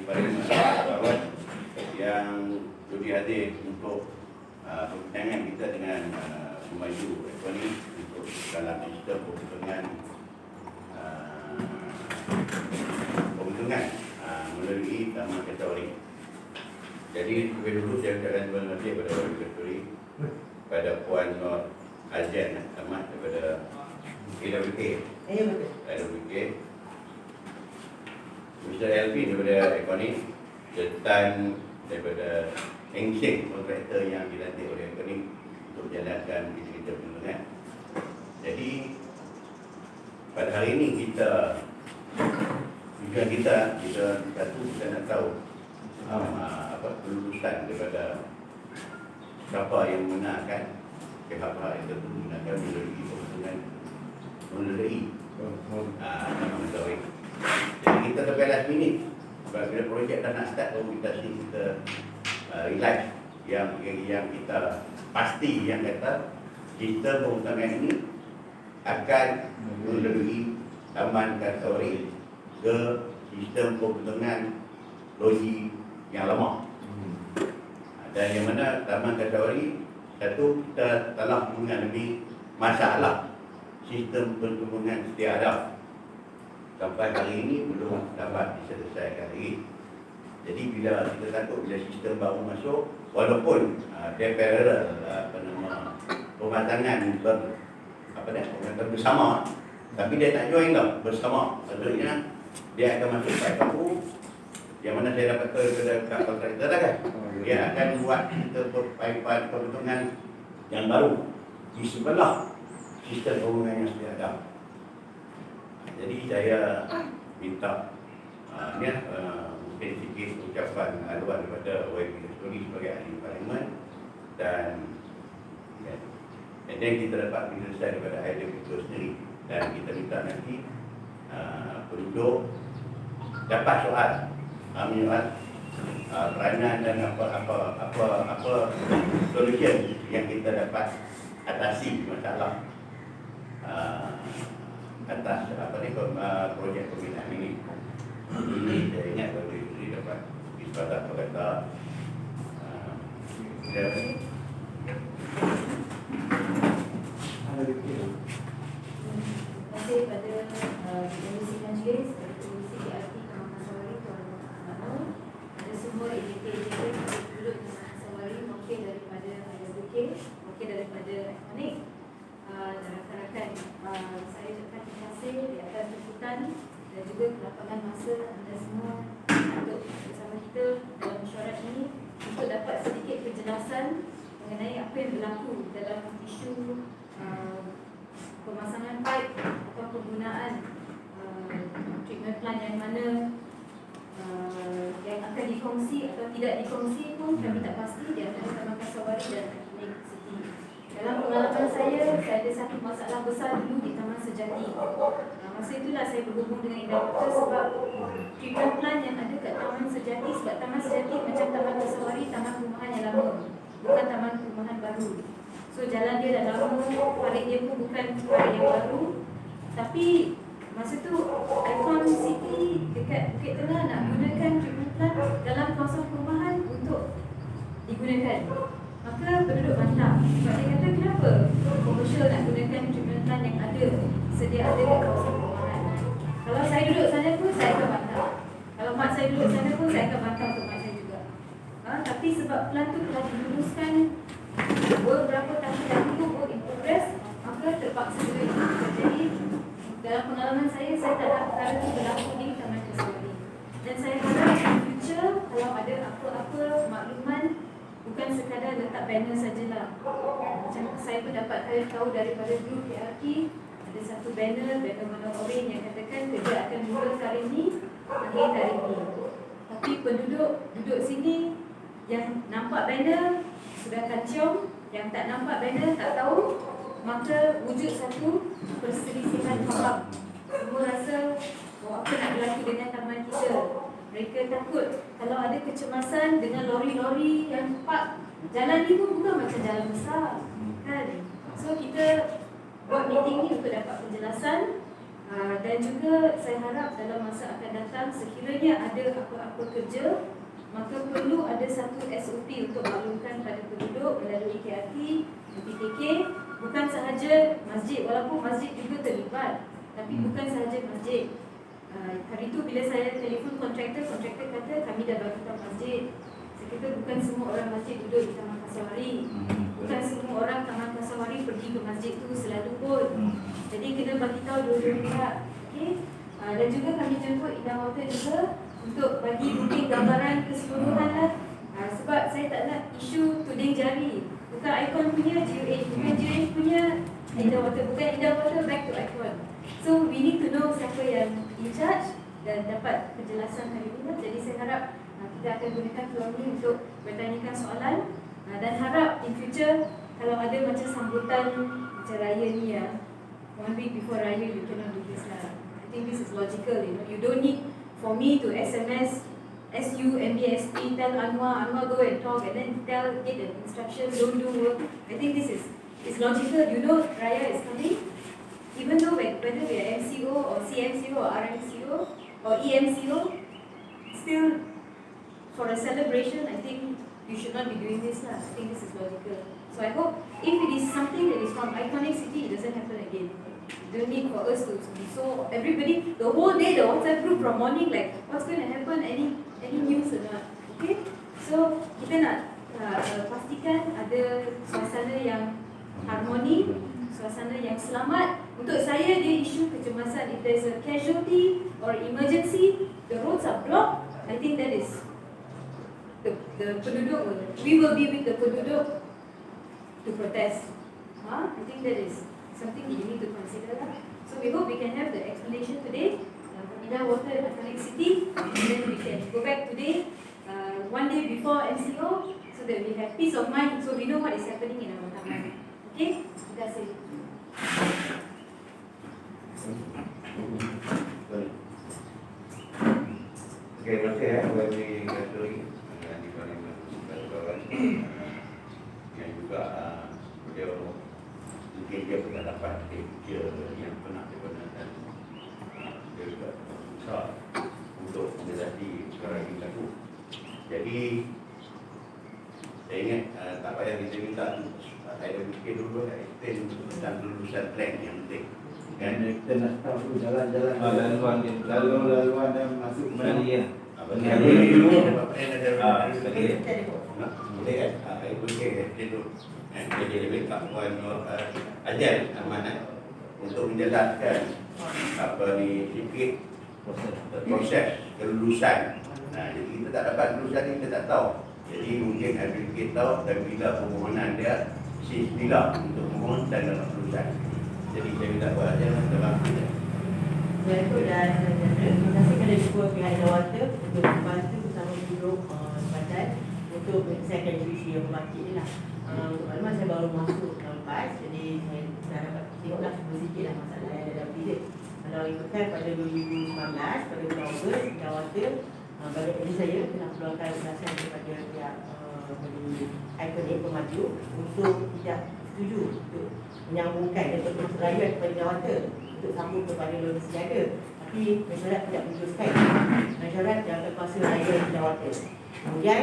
Parlimen kawan yang sudi hadir untuk perbincangan kita dengan Maju Ekonomi untuk dalam sistem pembentungan melalui Taman Kategori. Jadi lebih dulu saya ucapkan terima kasih kepada Wali Kategori, pada Puan Nur Azian Ahmad daripada AWK, Mr. Elvin daripada Ekonomi, Tan daripada Heng Seng, kontraktor yang dilantik oleh Ekonomi untuk jalankan kita pembentungan. Jadi pada hari ini kita satu kita nak tahu apa kelulusan daripada siapa yang menggunakan pihak-pihak yang tentu menggunakan melalui pembentungan melalui Taman Kategori. Jadi kita sampai last minute sebab bila projek dah nak start baru kita relax yang kita pasti yang kata kita pembentungan ini akan melalui Taman Kategori ke sistem pembentungan logi yang lama. Dan yang mana Taman Kategori satu kita telah mengalami masalah sistem pembentungan sedia ada sampai hari ini belum dapat diselesaikan lagi. Jadi bila kita takut bila sistem baru masuk, walaupun dia parallel pematangan pematangan bersama, tapi dia tak join tau bersama. Maksudnya dia akan masuk pipe baru, yang mana saya dapat tahu daripada kontraktor kan, dia akan buat kita pipe pembentungan yang baru di sebelah sistem pembangunan yang sudah ada. Jadi saya minta mungkin sikit ucapan aduan kepada YB Kategori sebagai ahli parlimen dan kita dapat menyelesaikan daripada idea itu sendiri, dan kita minta nanti penduduk dapat soal peranan dan apa solution yang kita dapat atasi masalah atas projek pembinaan ini. Ini saya ingat baru ini dapat disepakati kata terima kasih kepada Komisi Majlis, Komisi DRT Taman Kasawari, Tuan Manur, ada semua AJK penduduk Taman Kasawari, mungkin daripada IWK, mungkin daripada Ekonik, dan rakan-rakan, saya ucapkan terima kasih di atas jemputan dan juga kelapangan masa anda semua untuk bersama kita dalam mesyuarat ini untuk dapat sedikit penjelasan mengenai apa yang berlaku dalam isu pemasangan pipe atau penggunaan treatment plant yang mana yang akan dikongsi atau tidak dikongsi pun kami tak pasti di antara Taman Kasawari dan Akinik City. Dalam pengalaman saya ada satu masalah besar dulu di Taman Sejati. Masa itulah saya berhubung dengan indikator sebab treatment plant yang ada kat Taman Sejati, sebab Taman Sejati macam Taman Kasawari, taman perumahan yang lama, bukan taman perumahan baru. So jalan dia dah lama, parit dia pun bukan parit yang baru. Tapi masa tu Icon City dekat Bukit Tengah nak gunakan treatment plant dalam kawasan perumahan untuk digunakan. Maka penduduk bantah sebab dia kata kenapa komersial nak gunakan treatment plant yang ada sedia ada di kawasan perumahan. Kalau saya duduk sana pun saya akan bantah. Kalau mak saya duduk sana pun saya akan bantah untuk mak saya juga. Tapi sebab plant tu telah diluluskan beberapa tahun dahulu, work in progress, maka terpaksa juga itu terjadi. Dalam pengalaman saya tak nak perkara itu berlaku di Taman Kasawari. Dan saya harap di future kalau ada apa-apa makluman, bukan sekadar letak banner sajalah. Macam saya pun dapat tahu daripada grup PRT, ada satu banner warna oranye yang katakan kerja akan mula tarikh ini, akhir tarikh ini. Tapi penduduk duduk sini yang nampak banner sudah kacium, yang tak nampak banner tak tahu, maka wujud satu perselisihan faham. Semua rasa apa nak berlaku dengan taman kita. Mereka takut kalau ada kecemasan dengan lori-lori yang park. Jalan ni pun bukan macam jalan besar, kan? So kita buat meeting ni untuk dapat penjelasan Dan juga saya harap dalam masa akan datang sekiranya ada apa-apa kerja, maka perlu ada satu SOP untuk maklumkan pada penduduk melalui KRT, PKK, bukan sahaja masjid, walaupun masjid juga terlibat, tapi bukan sahaja masjid. Hari itu bila saya telefon kontraktor kata kami dah bagi tahu masjid. Saya kata bukan semua orang masjid duduk di Taman Kasawari, bukan semua orang Taman Kasawari pergi ke masjid tu selalu pun. Jadi kena bagi tahu dua-dua pihak. Okay? Dan juga kami jemput Indah Water juga untuk bagi mungkin gambaran keseluruhan lah. Sebab saya tak nak isu tuding jari. Bukan Icon punya GUH, bukan GUH punya Indah Water, bukan Indah Water back to Icon. So we need to know siapa yang in charge dan dapat penjelasan hari ini. Jadi saya harap kita akan gunakan peluang ini untuk bertanyakan soalan dan harap in future kalau ada macam sambutan macam raya ni ya, 1 week before raya you cannot do this lah. I think this is logical, you don't need for me to SMS SU, MBSP, tell Anwar go and talk and then get the instruction, don't do work. I think this is logical. You know raya is coming. Even though whether we are MCO or CMCO or RMCO or EMCO, still for a celebration, I think you should not be doing this lah. I think this is logical. So I hope if it is something that is from iconic city, it doesn't happen again. Don't need for us to be so everybody the whole day the WhatsApp group from morning like what's going to happen, any news or not. Okay, so kita nak pastikan ada suasana yang harmoni, suasana yang selamat. Untuk saya dia isu kecemasan. If there's a casualty or emergency, the roads are blocked, I think that is the penduduk we will be with the penduduk to protest. I think that is something that you need to consider. So we hope we can have the explanation today from Indah Water and Iconic City, and then we can go back today, one day before MCO, so that we have peace of mind, so we know what is happening in our taman. Okay? Terima kasih. Okay, terima kasih bagi Kasuri dan di Parlimen kawan-kawan yang juga beliau mungkin dia pernah dapat kerja yang pernah digunakan dia juga besar untuk menjadi sekarang ini laku. Jadi saya ingat tak payah kita minta saya fikir dulu extend tentang lulusan plan yang penting. Kan kita nak tahu jalan-jalan laluan dan masuk mana dia. Boleh dulu plan ada boleh kan? Boleh itu. Jadi lebih tak puan ajar amanah untuk menjelaskan apa ni sikit proses kelulusan. Jadi kita tak dapat kelulusan ni kita tak tahu. Jadi mungkin ada kita tahu dan bila permohonan dia bila untuk memohon dan dapat kelulusan. Jadi saya minta buat aja dalam Saya ikut dan terima kasih kepada semua pihak Indah Water untuk membantu bersama penduduk tempatan untuk menyelesaikan isu yang berbangkit ni lah. Untuk maklumat saya baru masuk lepas, jadi saya dah dapat tengoklah sedikit lah masalah yang ada update. Kalau ikutkan pada 2019, pada bulan Ogos, Indah Water pada diri saya telah keluarkan ulasan kepada pihak Iconic Pemaju untuk tidak setuju untuk menyambungkan dan untuk rayuan kepada Indah Water untuk sambung kepada logis sejaga, tapi masyarakat tidak meneruskan masyarakat yang terpaksa rayuan Indah Water. Kemudian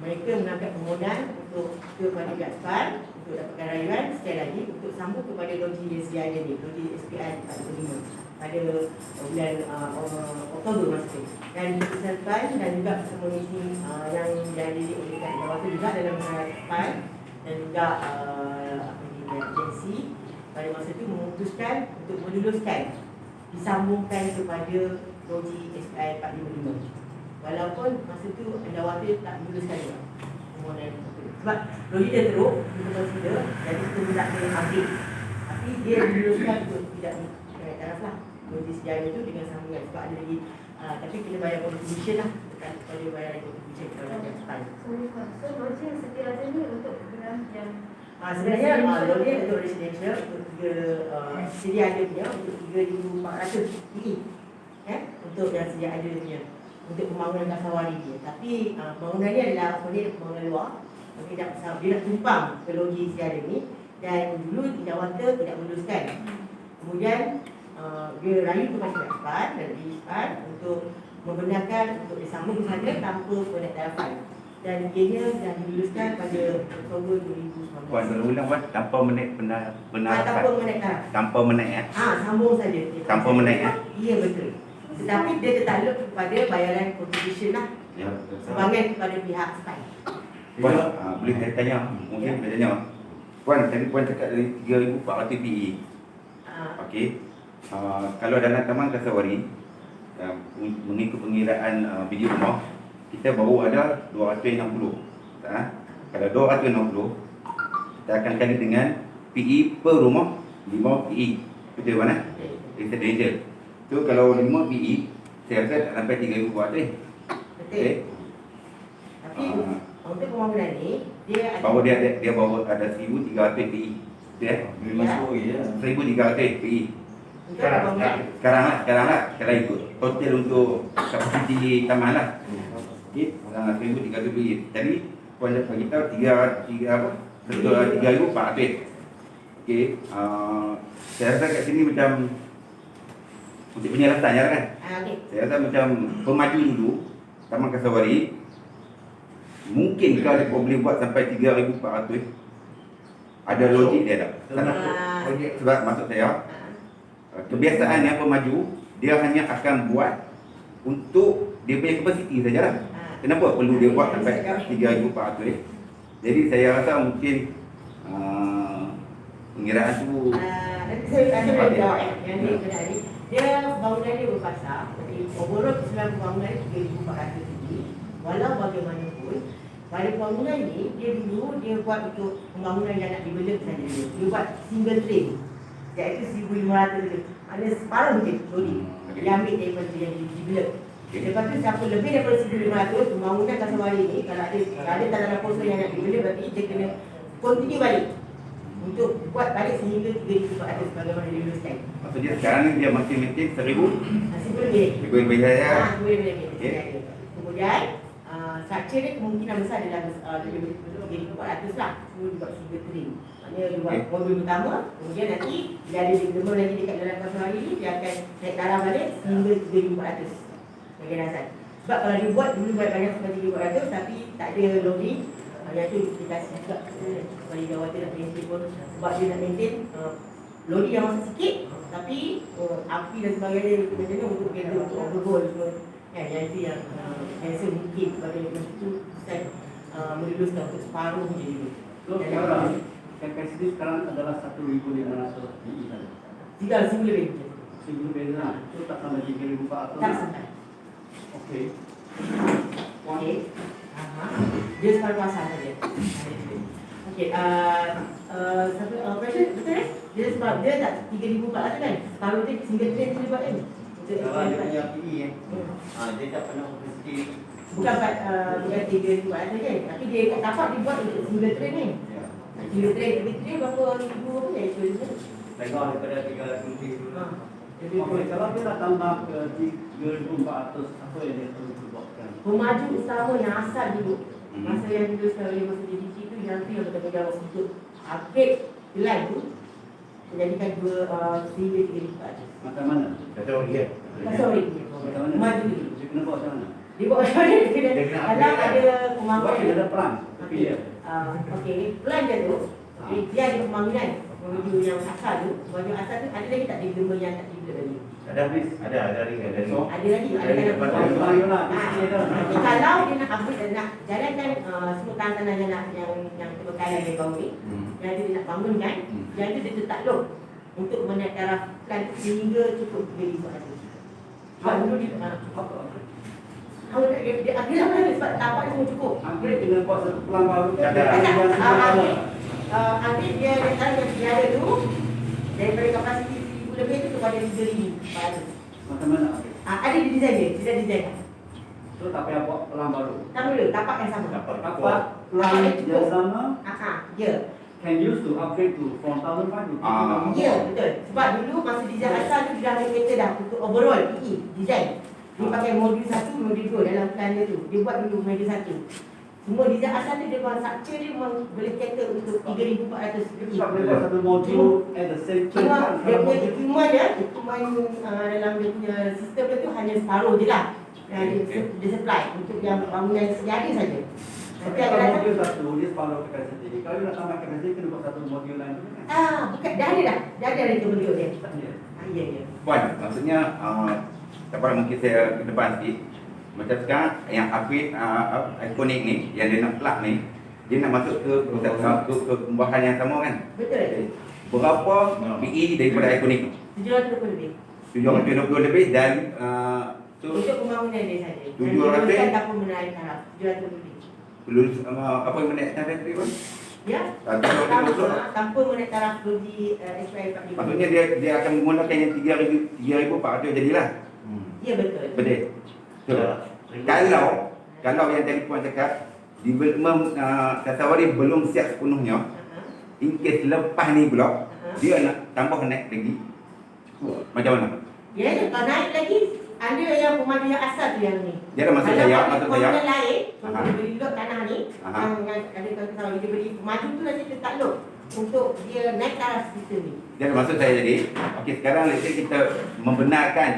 mereka menangkap permohonan untuk kepada pihak SPAN untuk dapatkan rayuan sekali lagi untuk sambung kepada logi yang sedia ada ni, logi SPI 45 pada bulan Oktober masa itu. Dan keputusan SPAN dan juga komuniti yang dihadiri oleh Indah Water juga dalam SPAN dan juga agensi pada masa itu memutuskan untuk meluluskan disambungkan kepada logi SPI 455. Walaupun masa itu Indah Water tak meluluskan juga permohonan itu. Sebab logi dia teruk, kita consider, jadi kita tidak boleh ambil. Tapi dia meluluskan untuk tidak taraf lah logi sejarah itu dengan sambungan. Sebab ada lagi, tapi kita bayar contribution lah, kepada bayaran contribution kalau ada SPI. So logi yang sedia ada ni untuk program yang sebenarnya logi untuk residential untuk sedia ada punya untuk 3,400 PE untuk yang sedia ada punya untuk pembangunan Kasawari dia. Tapi pembangunan ni adalah pembangunan luar. Dia nak tumpang ke logi sedia ada ni, dan dulu Indah Water tidak meneruskan. Kemudian dia rayu tu macam cepat dan lebih cepat untuk membenarkan untuk disambung saja tanpa penektarafan. Dan ianya dah diluluskan pada Oktober 2019. Puan berulang Puan, tanpa menaik Tanpa menektaraf. tanpa menaik ya. Sambung saja. Tanpa menaik ya. Ya betul. Tetapi dia tertakluk kepada bayaran contribution lah. Ya. Sumbangan kepada pihak SPAI. Puan, boleh saya tanya? Mungkin saya tanya. Puan, tadi Puan cakap dari 3,400 PE. Okey. Kalau dalam Taman Kasawari, mengikut pengiraan bilik rumah, kita baru ada 260. Kalau 260, kita akan kali dengan PE per rumah 5 PE. Betul Puan? Residential. So kalau 5 PE, saya rasa tak sampai 3,400. Betul. Okey. Tapi untuk pembangunan ni, dia ada Bahawa dia bawa ada 1,300 PE. Betul ya? Memang sorry ya. 1,300 PE. untuk pembangunan. Sekarang lah kalau ikut total untuk kapasiti taman lah. Okey, 1,300 PE. Jadi Puan dah bagi tahu 3,400. Okey, saya rasa kat sini macam untuk penyelesaiannya kan. Okey. Saya rasa macam pemaju dulu Taman Kasawari. Mungkin kalau dia boleh buat sampai 3,400, ada logik dia tak? Sebab maksud saya, kebiasaannya pemaju, dia hanya akan buat untuk dia punya kapasiti sajalah. Kenapa perlu dia buat sampai 3,400? Jadi saya rasa mungkin pengiraan tu Saya boleh jawab yang ni benar ni. Dia bangunan dia berpasar. Jadi overall keseluruhan pembangunan 3,400 tinggi. Walau bagaimanapun, pada pembangunan ni, dia dulu dia buat untuk pembangunan yang nak develop saja dulu. Dia buat single train. Iaitu 1,500 lebih. Maknanya separuh je lori. Dia ambil daripada yang develop. Lepas tu siapa lebih daripada 1,500, pembangunan Kasawari ni, kalau ada tanah poso yang nak develop, berarti dia kena continue balik untuk buat balik sehingga 3,400 bagaimana dia luluskan. maksudnya sekarang ni dia masih maintain 1,000. Sebelum dia. Lebih saya. Boleh. Kemudian, structure dia kemungkinan besar adalah lebih 3,400 lah. Semua dibuat single train. Maknanya dia buat modul utama, kemudian nanti dia ada development lagi dekat dalam Kasawari ni, dia akan naik taraf balik sehingga 3,400 bagian asal. Sebab kalau dia buat, dulu buat banyak sampai 3,400 tapi tak ada loading. Yang tu kita kasih juga kepada jawatan nak maintain pun. Sebab dia nak maintain loading yang masih sikit, tapi api dan sebagainya macam mana untuk kereta untuk overhaul semua. Yang itu yang saya rasa mungkin pada masa itu saya meluluskan untuk separuh je dulu. So sekarang kapasiti sekarang adalah 1,500 PE saja. Tidak, semua lebih. Sebelum beza, itu tak sampai 3,400. Tak sampai. Okey. Okey. Dia separuh pasal saja. Okey, operation betul eh? Dia sebab dia tak 3,400 kan? Separuh dia single train tu dia buat kan? Kalau dia punya PE dia tak pernah kapasiti. Bukan 3,400 kan? Tapi dia kat tapak dia buat untuk single train kan? Single train berapa ribu apa ya? Tengok daripada 3,000 dulu. Okey, kalau dia nak tambah ke 3,400, apa yang dia perlu buatkan? Pemaju utama yang asal dulu, masa yang diluluskan oleh masa JDT tu, yang tu yang bertanggungjawab untuk upgrade line tu, menjadikan sehingga 3,400. Macam mana? Kasawari ya. Sorry, Macam mana? maju dulu. Dia kena buat macam mana? Dia buat macam mana? Dia kena Kalau upgrade ada Buat dia pembangunan, ada peran. Tapi ya. okey, plan dia tu, dia ada pembangunan menuju yang asal tu, menuju asal tu, ada lagi tak development yang tak develop lagi? Ada ring. Ada lagi, ada lagi. Tapi kalau dia nak upgrade dan nak jalankan semua tanah-tanah yang terbekalan dari bawah ni, yang dia nak bangunkan, yang tu dia tertakluk untuk menaik taraf plan sehingga cukup 3,400. Sebab dulu dia dia akhirnya mana sebab tapak dia semua cukup. Upgrade dengan buat satu pelan baru. Ambil dia yang ada tu daripada kapasiti 1,000 lebih tu kepada 3,400. Macam mana? Ada di design dia, tidak design. So tak payah buat pelan baru. Tak perlu, tapak yang sama. Apa pelan yang sama Ya. can use to upgrade to 4,500. Ya, betul. Sebab dulu masa design asal tu dia dah ambil meter dah untuk overall PE design. Dia pakai modul 1, modul 2 dalam plan dia tu. Dia buat dulu modul 1. Semua design asal tu dia memang structure dia memang boleh cater untuk 3,400 Itu tak boleh buat satu modul at the same time Cuma kan? dia Kalau punya modul equipment dalam dia punya sistem dia tu hanya separuh je lah. Dia supply untuk yang bangunan sedia ada saja. Nanti kalau akan modul datang. satu, dia separuh capacity. Kalau dia nak tambah capacity, kena buat satu modul lain tu kan? Bukan dah ada dah. Dah ada itu bentuk dia. Tak ada. Ya ya. Puan, maksudnya tak apa mungkin saya ke depan sikit. Macam sekarang yang upgrade ikonik ni, yang dia nak plug ni, dia nak masuk ke pembuahan yang sama kan? Betul. Berapa PE daripada ikonik tu? 720 lebih. 720 lebih dan tu Untuk pembangunan dia saja. 700? Dan tanpa menarik taraf 720 lebih. lulus apa yang menaik taraf tu pun? Ya. Tanpa menaik taraf logi SPI 45. Maksudnya dia akan menggunakan yang 3,400 jadilah. Ya betul. Betul. So, kalau yang tadi puan cakap development Kasawari belum siap sepenuhnya, in case lepas ni pula dia nak tambah naik lagi, macam mana? Ya, kalau naik lagi ada yang pemadu yang asal tu yang ni. Dia dah masuk saya, masuk saya. Kalau lain, Aha. kalau dia beri lot tanah ni, Aha. yang ada kalau dia beri pemadu tu nanti dia tak lot untuk dia naik taraf sistem ni. Dia dah masuk saya jadi. Okey, sekarang let's say kita membenarkan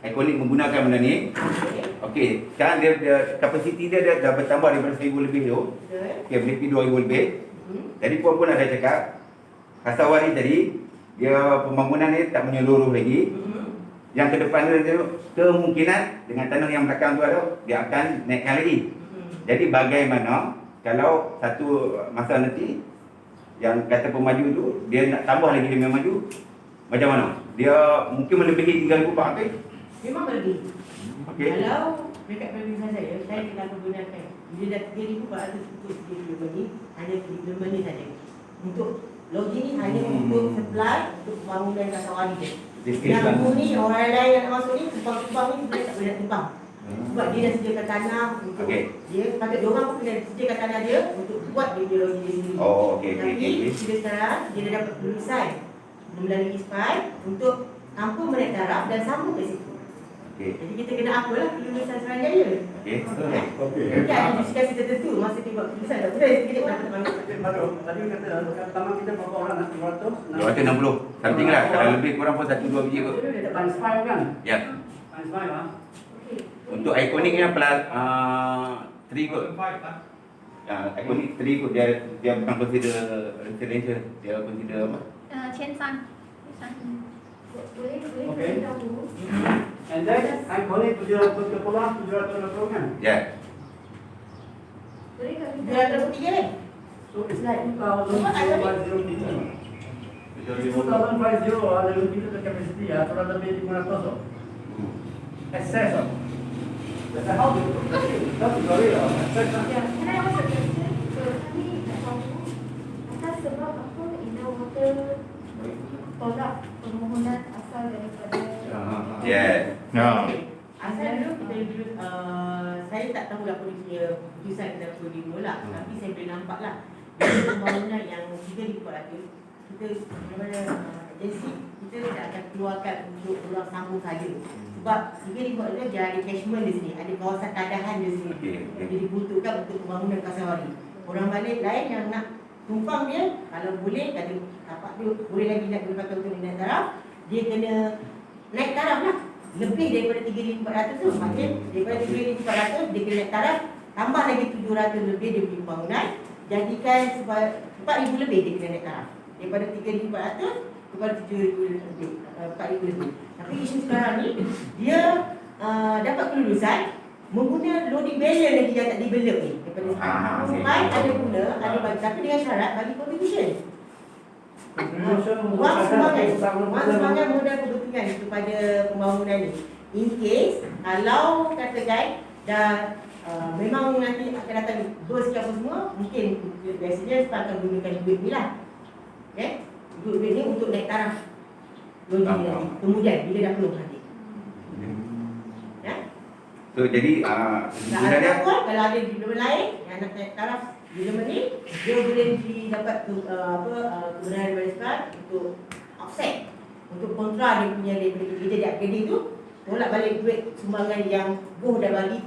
ikonik menggunakan benda ni. Okey. Okey, sekarang dia kapasiti dia dah bertambah daripada 1,000 lebih tu. Betul. Okey, boleh pergi 2,000 lebih. Jadi puan pun ada cakap Kasawari tadi dia pembangunan ni tak menyeluruh lagi. Yang ke depan dia kemungkinan dengan tanah yang belakang tu ada dia akan naikkan lagi. Jadi bagaimana kalau satu masa nanti yang kata pemaju tu dia nak tambah lagi dia maju, macam mana? Dia mungkin melebihi 3,400. Memang lebih. Okey. Kalau dekat perbincangan saya tidak menggunakan dia dah 3,400 untuk development ni, hanya development ni saja. Untuk logi ni hanya untuk supply untuk pembangunan Kasawari je. Yang ni orang lain yang nak masuk ni, tumpang-tumpang ni sebenarnya tak boleh nak tumpang. Sebab dia dah sediakan tanah untuk dia patut diorang pun kena sediakan tanah dia untuk buat dia logi dia sendiri. Oh, okey. Tapi kita sekarang dia dah dapat kelulusan melalui SPI untuk tanpa menaik taraf dan sambung ke situ. Okey. Jadi kita kena apalah kelulusan Suruhanjaya. Okey. Mungkin ada justifikasi tertentu masa dia buat kelulusan. Tak boleh kita nak teman. Tadi kata taman kita berapa orang nak 200? 260. Something lah. Kalau lebih kurang pun 1-2 biji kot. Times 5 kan? Ya. Times 5 lah. Untuk ikoniknya plus 3 kot. Ikonik 3 kot dia bukan consider residential. Dia consider apa? 千三，boleh Okay. tahu. And then iconic 720 kan? Ya. Boleh kami Dia ada tiga ni. So it's like 2,050. Betul. 2,050 ada lebih kita capacity ya, kurang lebih 500 loh. Excess loh. That's how you that's very excess lah. Ya, can I ask a question? Kami nak tahu atas sebab apa Indah Water tolak permohonan asal daripada Ya. Asal dulu kita saya tak tahu lah punya keputusan kenapa dimulak, tapi saya boleh nampak lah dari pembangunan yang 3,400 kita daripada agensi kita tidak akan keluarkan untuk orang sambung saja. Sebab 3,400 dia ada catchment di sini, ada kawasan tadahan di sini. Okey. Jadi dibutuhkan untuk pembangunan Kasawari. Orang balik lain yang nak tumpang dia, kalau boleh kata tapak dia boleh lagi nak gunakan untuk naik taraf, dia kena naik taraf lah. Lebih daripada 3,400 tu, maksudnya daripada 3,400 dia kena naik taraf, tambah lagi 700 lebih dia punya pembangunan, jadikan 4,000 lebih dia kena naik taraf. Daripada 3,400 kepada 7,000 lebih, 4,000 lebih. Tapi isu sekarang ni dia dapat kelulusan menggunakan loading barrier lagi yang tak develop ni daripada sekarang. Sampai ada guna, ada bagi, tapi dengan syarat bagi contribution. Wang sumbangan modal kebetulan kepada pembangunan ni. In case kalau katakan dah memang nanti akan datang dua sekian apa semua, mungkin biasanya kita akan gunakan duit ni lah. Okay? Duit ni untuk naik taraf logi nanti. Kemudian bila dah penuh nanti. Ya? So jadi sebenarnya Kalau ada development lain yang nak naik taraf development ni, dia boleh dapat kebenaran daripada sekarang untuk offset, untuk kontra dia punya daripada kita di upgrading tu, tolak balik duit sumbangan yang Goh dah bagi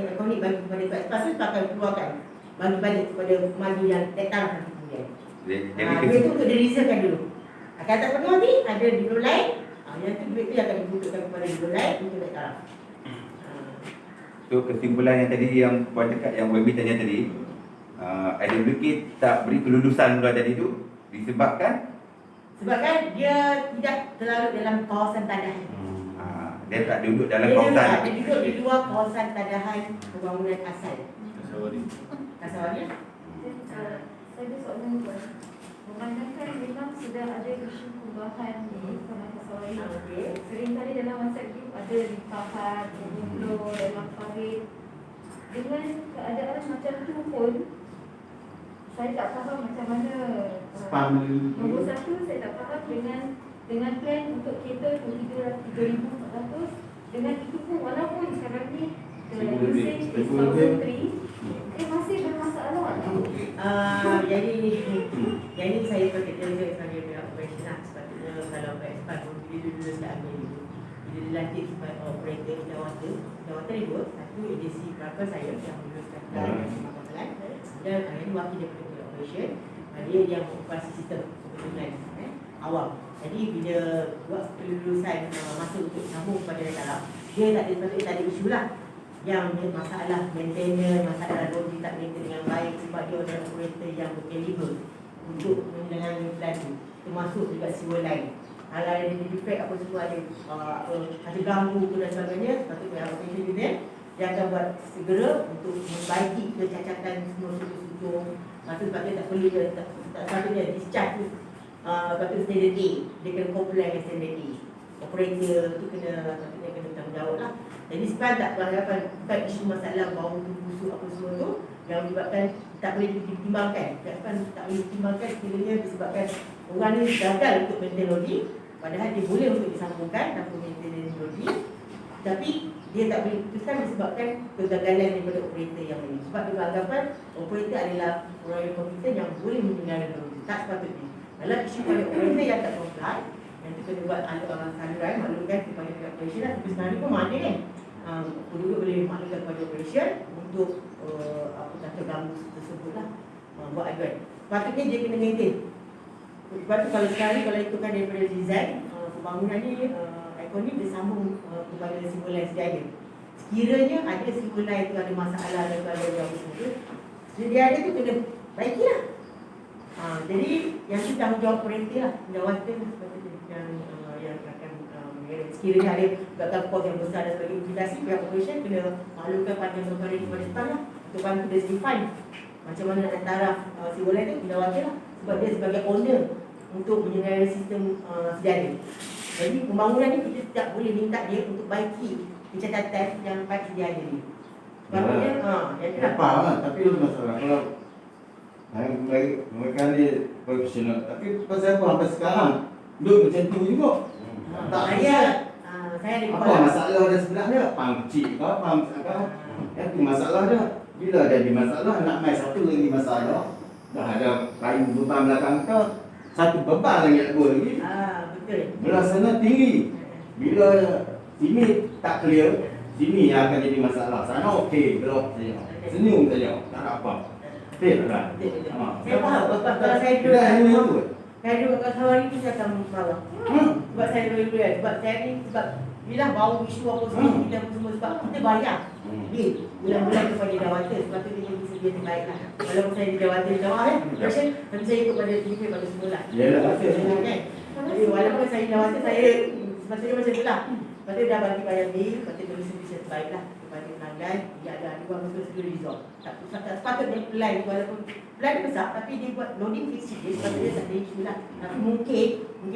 ikonik bagi kepada Pak Espas tu akan keluarkan bagi balik kepada maju yang datang nanti kemudian. Jadi Duit tu untuk direservekan dulu. Akan tak penuh nanti ada di dulu lain. Yang tu duit tu yang akan dibutuhkan kepada di dulu lain untuk naik taraf. So kesimpulan yang tadi yang Puan cakap, yang Wemi tanya tadi, IWK tak beri kelulusan mula tadi tu disebabkan Sebabkan dia tidak terlalu dalam kawasan tadahan. dia tak duduk dalam Dia kawasan. duduk di luar kawasan tadahan pembangunan asal. Kasawari. Saya ada soalan tuan. Memandangkan memang sudah ada isu perubahan di Taman Kasawari. Seringkali dalam WhatsApp group ada limpahan, overflow dalam parit. Dengan keadaan macam tu pun, saya tak faham macam mana. Spam Nombor satu, saya tak faham dengan plan untuk kereta 3,400. Dengan itu pun walaupun sekarang ni the usage is 1,300, masih bermasalah. Jadi saya pakai kerja sebagai pihak operation lah. Sepatutnya kalau PSPAN pun dulu sudah ambil dulu. Bila dilantik sebagai operator jawatan ni dua. Satu agensi berapa saya yang meneruskan pembangunan, dan yang wakil daripada pihak operation, dia yang mengoperasi sistem kepentingan awam. Jadi bila buat kelulusan masuk untuk sambung pada taraf, dia tak ada isu lah yang masalah maintenance, masalah logik tak maintain dengan baik, sebab dia adalah operator yang berkaliber untuk menangani plan tu, termasuk juga sewa lain. Kalau ada defect apa semua, ada ganggu tu dan sebagainya, sepatutnya operation dia akan buat segera untuk membaiki kecacatan semua struktur-struktur. Sepatutnya tak perlu tak sepatutnya discharge tu patut standard A, dia kena comply dengan standard A. Operator tu sepatutnya kena bertanggungjawab lah. Jadi sekarang tak berhadapan bukan isu masalah bau tu, busuk apa semua tu yang menyebabkan tak boleh ditimbangkan. Kan tak boleh ditimbangkan sekiranya disebabkan orang ni gagal untuk maintain logik, padahal dia boleh untuk disambungkan tanpa maintain logik, tapi dia tak boleh putuskan disebabkan kegagalan daripada operator yang ini. Sebab dia beranggapan operator adalah orang yang kompeten yang boleh mendengar logik. Tak sepatutnya. Dalam isu pada operator yang tak comply, yang kita kena buat saluran maklumkan kepada pihak operation lah. Tapi sebenarnya pun mana kan penduduk boleh maklumkan kepada operation untuk apa kata ganggu tersebut lah, buat aduan. Sepatutnya dia kena maintain. Sebab tu kalau sekali kalau ikutkan daripada design pembangunan ni, ikon ni dia sambung kepada simbol lain sedia. Sekiranya ada simbol lain tu ada masalah dan sebagainya apa semua tu, sedia ada tu kena baiki lah. Jadi yang tu tanggungjawab operator lah, jawatan yang akan sekiranya ada bakal kos yang besar dan sebagainya, implikasi pihak operation kena maklumkan panjang berkali kepada staff lah, untuk bantu dia define macam mana antara simbol lain tu jawatan lah, sebab dia sebagai owner untuk menyelesaikan sistem sedia. Jadi pembangunan ni kita tak boleh minta dia untuk baiki kecacatan yang baik sedia ni. Sebabnya yang tu Apa lah, tapi itu masalah. Kalau mereka ni profesional, tapi pasal apa sampai sekarang duduk macam tu juga. Tak saya ada apa masalah dia sebenarnya? Pam kecil ke, pam besar ke? Itu masalah dia. Bila jadi masalah, nak main satu lagi masalah, dah ada kayu beban belakang ke, satu beban lagi nak buat lagi. betul. Belah sana tinggi. Bila sini tak clear, sini yang akan jadi masalah. Sana okey, belok saja. Senyum saja, tak ada apa. Betul tak? Saya faham. Kalau saya duduk Dah ini tu. saya duduk kat Sawari ni saya akan marah. Sebab saya dulu kan. Sebab saya ni bila bau isu apa semua kita semua sebab kita bayar. Bulan-bulan kepada jawatan, sebab tu dia bisa dia terbaik lah. Kalau saya di jawatan jawab kan, tapi saya ikut pada TV pada semula. Yalah, betul kan. Jadi walaupun saya di jawatan, saya sepatutnya macam tu lah. Sepatutnya dah bagi bayar bil, sepatutnya tulis bisa terbaik lah kepada pelanggan. Dia ada dua betul segera resolve. Tak sepatutnya plan, walaupun plan dia besar, tapi dia buat loading fixed dia, sepatutnya tak ada isu lah. Tapi mungkin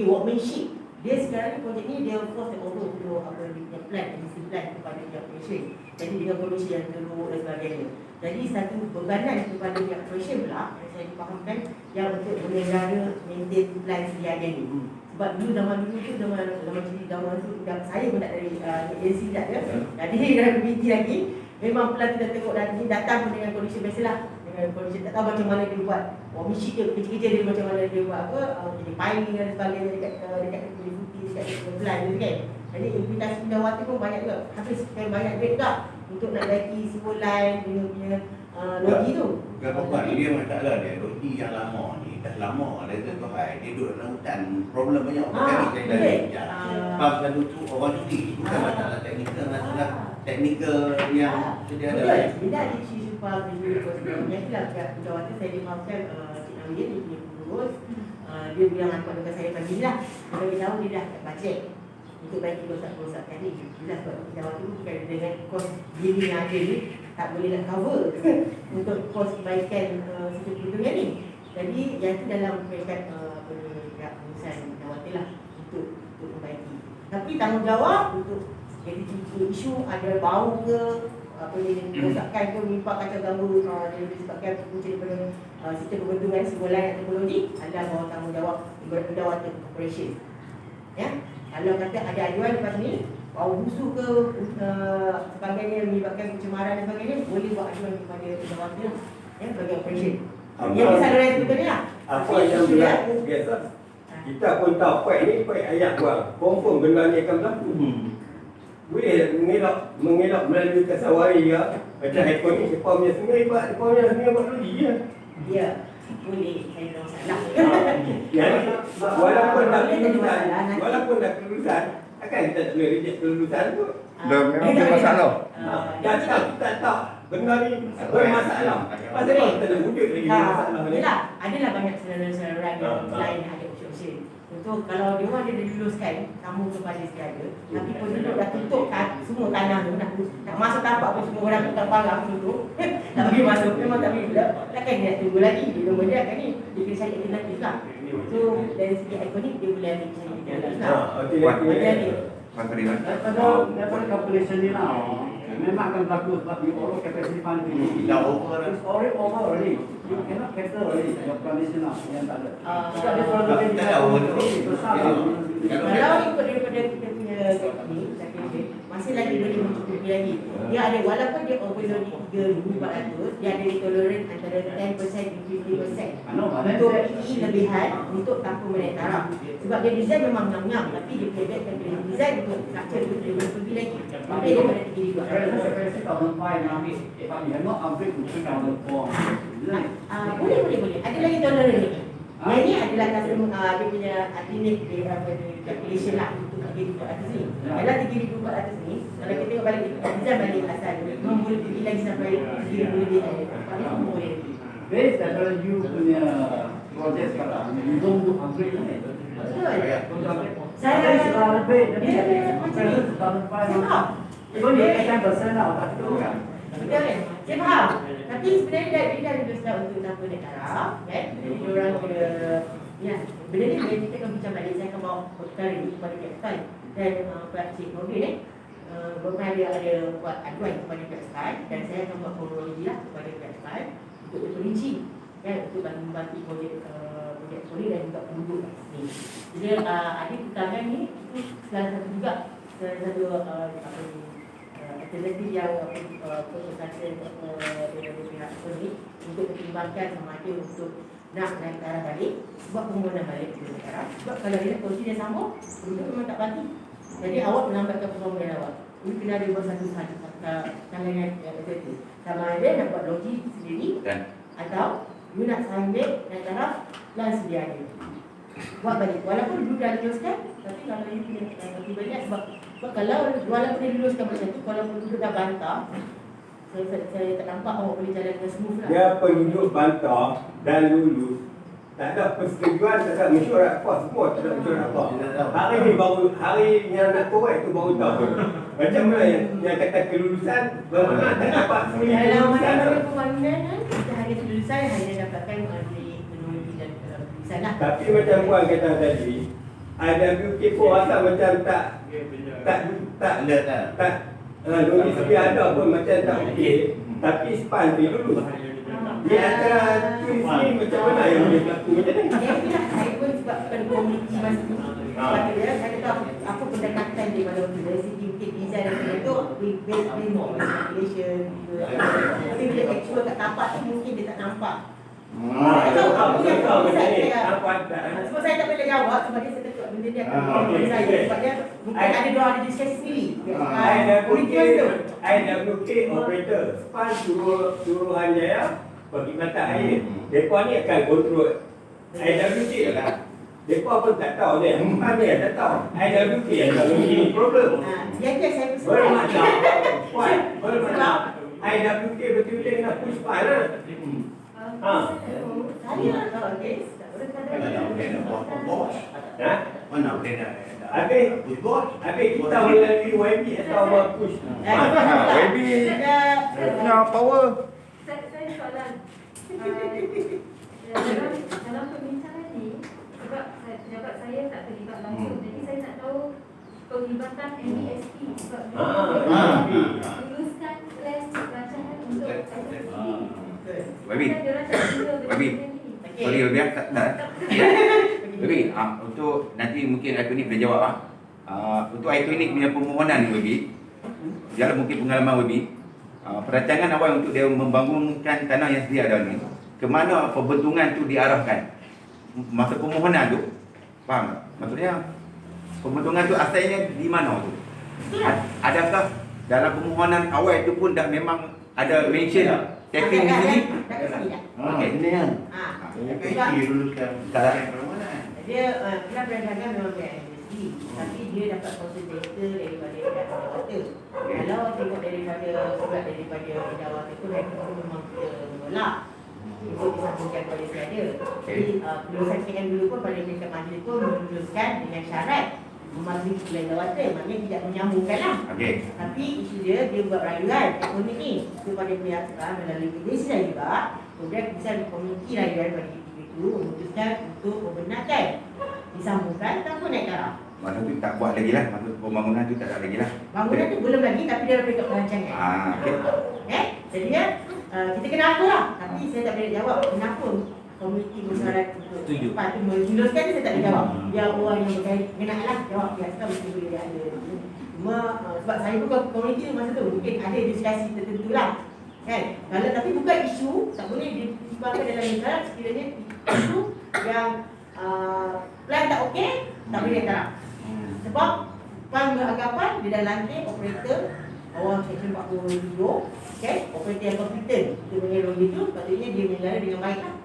workmanship. Dia sekarang ni projek ni dia force take over untuk apa dia punya plan, misi plan kepada pihak operation. Jadi dengan kondisi yang teruk dan sebagainya. Jadi satu bebanan kepada pihak operation pula yang saya difahamkan yang untuk menegara maintain plan sedia ni. Sebab dulu zaman tu zaman tu saya pun tak dari agensi tak ada. Jadi dalam committee lagi memang plan tu dah tengok dan ni datang pun dengan kondisi biasalah. Dengan kondisi tak tahu macam mana dia buat. Misi dia kerja-kerja dia macam mana dia buat apa jadi piling dan sebagainya dekat putih dekat plan tu kan. Jadi implikasi jawatan pun banyak juga. Habis banyak duit tak untuk nak baiki simbol lain, dia punya logi tu. Berapa kuat dia masalah dia, roti yang lama ni, dah lama ada tu hai, dia duduk dalam hutan, problem banyak orang cari saya dah belajar. Sebab selalu tu orang cuti, bukan masalah teknikal, masalah teknikal yang sedia ada lain. Bila ada isu pub di sebelumnya itulah pegawai tu saya dimaafkan Cik Nawi dia punya pengurus. Dia bilang apa dengan saya pagi lah. Dia bagi tahu dia dah dapat bajet untuk bagi rosak-rosakan ni. Bila sebab pegawai tu bukan dengan kos diri yang ada ni tak boleh nak cover untuk kos kebaikan situ penduduknya ni. Jadi yang tu dalam peringkat apa ni pihak pengurusan pegawai lah untuk membaiki. Tapi tanggungjawab untuk jadi isu ada bau ke apa ni kerosakan ke menimpa kacau ganggu dia disebabkan punca daripada sistem pembentungan simulasi dan teknologi adalah bawah tanggungjawab Underwater Corporation. Ya, kalau kata ada aduan lepas ni bau busuk ke sebagainya menyebabkan pencemaran dan sebagainya boleh buat aduan kepada Underwater lah. Ya, sebagai operation. Yang kesalahan itu tadi lah. Apa yang berlaku biasa. Kita pun tahu point ni point ayat buang. Confirm benda ni akan berlaku. Boleh mengelak melalui kasawari ya. Macam ekor ni, depa punya sungai buat, depa punya sungai buat lagi ya. Ya, boleh. Saya tak salah. Ya, walaupun dah kelulusan, akan kita tak boleh reject kelulusan tu. Dah memang bermasalah. Dah kita tak benda ni bermasalah. Pasal apa kita nak wujud lagi masalah ni? Yalah, adalah banyak saluran-saluran yang lain yang ada option. Untuk kalau dia orang dia diluluskan tamu kepada segala, tapi penduduk dah tutup semua tanah tu nak masuk tapak pun semua orang tak parang dulu. Tak bagi masuk memang tak boleh. Takkan dia nak tunggu lagi di rumah dia kan ni. Dia kena cari alternatif lah. So dari segi ekonomi dia boleh ambil cari alternatif lah. Okey. Daripada calculation ni lah, memang akan berlaku sebab you over capacity fund ni. Dah over. It's already over already. You cannot cater already your condition lah yang tak ada. Sebab dia selalu Tak lebih tahu tu. besar lah. Kalau ikut daripada kita punya ni, masih lagi boleh mencukupi lagi. Dia ada walaupun dia overload 3,400, dia ada tolerance antara 10% dan 50% untuk PE lebihan untuk tanpa menaik taraf. Sebab dia design memang ngam-ngam, tapi dia pendekkan dia design untuk structure tu dia boleh pergi lagi. Tapi dia pada 3,200. Boleh. Ada lagi tolerance ni. Yang ni adalah customer dia punya alternate dia calculation lah untuk 3,400 ni. Dalam 3,400 ni, kalau kita tengok balik design balik asal memang boleh pergi lagi sampai 3,000 lebih. Ini semua boleh. Based daripada you punya projek sekarang, you don't do upgrade ni. Betul. Saya sekarang lebih Dia macam ni. Saya faham. Boleh 10% lah tak tu kan. Betul kan? Saya faham. Tapi sebenarnya dia dah sedap untuk tanpa naik taraf kan? Jadi diorang kena ya, benda ni bila kita akan bincang balik, saya akan bawa perkara ni kepada pihak SKY dan Pak Cik Nordin beberapa dia ada buat aduan kepada pihak SKY dan saya akan buat kronologi lah kepada pihak SKY untuk terperinci kan, untuk membantu projek poli dan juga penduduk kat sini. Jadi ada kekangan ni itu salah satu juga salah satu apa ni alternatif yang konsultasi dari pihak poli untuk pertimbangkan sama ada untuk nak naik taraf balik sebab pembangunan balik ke taraf. Sebab kalau dia kursi dia sambung, penduduk memang tak pasti. Jadi awak melambatkan pembangunan awak. Ini kena ada buat satu tangangan yang tertentu. Sama ada nak buat logi sendiri atau you nak sambil naik taraf dan sedianya. Buat balik. Walaupun dulu dah diluluskan, tapi kalau you kena pergi balik sebab kalau walaupun dia diluluskan macam tu, kalau penduduk dah bantah, saya tak nampak awak boleh jalan dengan smooth lah. Dia penduduk bantah dan lulus. Tak ada persetujuan, tak ada mesyuarat apa, semua tak ada mesyuarat apa. Hari ni baru, hari yang nak korek tu baru tahu. Macam mana yang kata kelulusan, bermakna tak dapat semuanya Dalam kelulusan. mana pembangunan kita hanya kelulusan, hanya dapatkan di teknologi dan kelulusan lah. Tapi macam Puan kata tadi, IWK pun rasa macam tak Alert lah. logis dia ada pun macam tak okey. Tapi SPAN tu lulus. Di antara tulis ni macam mana yang boleh berlaku macam ni? Ya itulah, saya pun sebab bukan komuniti masa tu. Sebab dia, saya tahu apa pendekatan dia pada waktu dari segi mungkin design dan sebagainya tu based on calculation. Tapi bila actual kat tapak tu mungkin dia tak nampak Sebab saya tak boleh jawab sebab dia saya benda dia akan okey, saya okey. sebab dia mungkin ada dia ada diskusi sendiri. IWK operator SPAN Suruhanjaya Perkhidmatan Air. Mereka ni akan kontrol IWK lah. Mereka pun tak tahu dia. SPAN ni tak tahu. IWK yang tahu ini problem. Yang dia saya Bermakna IWK betul-betul kena push SPAN lah. saya okey. Mana boleh nak buat bos? Ha? Mana boleh nak Habis bos? kita melalui YB atau push SPAN. YB punya power. Saya soalan. Dalam perbincangan ni, sebab pejabat saya tak terlibat langsung, jadi saya nak tahu penglibatan MBSP sebab luluskan kelas rancangan untuk SSP. YB. YB. Sorry Wabi tak. Wabi, untuk nanti mungkin Iconic boleh jawab untuk Iconic punya permohonan ni Wabi. Dalam mungkin pengalaman Wabi, perancangan awal untuk dia membangunkan tanah yang sedia ada ni, ke mana pembentungan tu diarahkan? Masa permohonan tu, faham tak? Maksudnya pembentungan tu asalnya di mana tu? Adakah dalam permohonan awal itu pun dah memang ada mention tapping di sini? Okey, ini kan. Dia luluskan permohonan. Dia kelas perancangan memang BIMSD, tapi dia dapat konsultator daripada Jawatan. Kalau tengok daripada surat daripada Jawatan tu, mereka memang kita menolak untuk disambungkan pada saya. Jadi perlu saya cakap dulu pun pada peringkat majlis pun meluluskan dengan syarat mematuhi keputusan Jawatan, maknanya tidak menyambungkan lah. Okey. Tapi isu dia buat rayuan ekonomi ni kepada pihak sekolah melalui kedisi dan juga kemudian bisa komiti rayuan pada itu memutuskan untuk membenarkan disambungkan tanpa naik taraf. Masa tu tak buat lagi lah, masa pembangunan tu tak ada lagi lah. Bangunan tu belum lagi tapi dia peringkat perancangan. Okey. Jadi kita kena apa lah. Tapi saya tak boleh jawab kenapa komiti musyawarah untuk cepat tu meluluskan ni saya tak boleh jawab. Dia orang yang berkaitan lah jawab biasa mesti boleh ada. Cuma sebab saya pun komiti tu masa tu mungkin ada diskusi tertentu lah. Kan? Kalau tapi bukan isu tak boleh ditimbangkan dalam musyawarah sekiranya isu yang plan tak okey tak boleh taraf. Sebab plan beranggapan dia dah lantik operator awal seksyen 42, okay? Operator yang kompetent untuk mengelol itu, patutnya dia mengelol dengan baik lah.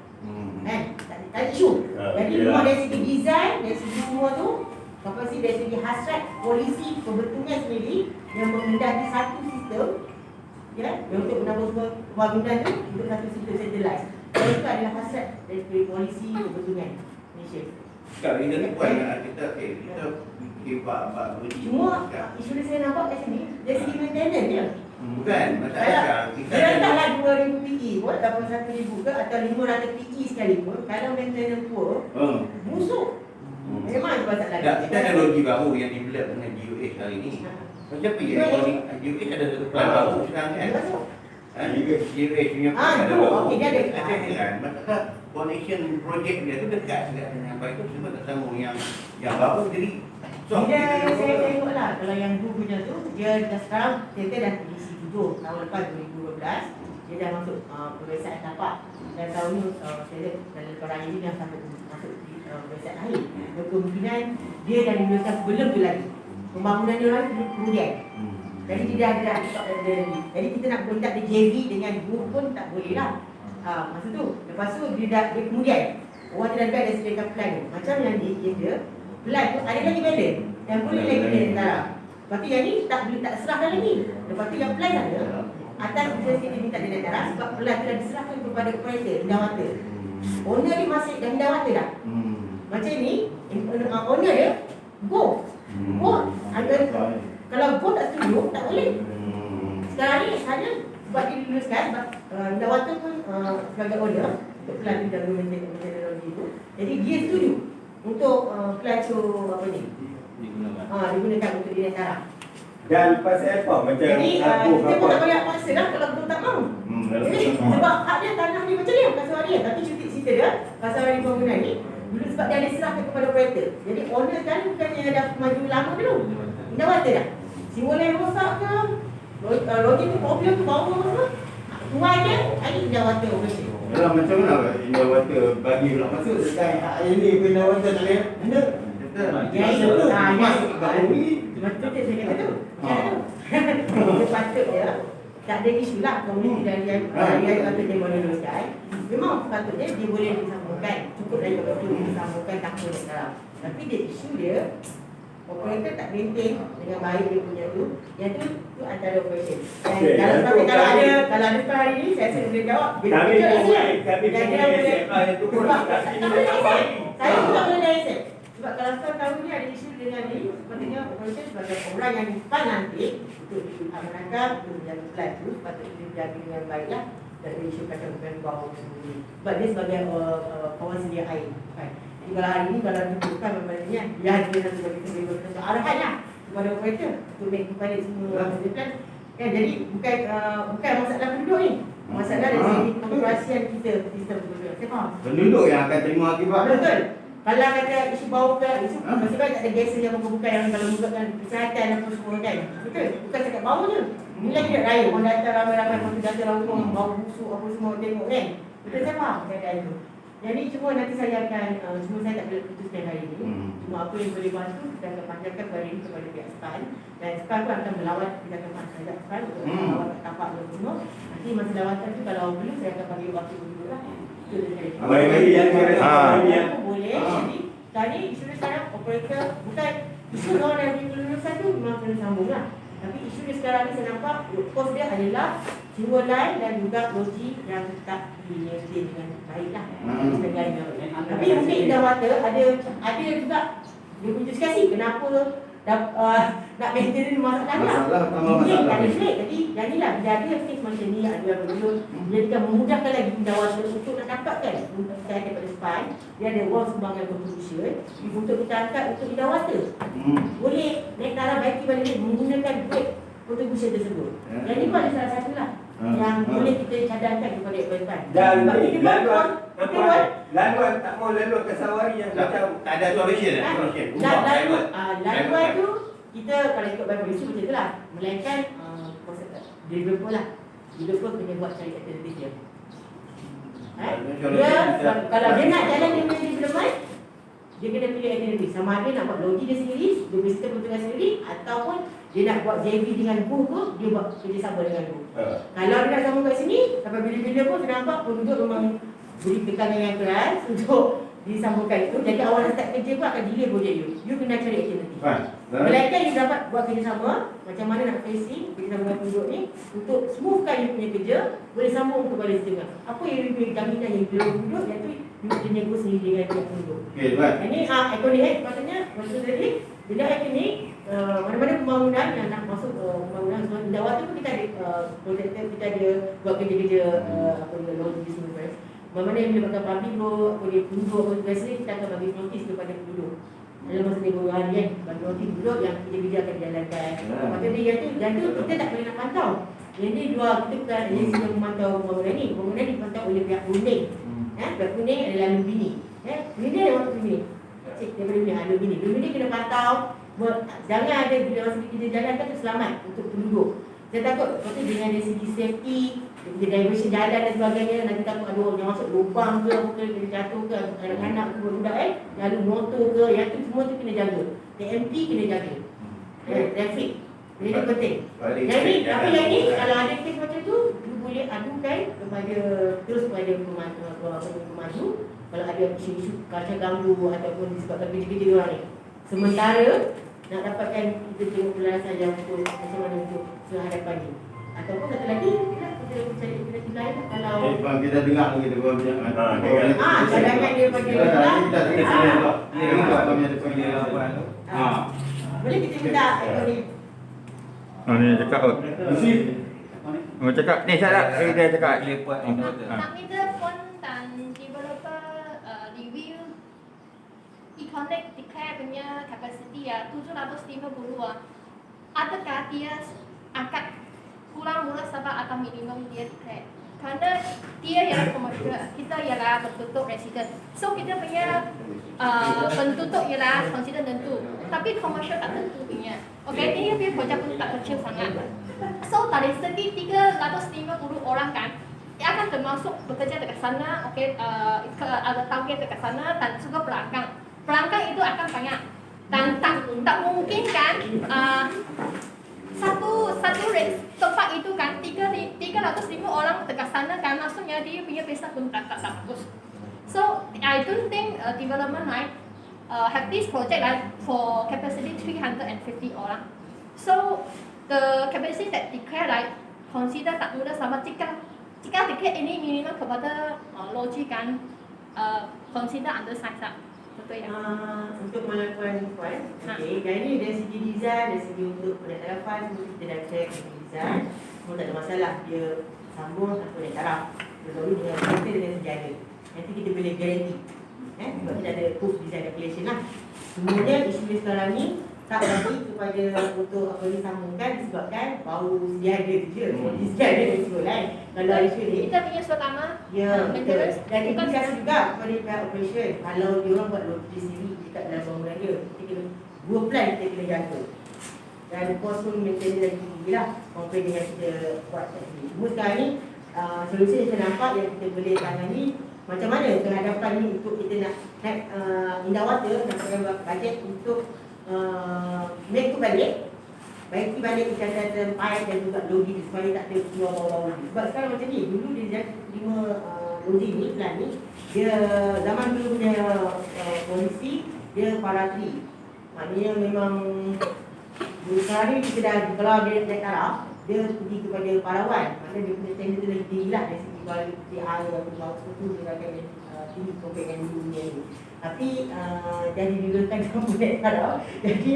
Kan? Tak ada isu. Jadi memang dari segi design, dari segi semua tu, kapasiti dari segi hasrat polisi pembentungan sendiri yang mengendaki satu sistem, ya, untuk menambah semua pembangunan tu untuk satu sistem centralized. Dan itu adalah hasrat dari polisi pembentungan Malaysia. Sekarang kita ni buat kita bak beri. Cuma isu yang saya nampak kat sini dari segi maintenance je. Bukan masalah kita Dia letaklah 2000 PE pun, 81,000 ke atau 500 PE sekalipun, kalau maintenance poor, busuk. Memang itu masalah. kita ada teknologi baru yang develop dengan GUH hari ni. Macam apa ya? GUH ada satu plan baru sekarang kan? GUH punya plan ada baru. Okey, dia ada. Kan? Masalah connection project dia tu dekat dengan apa itu semua tak sambung yang baru jadi Dia saya tengoklah kalau yang dulu punya tu dia dah sekarang kita dah edisi 7 tahun lepas 2012 dia dah masuk website tapak dan tahun ni saya lihat dalam lebaran ini dah sampai masuk di website lain. Kemungkinan dia dah diluluskan sebelum tu lagi. Pembangunan dia orang kemudian. Jadi dia dah jadi kita nak minta dia JV dengan group pun tak boleh lah. Masa tu lepas tu dia kemudian orang dia dah ada sediakan plan ni. Macam yang dia plan tu ada lagi balance yang boleh lagi dia taraf. Lepas tu yang ni tak boleh tak serahkan lagi. Lepas tu yang plan ada atas kita minta dia taraf sebab plan tu dah diserahkan kepada operator Jawatan. Owner dia masih dah Jawatan dah. Macam ni owner dia go. Kalau go tak setuju tak boleh. Sekarang ni hanya sebab dia diluluskan sebab Jawatan pun sebagai owner untuk plan tu dan teknologi tu. Jadi dia setuju untuk plan tu apa ni? Digunakan untuk dia taraf. Dan pasal apa macam Jadi aku kita pun tak boleh paksa lah kalau betul tak mahu. Sebab hak dia tanah dia macam dia pasal waria. Tapi cuti cerita dia pasal waria bangunan ni dulu sebab dia diserahkan kepada operator. Jadi owner kan bukannya dah maju lama dulu. Jawatan dah. Simbol yang rosak ke logik tu problem tu bawah semua. Tuan dia hari jawatan operator. Yalah macam mana Indah Water bagi pula masuk sekarang hari ni Indah Water tak boleh ada. Yang itu Masuk baru ni. betul je saya kata tu. Dia patut dia tak ada isu lah komuniti dan yang patutnya meneruskan. Memang patutnya dia boleh disambungkan. Cukup dari waktu disambungkan takut sekarang. Tapi dia isu dia operator tak maintain dengan baik dia punya tu. Yang tu antara operation. Okey, Dan yang tu kalau kami- ada hari ni saya rasa boleh jawab. Dia Kami betul boleh, rasa. kami Dan dia boleh boleh. SMA yang tu pun Sebab tak tak sini boleh tak accept. baik. Saya juga boleh accept. Sebab kalau kau tahu ni ada isu dengan ni, sepatutnya operator sebagai orang yang depan nanti untuk menangkap, untuk menjaga plan tu, sepatutnya dia jaga dengan baiklah. Tak ada isu kacau-kacau bau sendiri. Sebab dia sebagai kawan sedia air. Kan? Jadi kalau hari ni kalau dibutuhkan maknanya dia ada sebagai sebagai arahan lah kepada operator untuk make kepada semua plan. Kan jadi bukan masalah penduduk ni. Masalah dari segi pengoperasian kita sistem penduduk. Saya faham. Penduduk yang akan terima akibat. Betul. Kalau kata isu bau ke, isu masih banyak tak ada gas yang bukan yang kalau bukan kesihatan apa semua kan. Betul. Bukan cakap bau je. Ni lagi tak raya. Orang datang ramai-ramai masuk datang langsung bau busuk apa semua tengok kan. Betul saya faham keadaan tu. Jadi cuma nanti saya akan cuma saya tak boleh putuskan hari ni. Cuma apa yang boleh bantu kita akan panjangkan hari ini kepada pihak SPAN. Dan SPAN pun akan melawat, kita akan panjangkan SPAN untuk melawat tapak dan semua. Nanti masa lawatan tu kalau perlu saya akan panggil wakil dulu lah. Baik-baik yang yang Boleh. Jadi tadi isu dia sekarang operator bukan isu orang yang punya kelulusan tu memang kena sambung lah. Tapi isu dia sekarang ni saya nampak workforce dia adalah jiwa lain dan juga logik yang tak di-maintain dengan baik lah. Tapi mungkin Indah Water ada juga dia punya diskusi kenapa nak maintain masalah lah. Masalah tambah Mungkin masalah. tak ada slate. Jadi yang ni lah bila ada kes macam ni ada yang betul jadikan memudahkan lagi Indah Water untuk nak dapatkan saya daripada SPAN. Dia ada wang sumbangan contribution untuk kita angkat untuk Indah Water. Boleh naik taraf baiki balik menggunakan duit contribution tersebut. Yang ni pun ada salah satu lah yang boleh kita cadangkan kepada SPAN. dan Sebab ni kita laluan okey Wan? laluan tak mau laluan ke Sawari yang macam Tak ada solution. Solution. Laluan tu kita kalau ikut by policy macam tu lah. Melainkan developer lah. Developer kena buat cari alternatif dia. Dia kalau dia nak jalan dia punya development, dia kena pilih alternatif. Sama ada nak buat logik dia sendiri, dia punya sistem peruntukan sendiri, ataupun dia nak buat JV dengan Go ke, dia buat kerjasama dengan Go. Kalau dia nak sama kat sini, sampai bila-bila pun saya nampak penduduk memang beri tekanan yang keras untuk disambungkan itu. Jadi awal start kerja pun akan delay projek you. You kena cari alternatif. Melainkan you dapat buat kerjasama, macam mana nak facing kerjasama dengan penduduk ni untuk smoothkan you punya kerja, boleh sambung untuk balik setengah. Apa yang you punya jaminan yang you beri penduduk, iaitu you kena nego sendiri dengan pihak penduduk. Okey, tuan. Ini ekonik maksudnya maksud tadi bila ekonik mana-mana pembangunan yang nak masuk pembangunan sebab Indah Water pun kita ada projek kita ada buat kerja-kerja apa dia logistik semua. Mana-mana yang melibatkan public road, apa dia penduduk apa biasanya kita akan bagi notis kepada penduduk. Dalam masa tempoh hari kan, bagi notis penduduk yang kerja-kerja akan dijalankan. Maka dia yang tu kita tak boleh nak pantau. Yang ni dua kita bukan agensi yang memantau pembangunan ni. Pembangunan dipantau oleh pihak kuning. Pihak kuning adalah Lumbini. Lumbini ada waktu Lumbini. Cik daripada Lumbini ada Lumbini. Lumbini kena pantau. Jangan ada bila masa kita jalankan tu selamat untuk penduduk. Saya takut lepas dengan dari segi safety, diversion jalan dan sebagainya, nanti takut ada orang yang masuk lubang ke, apa ke, kena jatuh ke, anak-anak ke, budak lalu motor ke, yang tu semua tu kena jaga. TMT kena jaga. Traffic. Jadi itu penting. Yang ni, tapi yang ni kalau ada kes macam tu, you boleh adukan kepada terus kepada pemaju kalau ada isu-isu kacau ganggu ataupun disebabkan kerja-kerja orang ni. Sementara nak dapatkan kita tengok pelarasan yang untuk macam mana untuk kehadapan ni. Ataupun satu lagi kita cari alternatif lain kalau Bang, kita dengar lagi dia buat macam cadangan dia bagi orang. Kita dengar sini. Dia dengar apa yang dia panggil apa. Boleh kita minta ekonik. Ni cakap Mesti cakap ni saya dia cakap Nak minta pun dan developer review Econic declare punya capacity 750 adakah dia angkat kurang murah sebab atau minimum dia declare kerana dia ialah commercial, kita ialah bertutup resident, so kita punya pentutup ialah consider tentu, tapi commercial tak tentu punya. Okay, dia punya projek pun tak kecil sangat, so dari segi 350 orang kan akan termasuk bekerja dekat sana, okey, ada target dekat sana dan juga pelanggan. Pelanggan itu akan banyak dan tak mungkin kan satu tempat itu kan 305 orang dekat sana kan, maksudnya dia punya pesta pun tak bagus. So I don't think development right have this project like for capacity 350 orang. So the capacity that declare like consider tak mudah sama jika declare ini minimum kepada logi kan consider undersize lah. Betul ya? Untuk melakukan puan, okey, yang ini dari segi design, dari segi untuk pendaftaran fund, semua kita dah check design, semua tak ada masalah. Dia sambung atau naik taraf. Dia baru dengan kita dengan sejaga. Nanti kita boleh garanti. Sebab kita ada proof design calculation lah. Semuanya isu sekarang ni tak lagi kepada untuk apa disambungkan disebabkan baru sedia ada tu je. Sedia ada tu kan. Kalau isu ni Kita punya pertama ya, maintenance dan bukan implikasi juga kepada pihak operation. Kalau dia orang buat logis sendiri dekat dalam bangunan dia, kita kena dua plan kita kena jaga. Dan kos pun maintenance lagi tinggi lah compare dengan kita buat tadi. Cuma sekarang ni solusi yang saya nampak yang kita boleh tangani macam mana kehadapan ni untuk kita nak Indah Water dapatkan bajet untuk make balik baiki balik catatan pipe dan juga logi supaya tak ada keluar bawah-bawah ni. Sebab sekarang macam ni, dulu dia 5 logi ni, plan ni, dia zaman dulu punya polisi, dia paratri. Maknanya memang sekarang ni kita dah, kalau dia naik taraf, dia pergi kepada parawan. Maknanya dia punya standard tu lagi tinggi lah dari segi kualiti air yang bagus tu, dia akan tinggi compare dengan dunia ni. Tapi jadi digunakan kamu naik taraf, jadi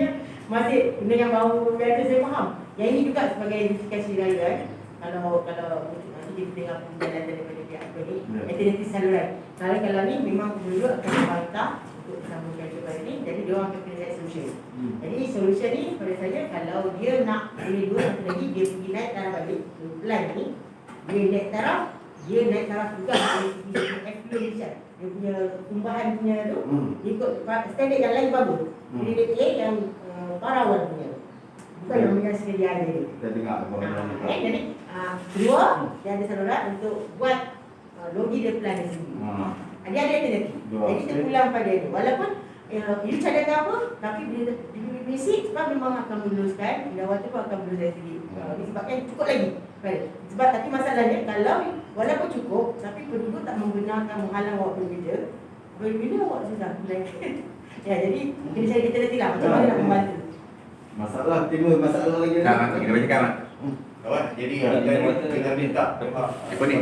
masih dengan bau biasa saya faham. Yang ini juga sebagai identifikasi raya kalau nanti kita tengok penjelasan daripada pihak apa ni, alternatif saluran. Kalau ni memang dulu akan dibantah untuk sambungkan kepada ni, jadi dia orang akan kena cari solution. Jadi solution ni pada saya kalau dia nak boleh dua satu lagi, dia pergi naik taraf balik plan ni, dia naik taraf juga dari segi exploration. Dia punya tumbuhan punya tu ikut standard yang lain bagus. Dia A yang parawan punya, bukan yang punya sedia ada ni. Kita dengar Jadi kedua dia ada saluran untuk buat logi dia plan dia sendiri. Dia ada alternatif. Jadi terpulang pada itu. Walaupun ini cadangan apa, tapi bila basic sebab memang akan meluluskan, Indah Water pun akan meluluskan sendiri. Disebabkan cukup lagi. Sebab tapi masalahnya kalau walaupun cukup, tapi penduduk tak menggunakan menghalang awak berbeza awak susah. Ya, jadi kena cari alternatif lah macam mana nak membantu. Masalah timbul masalah lagi. Kita baca kan? Kawan, jadi kita minta Apa ni?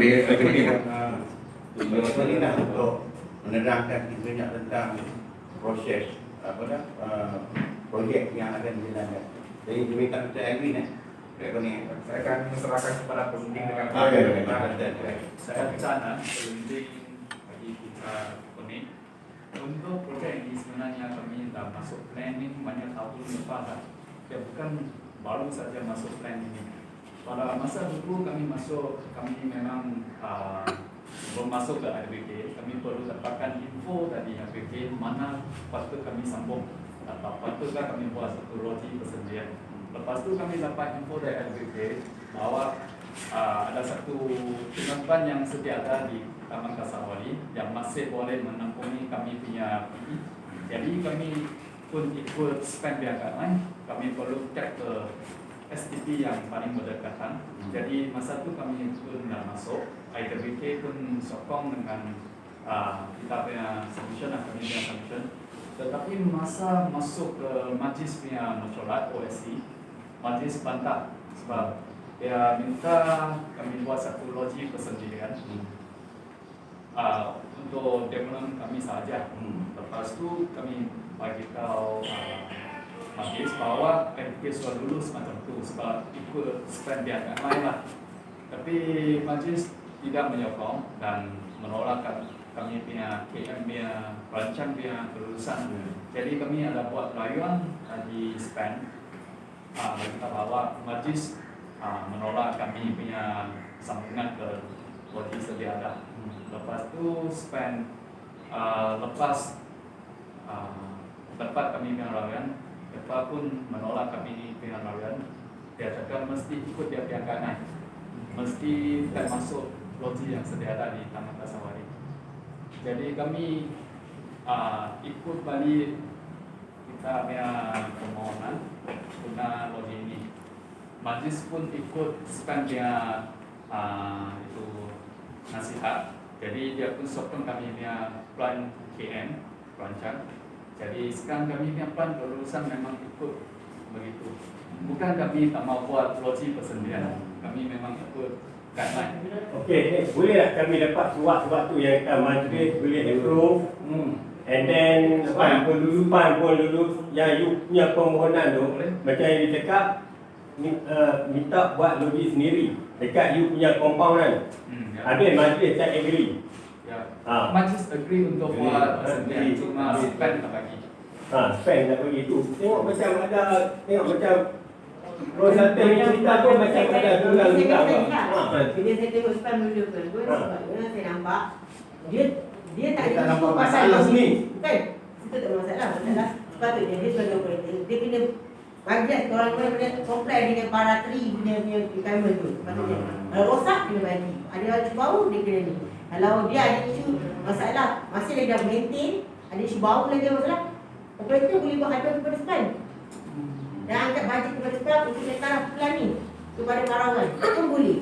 pemerintah untuk menerangkan banyak tentang proses projek yang akan dijalankan. Jadi kita minta kita Edwin Saya akan serahkan kepada pengunjung dengan saya ke sana pengunjung bagi kita kuning. Untuk projek ini sebenarnya kami dah masuk planning banyak tahun lepas dah. Ya, bukan baru saja masuk plan ini. Pada masa dulu kami memang sebelum masuk ke RBK, kami perlu dapatkan info dari RBK mana patut kami sambung atau patutkah kami buat satu logi persendirian. Lepas tu kami dapat info dari RBK bahwa ada satu penampungan yang sedia ada di Taman Kasawari yang masih boleh menampungi kami punya PE. Jadi kami pun ikut spend biarkan lain. Kami perlu cek ke STP yang paling berdekatan. Jadi masa tu kami pun dah masuk. IWK pun sokong dengan kita punya solution, kami punya solution. Tetapi masa masuk ke majlis punya mesyuarat OSC, majlis bantah sebab dia minta kami buat satu logi persendirian untuk development kami sahaja. Lepas tu kami bagi tahu majlis bahawa RBK sudah lulus macam tu sebab ikut spend biarkan lain lah. Tapi majlis tidak menyokong dan menolak kami punya KM punya rancang punya kelulusan. Jadi kami ada buat rayuan di spend bagi tahu bahawa majlis menolak kami punya sambungan ke logi sedia ada. Lepas tu spend lepas dapat kami punya rayuan, mereka pun menolak kami punya rayuan. Dia cakap mesti ikut dia punya kanan, mesti tak masuk loji yang sedia ada di Taman Kasawari. Jadi kami ikut balik kita punya permohonan guna loji ini. Majlis pun ikut sepanjang itu nasihat. Jadi dia pun sokong kami punya plan KM rancang. Jadi sekarang kami punya plan berurusan memang ikut begitu. Bukan kami tak mau buat loji persendirian. Kami memang ikut guideline. Okey, boleh tak kami dapat suatu yang majlis boleh approve? And then PAN pun lulus yang you punya permohonan tu macam yang dia cakap minta buat loji sendiri dekat you punya compound kan. Habis majlis tak agree. Ya. Majlis agree untuk buat persendirian, cuma SPAN tak bagi. SPAN tak bagi tu. Tengok macam konsultan cerita tu macam ada tulang juga. Bila saya tengok SPAN dulu sebabnya saya nampak dia tak ada nampak isu masalah logi. sini. Kan? Itu tak ada masalah. Sepatutnya dia sebagai operator, dia kena bajet orang boleh comply dengan paratri punya requirement tu. Sepatutnya. Kalau rosak kena bagi. Ada isu bau dia kena ni. Kalau dia ada isu masalah masih lagi dah maintain, ada isu bau lagi masalah, operator boleh buat aduan kepada SPAN. Dan angkat bajet kepada SPAN untuk letak plan ni kepada karangan. Itu boleh.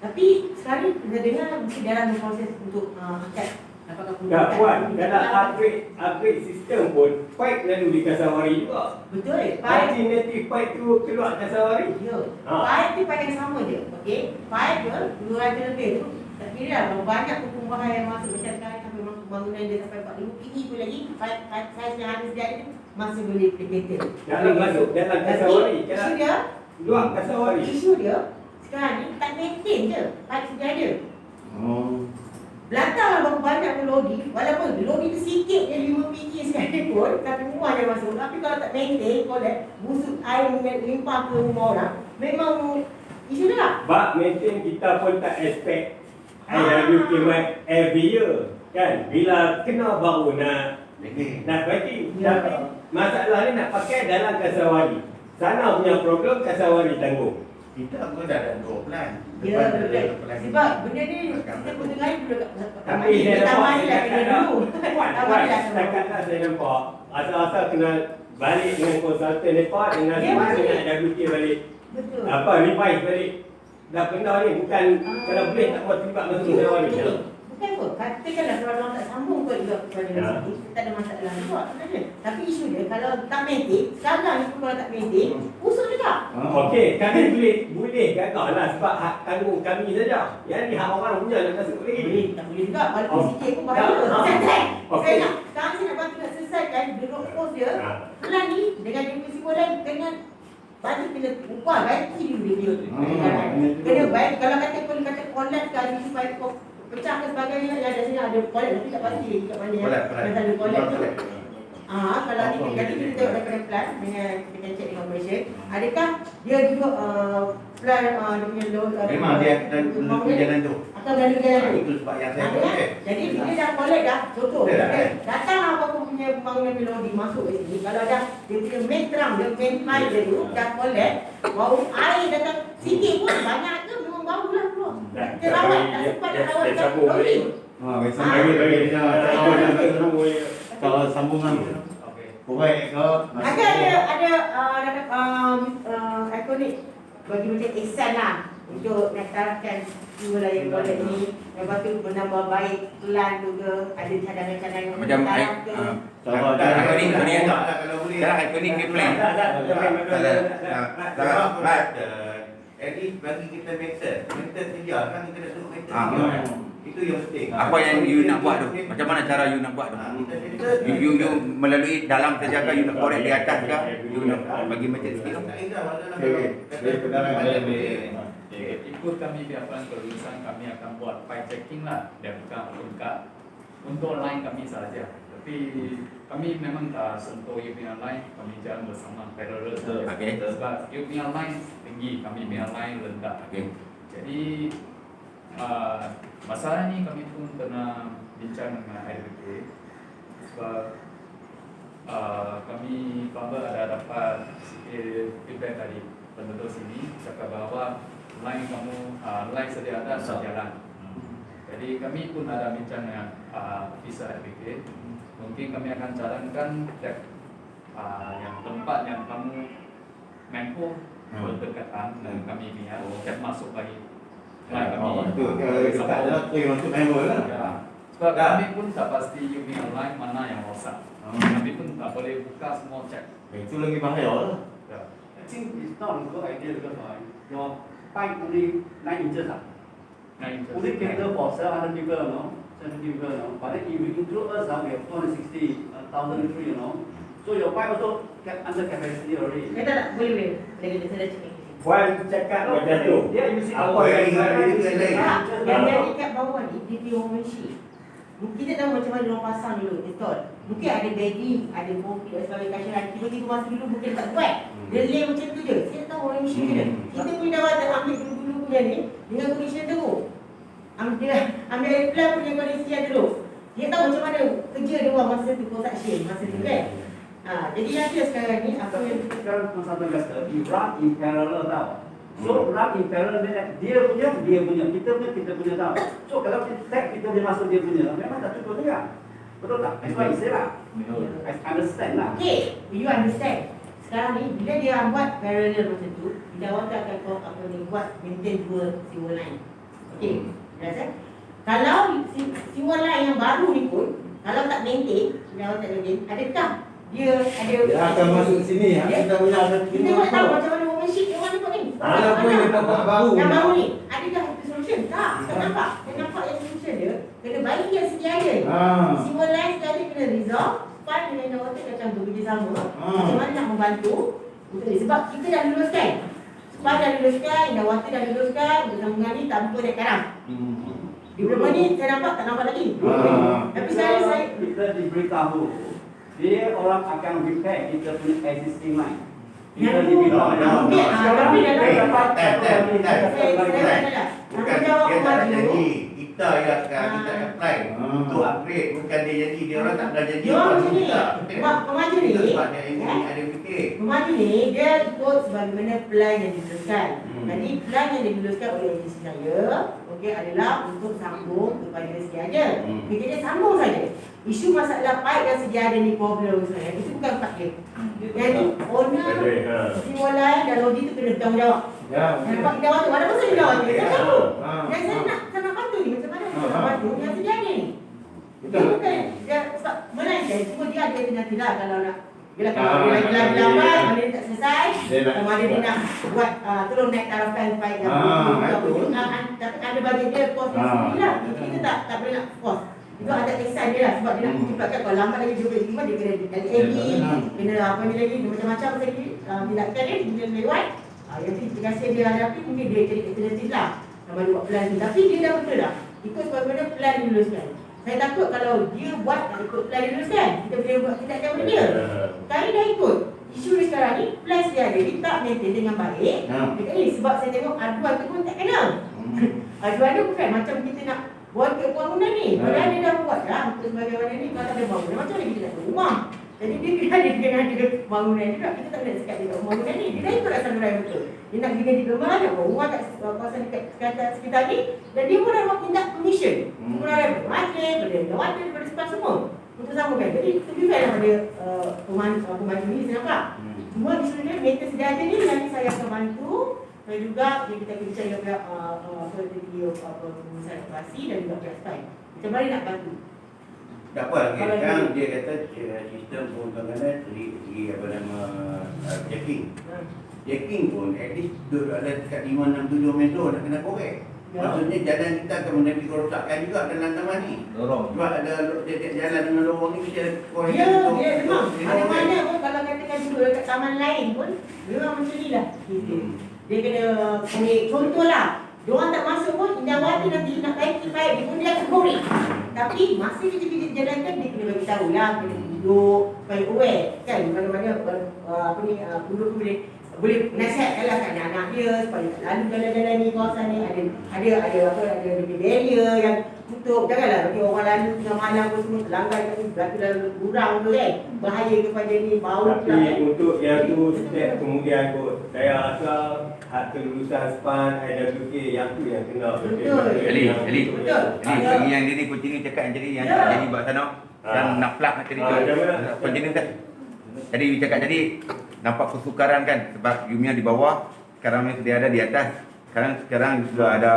Tapi sekarang kita dengar mesti dalam proses untuk angkat apakah Tak Puan, dalam upgrade sistem pun pipe lalu di Kasawari juga. Betul. Pipe Alternative pipe tu keluar Kasawari. ya. Pipe tu pipe yang sama je. Okey. Pipe tu 200 lebih tu. Tak kira lah berapa banyak pertumbuhan yang masuk macam sekarang sampai bangunan dia sampai 40 tinggi pun lagi pipe size yang ada sejak itu masih boleh dipikir. Dalam masuk dalam Kasawari. Isu dia, Luar Kasawari. isu dia sekarang ni tak maintain je pipe sudah ada. Belakanglah berapa banyak pun logi. Walaupun logi tu sikit je 5 PG sekalipun, tapi rumah dia masuk. Tapi kalau tak maintain, collect, busuk air limpah ke rumah orang, memang isu dia lah. Bak maintain kita pun tak expect IWK every year. Kan? Bila kena baru nak bagi. Tapi masalah ni nak pakai dalam Kasawari. Sana punya program Kasawari tanggung. Kita pun dah ada dua plan. Ya, betul. Sebab benda ni kita pun dengar dulu Tapi saya taman nampak ni dah kena dulu. Taman dah kena. Setakat saya nampak asal-asal kena balik dengan konsultan mereka dengan Ya, semua betul. dengan WK balik. Betul. Apa revise balik. Dah benda ni bukan kalau boleh tak buat terlibat masuk ke Kasawari. Bukan pun, katakanlah kalau orang tak sambung kot juga kepada sini, tak ada masalah juga sebenarnya. Tapi isu dia kalau tak maintain, sekarang ni pun kalau tak maintain, usul juga. Okey, kami boleh gagal lah sebab hak tanggung kami saja. Yang ni hak orang punya nak masuk lagi. Boleh, tak boleh juga. Walaupun sikit pun bahaya. Saya nak, sekarang saya nak bantu nak selesaikan duduk pos dia. Pelan ni, dengan dia kesimpulan, kena bagi kena upah, ganti dulu dia. Kena baik, kalau kata collect ke isu baik pecah ke sebagainya, yang ada sini ada collect, tapi tak pasti kat mana yang ada collect tu. Kalau ni jadi kita tengok daripada plan dengan kita check dengan operation, adakah dia juga plan dia punya load Memang dia akan melalui jalan tu. akan melalui jalan tu. Itu sebab yang saya Ada buat. jadi dia dah collect dah, contoh Dia dah, datang apa punya bangunan melodi masuk ke sini, kalau dah dia punya main trunk, dia main pipe dia tu dah collect, bau air datang sikit pun banyak ke memang bau lah keluar. Kita rawat, tak sempat nak rawat kat lori. Kalau sambungan Okey. proyek ke Ada ikonik bagi macam ihsan lah untuk menerapkan wilayah kolek ni. Lepas tu menambah baik plan juga, ada cadangan-cadangan Macam taraf ke. kalau Tak, ada ikonik ni Tak lah kalau boleh. Dah ikonik ni plan. Jadi bagi kita method sedia kan kita nak suruh method. Ah. Itu yang penting. Apa yang you nak buat tu? Macam mana cara you nak buat tu? You melalui dalam saja ke you nak korek di atas ke? You nak bagi macam sikit tu? Ikut kami pihak plan berurusan, kami akan buat file checking lah dan bukan lengkap untuk line kami saja. Tapi kami memang tak sentuh you punya line, kami jalan bersama parallel saja. Okey. Sebab you punya line tinggi, kami punya line rendah. Okey. Jadi masalah ni kami pun pernah bincang dengan IWK sebab kami ada dapat sikit feedback dari penduduk sini cakap bahawa line kamu line sedia ada jalan. Jadi kami pun ada bincang dengan visa advocate. Mungkin kami akan sarankan yang tempat yang kamu mampu berdekatan dengan kami ni ya, masuk lagi line kami. Itu dekat adalah masuk manual lah. Ya. Sebab kami pun tak pasti you punya line mana yang rosak. Kami pun tak boleh buka semua cek. Itu lagi bahaya lah. Ya. I think it's not a good idea because your pipe only 9 inches. Only cater for 700 people, no? 70 people, no? But then if you include us, we have 260,000 free, you know? So your pipe also under capacity already. Tak, boleh. Lagi saya dah cakap. Puan cakap macam tu. Yeah, you see Apa yang Yang jadi kat bawah ni, dia punya machine. Kita tahu macam mana orang pasang dulu, install. Mungkin ada bedding, ada kopi dan sebagainya kacaran. Tiba-tiba masa dulu mungkin tak buat. Dia lay macam tu je. Saya tahu orang machine je. Kita punya dawatan ambil dulu-dulu punya ni dengan condition teruk. Ambil plan punya kondisi yang teruk. Dia tahu macam mana kerja dia orang masa tu, construction masa tu kan. Jadi yang dia sekarang ni, apa yang sekarang consultant kata, you run in parallel tau. So run in parallel dia punya, kita punya tau. So kalau kita tag kita boleh masuk dia punya, memang tak cukup juga. Betul tak? That's what I say lah. I understand lah. okay, you understand. Sekarang ni, bila dia buat parallel macam tu, jawatan akan kau apa ni buat maintain dua sewer line. Okay, understand? Kalau sewer line yang baru ni pun, kalau tak maintain, jawatan lagi, adakah dia ada Dia akan masuk sini. Kita punya ada kita nak tahu macam mana orang machine yang mana buat ni. Ada pun yang buat baru. Yang baru ni, adakah ada solution? Tak, tak nampak. Saya nampak yang solution dia, kena baik yang sedia ada. Sewer line sekali kena resolve, SPAN dengan jawatan akan bekerjasama. Macam mana nak membantu untuk ni. Sebab kita dah luluskan. SPAN dah luluskan, jawatan dah luluskan, bersama ni tanpa naik karam. Diploma ni saya nampak lagi. Tapi sekarang saya kita diberitahu, dia orang akan repair kita punya existing line. Kita diberitahu. Tapi dah dapat. Bukan dia tak janji. Kita yang kita apply untuk upgrade. Bukan dia janji. Dia orang tak pernah janji. Dia orang macam ni. Pemaju ni, Sebab dia ada fikir. pemaju ni dia ikut sebagaimana plan yang diluluskan. Jadi plan yang diluluskan oleh agensi saya, okey, adalah untuk sambung kepada sedia ada. Jadi dia sambung saja. Isu masalah pipe dan sedia ada ni problem saya. Itu bukan part dia. Jadi owner sewer line dan lodi tu kena bertanggungjawab. Nampak kita waktu mana masa dia waktu saya tahu. Dan saya nak bantu ni macam mana nak bantu yang sedia ada ni. Dia bukan dia sebab melainkan cuma dia ada nantilah kalau nak bila dia lagi lambat, mana dia tak selesai, sama ada dia nak buat tolong naik tarafkan pipe yang tapi ada bagi dia kos dia sendiri lah. Kita tak boleh nak kos. Itu ada kesan dia lah sebab dia nak cepatkan kalau lambat lagi dia kena LED, kena apa ni lagi, macam-macam lagi tindakan dia, dia lewat. Yang terima kasih dia hadapi mungkin dia jadi alternatif lah sama dia buat plan ni. Tapi dia dah betul lah ikut sebagaimana plan diluluskan. Saya takut kalau dia buat tak ikut plan diluluskan, kita boleh buat tindakan pada dia. Sekarang dah ikut. Isu dia sekarang ni, plan dia ada, dia tak maintain dengan baik. Dekat ni sebab saya tengok aduan tu pun tak kena. Aduan tu bukan macam kita nak buat ke bangunan ni. Padahal dia dah buat dah untuk sebagaimana ni kalau ada bangunan. Macam mana kita nak buat rumah? Jadi dia kena ada bangunan juga. Kita tak boleh cakap dia buat bangunan ni. Dia dah ikut rasa nurai betul. Dia nak bina diploma, nak buat rumah kat kawasan dekat sekitar ni. Dan dia pun dah buat tindak permission. Dia pun dah ada majlis, boleh water, daripada sekolah semua. Untuk samakan. Jadi to be fair daripada pembantu ni saya nampak. Semua disuruhnya mereka sedia ada ni nanti saya akan bantu. Dan juga kita bincang dengan pihak pengurusan operasi dan juga pihak SPAN. Macam mana nak bantu? Tak apa, sekarang dia kata sistem pun kadang-kadang di apa nama checking. Checking pun at least duduk ada dekat 5, 6, 7 meter nak kena korek. Maksudnya jalan kita akan menepi kerosakan juga dalam taman ni. Sebab ada jalan dengan lorong ni mesti ada korek. Ya, memang. Mana-mana pun kalau katakan duduk dekat taman lain pun memang macam ni lah. Dia kena korek. Contohlah, diorang tak masuk pun, indahwati nanti nak baiki baik, dia pun dia akan korek. Tapi masa kita jalankan, dia kena bagi tahu lah, kena duduk, supaya aware kan, mana-mana penduduk boleh nasihatkan lah kat anak-anak dia, supaya tak lalu jalan-jalan ni, kawasan ni, ada barrier yang tutup, janganlah bagi orang lalu tengah malam pun semua terlanggar kat ni, batu lalu kurang tu kan, bahaya kepada ni, bau tapi untuk yang tu step kemudian kot, saya rasa hak kelulusan SPAN, IWK yang tu yang kena. Betul. Ali. Betul. Jadi bagi yang dia ni continue cakap yang jadi yang Ya. jadi buat sana yang nak plug nak cerita. Continue kan. Jadi you cakap tadi nampak kesukaran kan sebab Yumia di bawah, sekarang ni sudah ada di atas. Sekarang sudah ada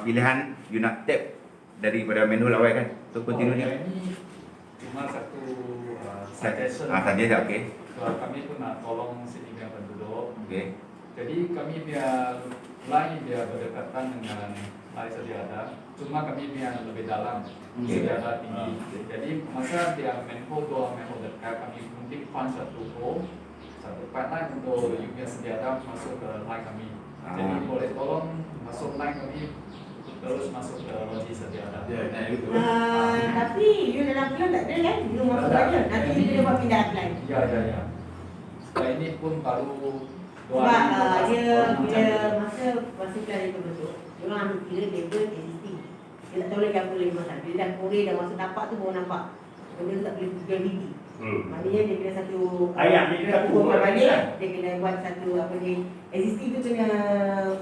pilihan you nak tap daripada manual awal kan. So continue ni. Ini cuma satu suggestion. Saja okey. Kami pun nak tolong sini punya penduduk. Okey. Jadi kami biar line dia berdekatan dengan line sedia ada. Cuma kami biar lebih dalam sedia ada tinggi. Jadi masa dia manhole 2 manhole dekat, kami mungkin fund satu pipeline untuk yang sedia ada masuk ke line kami. Jadi boleh tolong masuk line kami terus masuk ke logi sedia ada. Tapi you dalam plan tak ada kan? You masuk aja. Nanti you dia buat pindah plan. Ya. Setelah ini pun baru 2 Sebab hari dia lepas bila macam masa plan itu bentuk, dia orang ambil kira label existing. Dia tak tahu lagi apa lagi masalah. Bila dah kore dah masuk tapak tu baru nampak. Benda tu tak boleh gravity. Maknanya dia kena satu Ayat dia kena satu buat balik. Dia kena buat satu apa ni, existing tu kena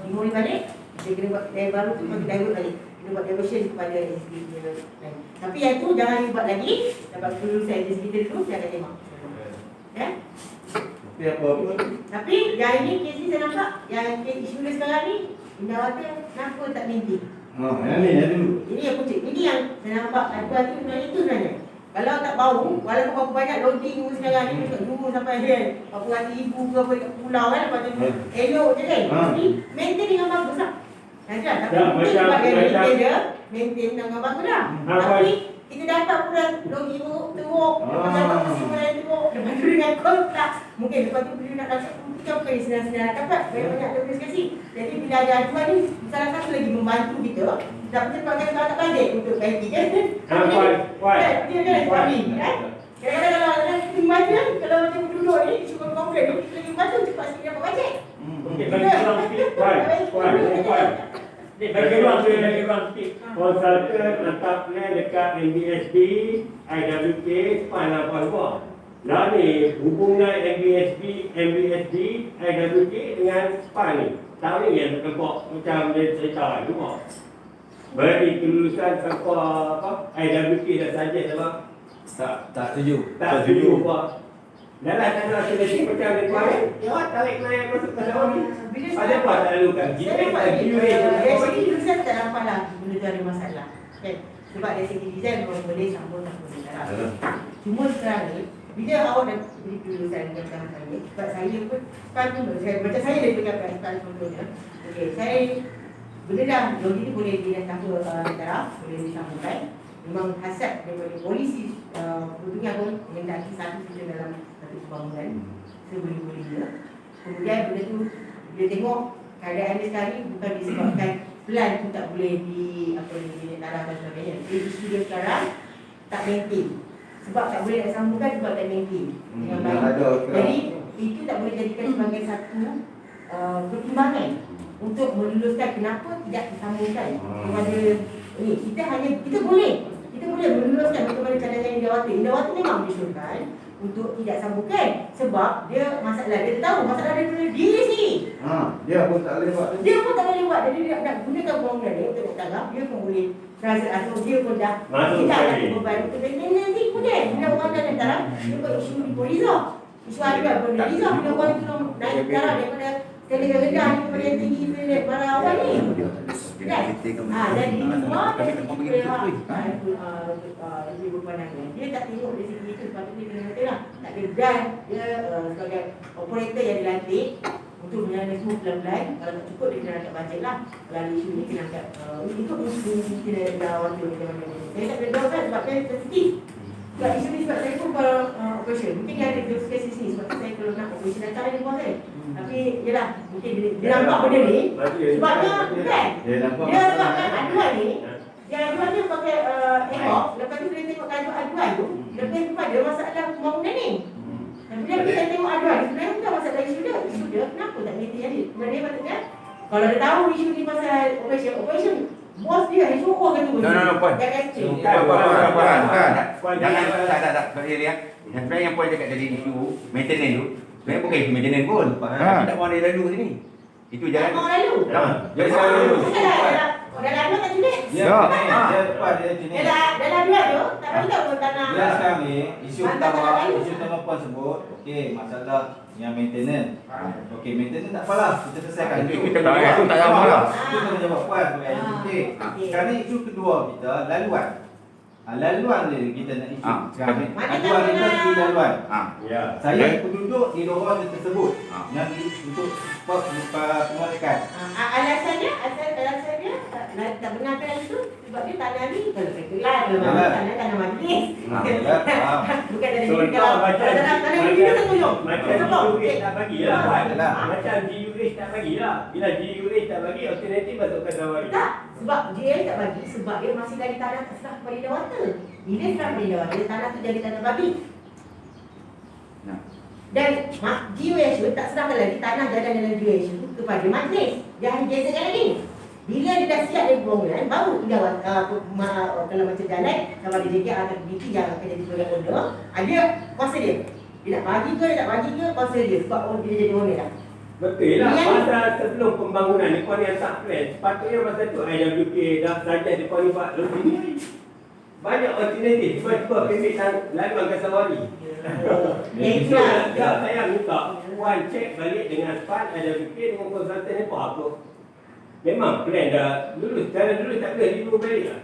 dimulai balik. Dia kena buat yang baru tu bagi divert balik. Kena buat diversion kepada existing dia. Tapi yang tu jangan buat lagi. Dapat kelulusan existing kita dulu, saya akan tengok. Ya? Tapi yang ini kes ni saya nampak, yang kes isu dia sekarang ni, Indah Water kenapa tak maintain? Yang ni dulu. Ini yang kucing. Ini yang saya nampak aduan tu sebenarnya itu sebenarnya. Kalau tak bau, walaupun berapa banyak loading sekarang ni dekat dulu sampai dia berapa ratus ribu ke apa dekat pulau kan, lepas tu elok je kan. Tapi maintain dengan bagus lah. Tapi mungkin sebab dia maintain dia, maintain dengan bagus dah. Tapi kita dapat pula logi teruk, lepas dapat kesimpulan yang teruk, lepas tu dengan kontrak. Mungkin lepas tu bila nak dapat kita bukan senang-senang nak dapat, banyak-banyak ada diskusi. Jadi bila ada aduan ni, salah satu lagi membantu kita dapat cepatkan kalau tak balik untuk ganti kan. Dia kan kami kan. Kadang-kadang kalau ada membantu kan, kalau macam duduk ni, suka komplain ni, kita lagi membantu cepat sikit dapat bajet. Okey, bagi orang Puan. Bagi orang sikit. Konsultan letak plan dekat MBSD, IWK, SPAN apa semua. Lah ni hubungan MBSD, IWK dengan SPAN ni. Tahu ni yang terkebak macam dia cerita tu. Beri kelulusan tanpa apa? IWK dah saja apa? Tak setuju. Tak setuju apa? Dalam tanda seleksi macam dia kemarin, dia tarik naik masuk ke dalam ni. Ada apa tak lalukan? Saya nampak dari segi design tak nampak lah benda tu ada masalah. Okay. Sebab dari segi design memang boleh sambung tak boleh tak. Cuma sekarang ni, bila awak dah beri kelulusan macam saya, sebab saya pun kan macam saya dah pegang sekarang contohnya. Okey, saya benda dah logi ni boleh dia tanpa taraf, boleh disambungkan. Memang hasad daripada polisi berdunia pun mengendaki satu sistem dalam satu pembangunan seboleh-boleh dia. Kemudian benda tu dia tengok keadaan dia sekarang ni bukan disebabkan plan tu tak boleh di taraf dan sebagainya. Dia isu dia sekarang tak maintain. Sebab tak boleh nak sambungkan sebab tak maintain dengan baik. Jadi itu tak boleh jadikan sebagai satu pertimbangan untuk meluluskan kenapa tidak disambungkan kepada ni. Kita boleh meluluskan bagaimana cadangan Indah Water. Indah Water memang diusulkan untuk tidak sambungkan sebab dia masalah, dia tahu masalah dia daripada diri sendiri. Dia pun tak boleh buat. Dia pun tak boleh buat. Jadi dia nak gunakan bangunan ni untuk nak tanggap, dia pun boleh rasa atau dia pun dah tidak ada beban untuk maintenance nanti. Kemudian bila orang dah taraf, dia buat isu di Polizah. Isu aduan pun Polizah bila orang tu naik taraf daripada tenaga rendah daripada yang tinggi daripada para awal ni. Kan? Dan ini semua dari segi ibu berpandangan. Dia tak tengok dari segi itu, sepatutnya dia kena kata lah. Tak ada dan dia sebagai operator yang dilantik untuk menjalani semua pelan-pelan. Kalau tak cukup dia kena angkat bajet lah. Kalau isu ni kena angkat ikut isu kena lawan tu macam mana. Saya tak kena doakan sebab saya sensitif. Sebab isu ni sebab saya pun kalau operation. Mungkin dia ada justifikasi sini sebab saya kalau nak operation datang dia buat kan. Tapi yelah, mungkin dia nampak benda ni sebabnya kan. Dia sebabkan aduan ni. Yang aduan dia pakai ekor. Lepas tu dia tengok aduan tu. Lepas tu ada masalah pembangunan ni. Dan bila kita tengok aduan ni, sebenarnya bukan masalah isu dia. Isu dia kenapa tak maintain jadi. Sebenarnya patutnya kalau dia tahu isu ni pasal operation bos dia yang suruh kata tu. No, Puan. Jangan cek. Puan. Jangan, tak. Sorry lihat. Yang sebenarnya yang Puan cakap tadi isu maintenance tu, sebenarnya bukan isu maintenance pun. Tak mahu dia lalu sini. Itu jalan. Mau lalu. Dia selalu lulus. Dah lalu tak tulis. Dia depan dia jenis. Dah lalu tu. Tak bagi tahu pun tanah. Dia sekarang ni isu Mantap utama tak lalu. isu utama puan sebut, okey, masalah yang maintenance. Okey, maintenance tak apalah, kita selesaikan Itu kita tak lama lah. Itu kena jawab puan. Okey. Sekarang ni isu kedua kita laluan. Laluan dia kita nak isu. Sekarang ni aduan kita di laluan. Ya. Saya penduduk di lorong tersebut yang untuk pemeriksaan. Alasannya tak benarkan itu sebab dia tanah ni kalau petulah kalau tanah majlis. Bukan dari Contoh kalau macam tanah ni kita tolong. macam GUH tak bagilah kan. Macam GUH tak bagilah. Bila GUH tak bagi, alternatif masukkan Dawari. Tak, sebab GL tak bagi sebab dia masih dari tanah tak serah kepada Dewata. Bila serah kepada Dewata, tanah tu jadi tanah babi. Dan GUH tak serahkan lagi tanah jalan dalam GUH itu kepada majlis. Dia hanya geserkan lagi. Bila dia dah siap dari bangunan, baru kalau macam jalan sama ada JK atau BP yang akan jadi sebagai owner, ada kuasa dia. Dia nak bagi ke, dia tak bagi ke, kuasa dia. Sebab dia jadi owner dah. Betul lah. Masa sebelum pembangunan ni, kau ni yang tak plan. Sepatutnya masa tu IWK dah saja di kau ni buat lebih ni. Banyak alternatif. Tiba-tiba pendek laluan Kasawari. Itulah. Saya minta Puan cek balik dengan SPAN IWK dengan konsultan ni apa. Memang plan dah lulus. Cara dulu tak boleh review balik lah.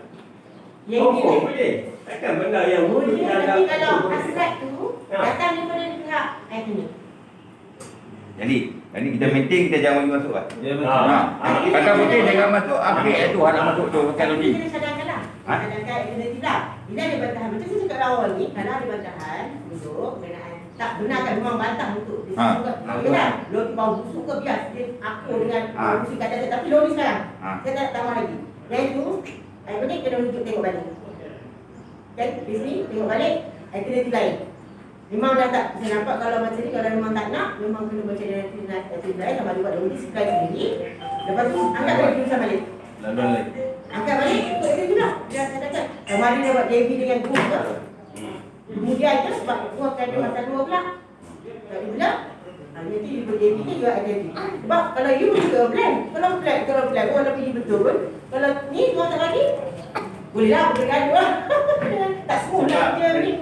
Oh, boleh. Takkan benda yang Boleh, tapi kalau boleh. hasrat tu datang daripada pihak ini. Jadi kita maintain, kita jangan bagi masuk lah. Dia Kata putih jangan masuk, akhir itu nak masuk tu pakai lodi. Kita cadangkan lah. Cadangkan alternatif lah. Bila ada bantahan, macam saya cakap awal ni, kalau ada bantahan untuk berkenaan tak benarkan memang bantah untuk disebut. Okeylah, lori bau busuk ke biar dia aku dengan busuk kata saya, tapi lori sekarang. Saya tak tambah lagi. Yang itu, boleh kena rujuk tengok balik. Kan, di sini tengok balik, alternatif lain. Memang dah tak, saya nampak kalau macam ni, kalau memang tak nak, memang kena baca dari alternatif lain, sama ada buat lori, sekai sendiri. Lepas tu, angkat balik tulisan balik. laluan lain. Angkat balik, ikut dia juga. Dia katakan, kemarin dia buat JV dengan group ke. Kemudian je, sebab tu akan ada masa 2 pula. Tak pula, nanti you buat JV ni, you ada JV. Sebab kalau you juga plan, kalau plan, oh nak pergi betul. Kalau ni, kau tak lagi, bolehlah bergaduh lah. Tak smooth lah dia ni.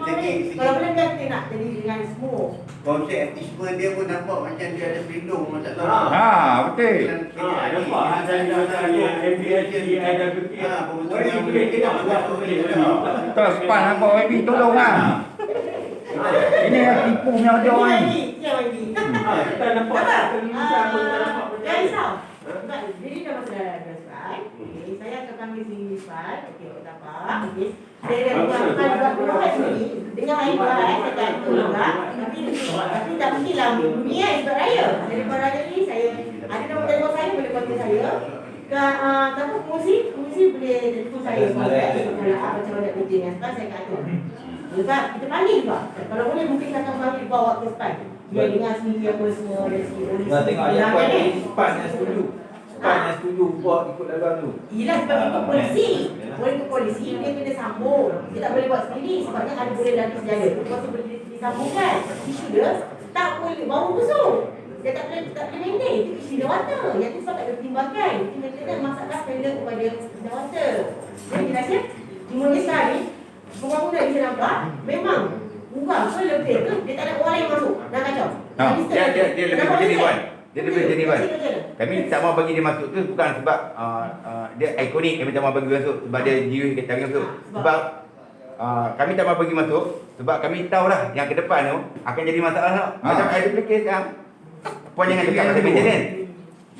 Kalau boleh kan kita nak jadi dengan smooth. Konsep advertisement dia pun nampak macam dia ada pelindung masalah. Betul. Nampak ada yang MBS di IWK. Boleh kita buat boleh. Tak sepan apa baby tolong ah. Ini yang tipu punya dia orang ni. Yang lagi. Kita nampak kelulusan pun tak nampak Jangan macam. risau. Sebab jadi dah masa dah selesai. Okey, saya akan panggil si Irfan. Okey, tak apa. Okey. Saya dah buat perubahan sini dengan air bahan saya tak tahu juga. Tapi tak mestilah bumi kan sebab raya. Dari raya ni saya ada nombor telefon saya boleh kontak saya. Apa fungsi boleh telefon saya. Kalau macam mana meeting yang sekarang saya akan atur. Sebab kita panggil juga. Kalau boleh mungkin saya akan panggil bawa ke SPAN. Dia dengar sendiri apa semua dari segi polis. Kita tengok ayat puan ni, SPAN yang setuju. SPAN yang setuju buat ikut laluan tu. Yelah sebab ikut polisi. Boleh ikut polisi, dia kena sambung. Dia tak boleh buat sendiri sebabnya ada boleh lagi sejalan. Kuasa boleh disambungkan. Isu dia tak boleh baru busuk. Dia tak boleh maintain. Itu isu Dewata. Yang tu sebab tak ada pertimbangan. Kita kena masalah tender kepada Dewata. Jadi jelasnya, cuma sekarang ni, pembangunan bisa nampak, memang kurang ke lebih ke, dia tak ada orang lain masuk. Dah kacau. Dia lebih berjeniwan. Dia lebih berjeniwan. Kami tak mau bagi dia masuk tu bukan sebab dia ikonik, kami tak mau bagi masuk sebab dia jiwa kita bagi masuk. Sebab kami tak mau bagi masuk sebab kami tahulah yang ke depan tu akan jadi masalah tau. Macam ada fikir sekarang. Puan jangan cakap pasal maintenance.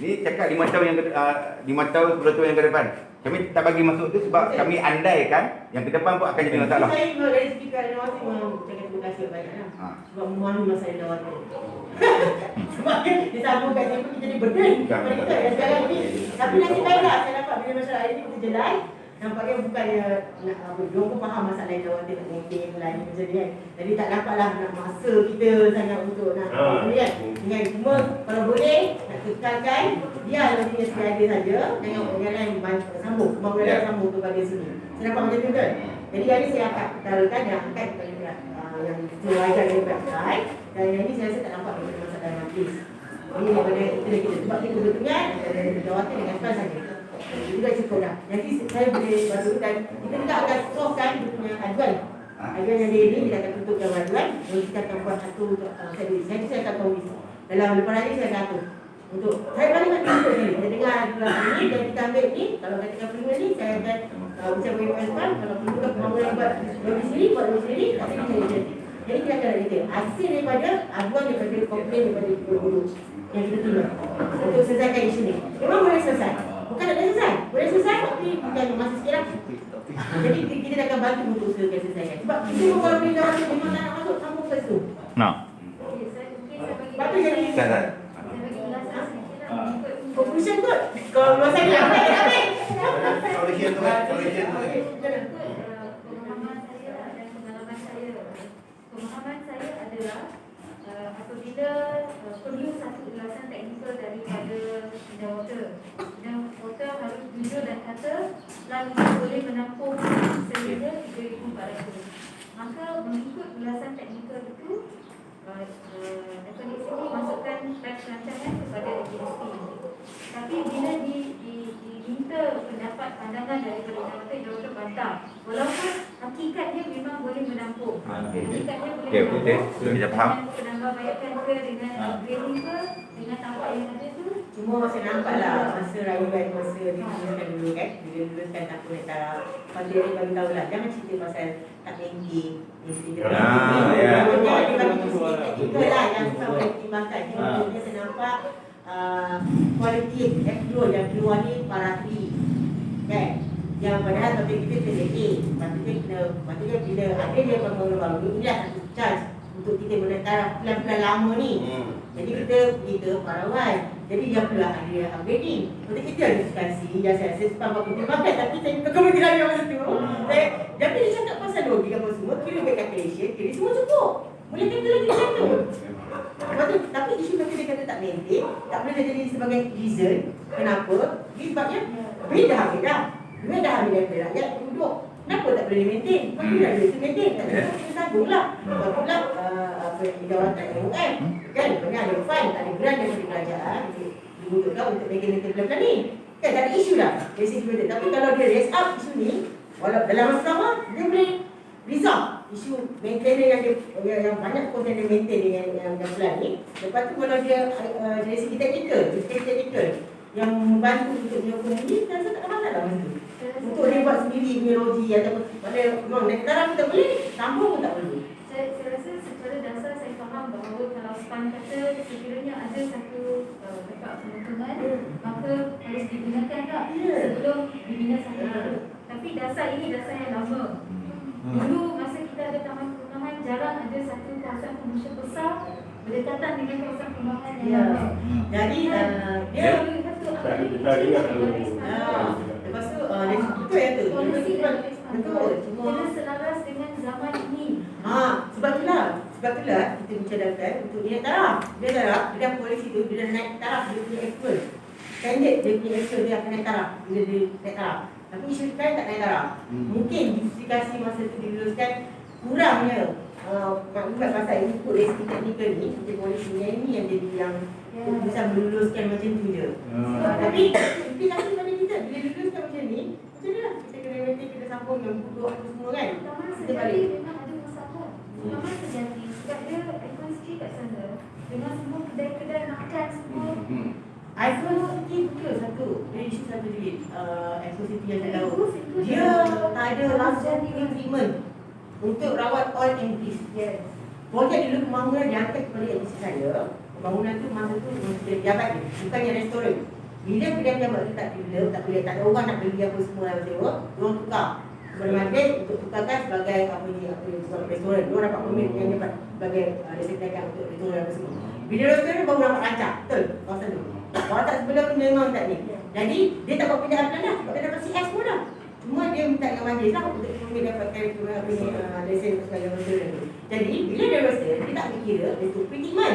Ni cakap 5 tahun yang 5 tahun 10 tahun yang ke depan. Kami tak bagi masuk tu sebab kami andaikan yang ke depan pun akan jadi masalah. Saya dari segi keadaan memang cakap terima kasih banyak lah. Sebab memahami masalah Dewata. Sebab disambung kat sini kita jadi burden pada kita yang sekarang ni. Tapi nanti baiklah saya dapat bila masalah ini kita jelai. Nampaknya bukannya nak apa, dia pun faham masalah Dewata nak maintain lah ni macam ni kan. Jadi tak dapatlah nak masa kita sangat untuk nak ni kan. Dengan cuma kalau boleh nak kekalkan dia dia sedia saja. Jangan lain sambung. Pembangunan lain sambung kepada sini. Saya dapat macam tu kan. Jadi hari saya akan taruhkan yang akan kepada yang sesuaikan dengan website. Dan yang ini saya rasa tak nampak ada masalah dalam majlis. Ini daripada kita sebab kita kebetulan jawatan dengan tuan saja. Itu dah cukup dah. Nanti saya boleh bantu dan kita juga akan sourcekan dia punya aduan. Aduan yang dia ni, dia akan tutup yang aduan. Jadi kita akan buat satu, saya akan tulis. Dalam lepas hari saya akan atur. Untuk, saya paling nak tunjuk ni. Saya dengar kelas ni dan kita ambil ni. Kalau katakan perlu ni, saya akan ucap bagi tuan. Kalau perlu kemampuan yang buat lebih sendiri, buat lebih sendiri. Tapi kita jadi. Jadi kita akan ada hasil daripada aduan daripada komplain daripada guru yang kita terima untuk selesaikan isu ni. Memang boleh selesai. Bukan tak boleh selesai. Boleh selesai tapi bukan masa sikit lah. Jadi kita akan bantu untuk usahakan selesaikan. Sebab kita kalau boleh jawab tu memang tak nak masuk kampung first tu. Nak. Okey, saya bagi Sebab tu jadi Tak. saya bagi ulasan sikit lah mengikut conclusion kot. Kalau ulasan dia apa tak ambil. Solution tu kan, solution tu kan. pemahaman saya dan pengalaman saya. Pemahaman saya adalah apabila perlu satu ulasan teknikal daripada bidang water. Bidang water harus jujur dan kata lalu boleh menampung sehingga 3,400. Maka mengikut ulasan teknikal itu definisi ini masukkan teks rancangan kepada GSP. Tapi bila diminta pendapat pandangan daripada jawatan bantah, walaupun hakikatnya memang boleh menampung. Hakikatnya boleh Okey, menampung. kita faham. Dengan penambahbaikan ke, dengan upgrading ke, dengan tampak yang ada tu. Cuma masa nampak lah masa rayuan masa diluluskan dulu kan. Bila luluskan tak boleh taraf. Lepas tu dia bagi tahu lah. Jangan cerita pasal tak maintain. Ya. Dia bagi teknikal lah yang kita boleh pertimbangkan. Dia saya nampak kualiti effluent yang keluar ni paratri. Kan? Yang padahal topik kita kena A. Patutnya bila ada dia bangunan baru, inilah satu charge untuk kita boleh taraf pelan-pelan lama ni. Jadi kita parawan. Jadi yang pula ada upgrading. Untuk kita ada diskusi yang saya sebab aku pertimbangkan tapi saya kena tidak ada masa tu. Jadi dia cakap pasal logik apa semua, kira back calculation, kira semua cukup. Boleh kata lagi macam tu. Lepas tu, tapi isu kata dia kata tak maintain, tak boleh jadi sebagai reason. Kenapa? Sebabnya duit dah habis dah. Duit dah habis daripada rakyat duduk. Kenapa tak boleh maintain? Sebab tu dah duit tu maintain. Tak boleh kita sambung lah. Lepas tu lah jawatan MUM. Kan? Banyak ada fund, tak ada grant daripada kerajaan. Dibutuhkan untuk maintain pelan-pelan ni. Kan tak ada isu dah. Tapi kalau dia raise up isu ni, walau dalam masa sama, dia boleh resolve isu maintenance yang banyak pun dia maintain dengan yang plan ni. Lepas tu kalau dia dari segi teknikal yang membantu untuk menyokong ni, saya rasa tak ada masalah masa tu. Untuk dia buat sendiri punya logi ataupun mana memang naik taraf kita boleh, sambung pun tak perlu. Saya rasa secara dasar saya faham bahawa kalau SPAN kata sekiranya ada satu tempat penuntungan, maka harus digunakan tak sebelum dibina satu baru. Tapi dasar ini dasar yang lama. Dulu masa kita ada taman perumahan, jarang ada satu kawasan komersial besar berdekatan dengan kawasan perumahan yang lama. Jadi dia lepas tu betul ya tu. Betul. Kena selaras dengan zaman ini. Sebab itulah kita mencadangkan untuk dia taraf. Dia dah polisi tu, dia dah naik taraf, dia punya actual. Standard dia punya actual dia akan naik taraf bila dia naik taraf. Tapi isu lain tak naik taraf. Mungkin justifikasi masa tu diluluskan kurangnya bukan pasal input dari segi teknikal ni, kita polisinya ni yang jadi yang bisa meluluskan macam tu je. Tapi implikasi pada kita bila luluskan macam ni, macam ni lah kita kena maintain, kita sambung yang buku apa semua kan. Taman Kita Sejati balik. memang ada masalah. Taman Sejati sebab dia ikon street kat sana dengan semua kedai-kedai makan semua. iPhone City betul satu. Dia isu satu duit. iPhone City yang saya tahu. Dia tak ada langsung agreement untuk rawat all English. Yes. Projek dulu pembangunan diangkat kepada agensi saya. Pembangunan tu masa tu dia jabat dia. Bukannya restoran. Bila pejabat tu tak develop, tak ada orang nak beli apa semua yang sewa, diorang tukar. Bermandai untuk tukarkan sebagai sebagai restoran. Diorang dapat permit yang dapat sebagai disediakan untuk restoran apa semua. Bila restoran baru dapat rancang. Betul kawasan tu. Kalau tak sebelum ni memang tak ni. Jadi dia tak buat pindahan plan dah. Sebab dia dapat CS pun dah. Cuma dia minta dengan majlis lah untuk permit dapatkan lesen sebagai restoran tu. Jadi bila dia rasa, dia tak kira untuk perkhidmat.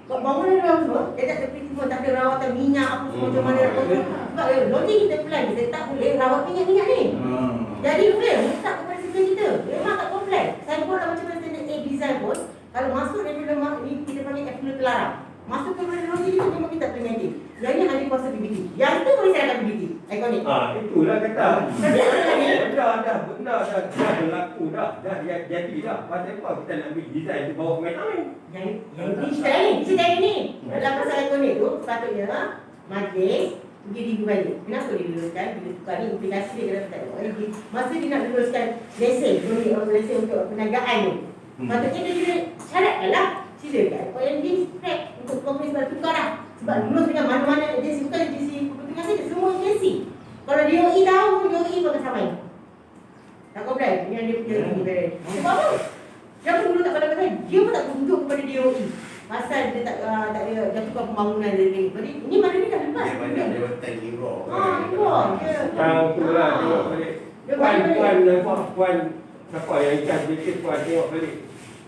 Bangunan dia semua, dia tak ada perkhidmat, tak ada rawatan minyak apa semua macam mana. Sebab logik kita plan, kita tak boleh rawat minyak-minyak ni. Jadi fail, tak kepada sistem kita. Memang tak komplek. Saya buat macam mana standard A design pun, kalau masuk dia ni kita panggil effluent terlarang. Masuk ke mana lagi kita memang kita boleh manage. Yang ni hanya kuasa PBT. Yang tu boleh saya akan PBT. Ikonik. Itulah kata. Tapi apa ni? Dah berlaku dah. Dah jadi dah. Pasal apa kita nak ambil design tu bawa main lain. Yang digital ni. Dalam pasal ikonik tu, sepatutnya majlis pergi review balik. Kenapa dia luluskan? Bila tukar ni, implikasi dia kena tak ada. Masa dia nak luluskan lesen, lesen untuk perniagaan tu. Patutnya dia kena syaratkan lah. Silakan. Kalau yang dia track untuk komplis baru tukar lah. Sebab lulus dengan mana-mana agensi, bukan agensi kepentingan saja, semua agensi. Kalau DOE tahu, DOE pun akan samai. Tak komplain, yang dia punya ini. Sebab apa? Dia pun dulu tak kata-kata, dia pun tak tunduk kepada DOE. Pasal dia tak ada tukar pembangunan dia ni. Jadi ini mana ni dah lepas. Dia banyak dia bertang hero. Itulah tengok balik. Puan siapa yang ikan bikin puan tengok balik.